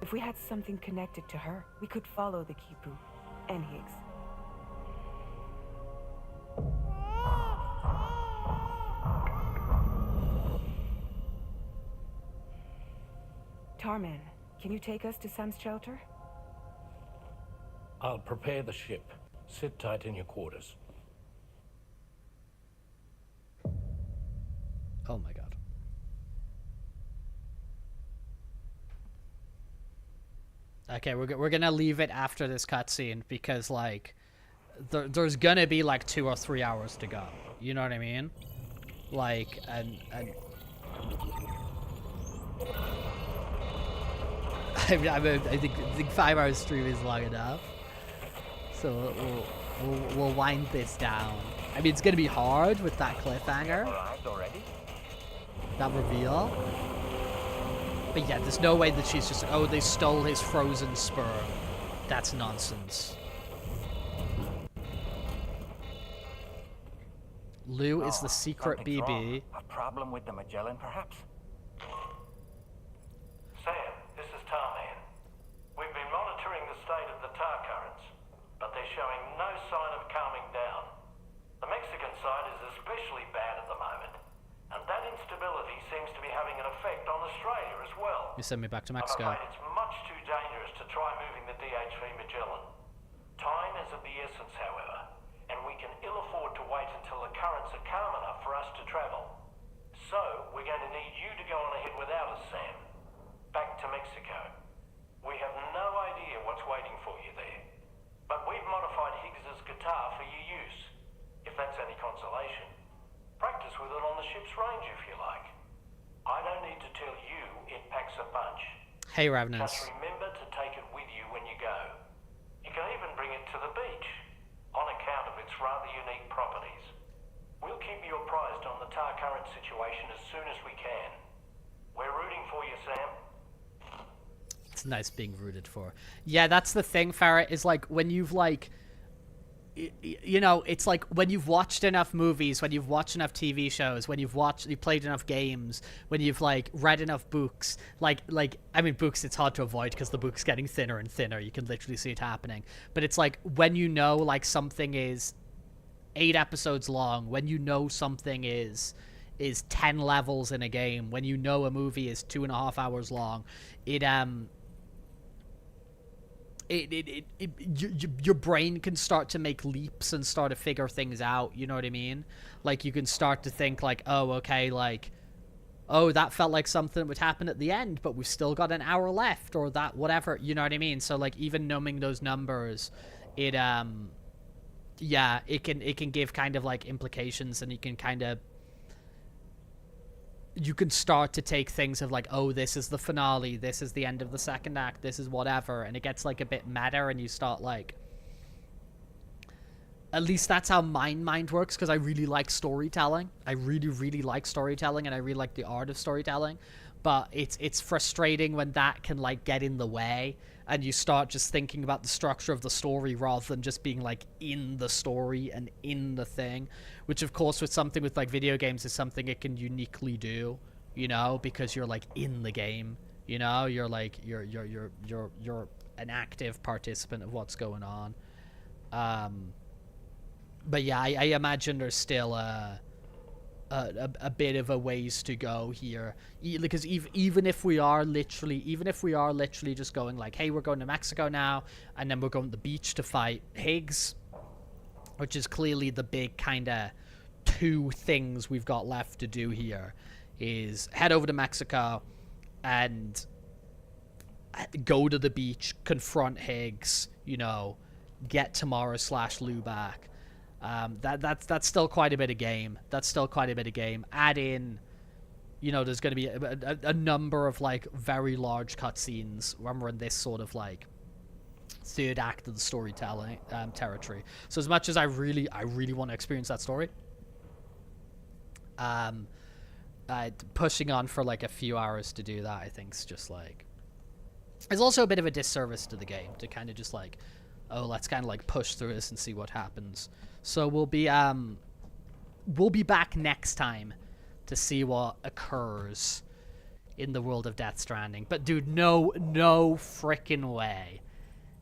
If we had something connected to her, we could follow the Kipu and Higgs. Tarman, can you take us to Sam's shelter? I'll prepare the ship. Sit tight in your quarters. Oh my god. Okay, we're gonna leave it after this cutscene because like there's gonna be like 2 or 3 hours to go. You know what I mean? Like and I think 5 hours stream is long enough. So we'll wind this down. I mean, it's gonna be hard with that cliffhanger, Arrived already? that reveal. But yeah, there's no way that she's just, oh, they stole his frozen sperm. That's nonsense. Lou is the secret Something's BB. wrong. A problem with the Magellan, perhaps? Sam, this is Tarman. We've been monitoring the state of the tar currents, but they're showing no sign of calming down. The Mexican side is especially bad at the moment, and that instability seems to be having an effect on Australia as well. You send me back to I'm Mexico. afraid it's much too dangerous to try moving the DHV Magellan. Time is of the essence, however, and we can ill afford to wait until the currents are calm enough for us to travel. So, we're going to need you to go on ahead without us, Sam. Back to Mexico. We have no idea what's waiting for you there, but we've modified Higgs's guitar for your use. If range if you like. I don't need to tell you it packs a punch. Hey, Revenants. Just remember to take it with you when you go. You can even bring it to the beach, on account of its rather unique properties. We'll keep you apprised on the tar current situation as soon as we can. We're rooting for you, Sam. It's nice being rooted for. Yeah, that's the thing, Farrah, is like when you've like, you know, it's like when you've watched enough movies, when you've watched enough TV shows, when you've played enough games, when you've like read enough books, like I mean, books it's hard to avoid because the book's getting thinner and thinner. You can literally see it happening. But it's like when you know like something is 8 episodes long, when you know something is 10 levels in a game, when you know a movie is 2.5 hours long, your brain can start to make leaps and start to figure things out, you know what I mean? Like, you can start to think, like, oh, okay, like, oh, that felt like something would happen at the end, but we've still got an hour left, or that, whatever, you know what I mean? So, like, even numbing those numbers, yeah, it can give kind of, like, implications, and you can kind of, you can start to take things of like, oh, this is the finale, this is the end of the second act, this is whatever, and it gets like a bit meta, and you start like, at least that's how my mind works, because I really like storytelling. I really like storytelling, and I really like the art of storytelling, but it's frustrating when that can like get in the way, and you start just thinking about the structure of the story rather than just being like in the story and in the thing, which of course with something with like video games is something it can uniquely do, you know, because you're like in the game, you know, you're like you're an active participant of what's going on. But yeah, I imagine there's still a bit of a ways to go here, because even if we are literally just going like, hey, we're going to Mexico now, and then we're going to the beach to fight Higgs, which is clearly the big kind of 2 things we've got left to do here, is head over to Mexico and go to the beach, confront Higgs, you know, get Tamara/Lou back. That's still quite a bit of game. Add in, you know, there's going to be a number of like very large cutscenes when we're in this sort of like third act of the storytelling territory. So as much as I really want to experience that story, pushing on for like a few hours to do that, I think is just like, it's also a bit of a disservice to the game to kind of just like, oh, let's kind of like push through this and see what happens. So we'll be back next time to see what occurs in the world of Death Stranding. But dude, no frickin' way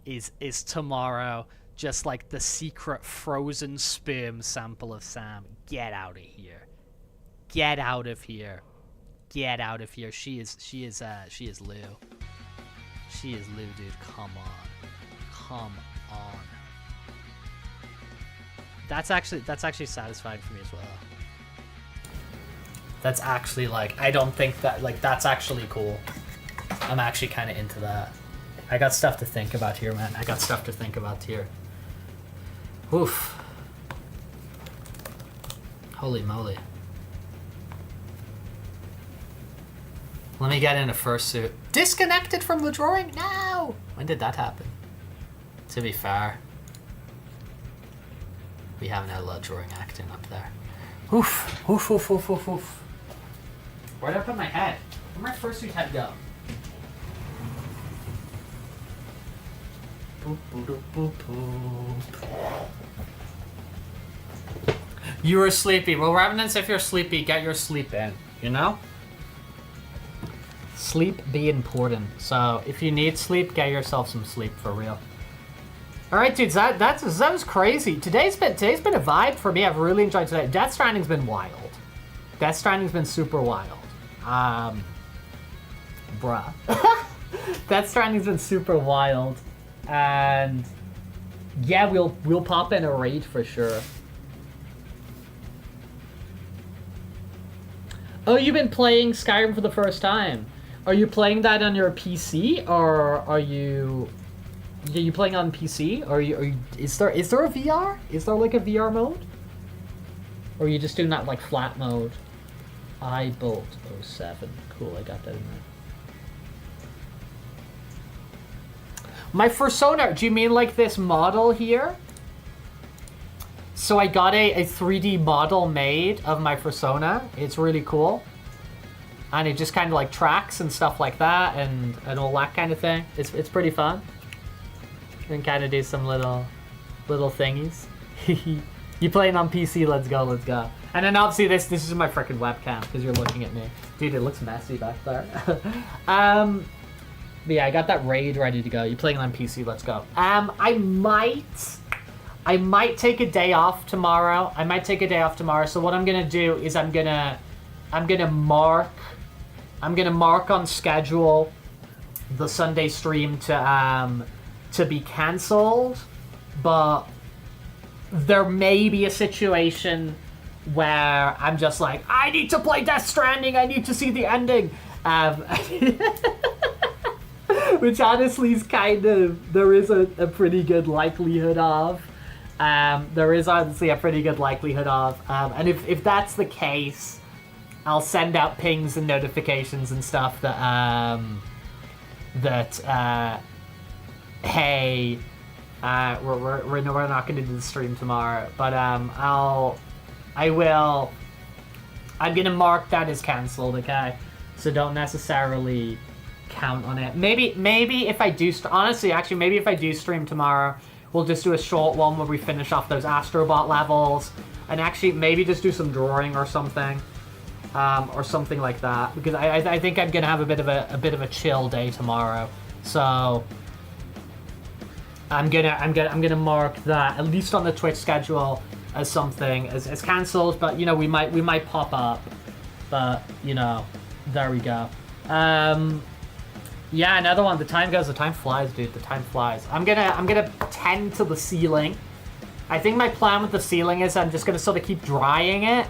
is tomorrow just like the secret frozen sperm sample of Sam. Get out of here. Get out of here. Get out of here. She is Lou. She is Lou, dude. Come on. That's actually satisfying for me as well. That's actually like, I don't think that like, that's actually cool. I'm actually kind of into that. I got stuff to think about here, man. Oof. Holy moly. Let me get in a fursuit. Disconnected from the drawing? No! When did that happen? To be fair, we haven't had a lot of drawing acting up there. Oof. Where did I put my head? Where'd my fursuit head go? Boop, boop, boop, boop. You were sleepy. Well, Revenants, if you're sleepy, get your sleep in, you know? Sleep be important. So if you need sleep, get yourself some sleep for real. All right, dudes, that was crazy. Today's been a vibe for me. I've really enjoyed today. Death Stranding's been wild. Death Stranding's been super wild. Bruh. Death Stranding's been super wild, and yeah, we'll pop in a raid for sure. Oh, you've been playing Skyrim for the first time. Are you playing that on your PC, or are you playing on PC? Or is there a VR? Is there like a VR mode? Or are you just doing that like flat mode? iBolt 07. Cool, I got that in there. My Fursona, do you mean like this model here? So I got a 3D model made of my Fursona. It's really cool. And it just kind of like tracks and stuff like that and all that kind of thing. It's pretty fun. And kind of do some little thingies. You playing on PC, let's go, let's go. And then obviously this is my freaking webcam because you're looking at me. Dude, it looks messy back there. But yeah, I got that raid ready to go. You playing on PC, let's go. I might take a day off tomorrow. So what I'm gonna do is I'm gonna mark on schedule the Sunday stream to be cancelled, but there may be a situation where I'm just like, I need to play Death Stranding, I need to see the ending. Which honestly is kind of, there is a pretty good likelihood of. And if that's the case, I'll send out pings and notifications and stuff that, hey, we're not going to do the stream tomorrow, but I'm going to mark that as cancelled, okay? So don't necessarily count on it. Maybe if I do, maybe if I do stream tomorrow, we'll just do a short one where we finish off those Astrobot levels, and actually maybe just do some drawing or something like that, because I think I'm gonna have a bit of a chill day tomorrow, so I'm gonna mark that at least on the Twitch schedule as something as cancelled. But you know, we might pop up, but you know, there we go. Yeah, another one. The time goes, the time flies, dude. The time flies. I'm gonna tend to the ceiling. I think my plan with the ceiling is I'm just gonna sort of keep drying it.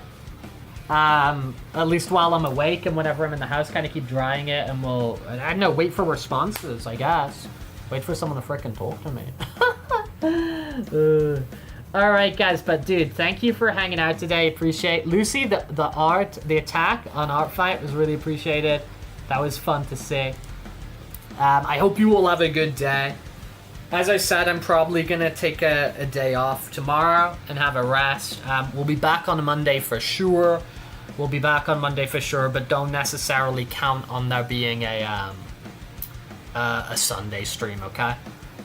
At least while I'm awake, and whenever I'm in the house, kind of keep drying it, and we'll, I don't know, wait for responses, I guess. Wait for someone to frickin' talk to me. Alright, guys, but dude, thank you for hanging out today. Appreciate Lucy, the art, the attack on Art Fight was really appreciated. That was fun to see. I hope you all have a good day. As I said, I'm probably going to take a day off tomorrow and have a rest. We'll be back on Monday for sure. But don't necessarily count on there being a Sunday stream, okay?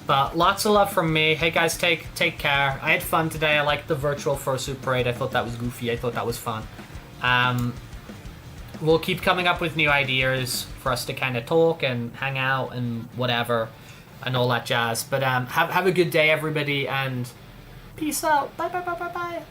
But lots of love from me. Hey guys, take care. I had fun today. I liked the virtual Fursuit parade. I thought that was goofy. I thought that was fun. We'll keep coming up with new ideas for us to kind of talk and hang out and whatever and all that jazz. But have a good day, everybody, and peace out. Bye.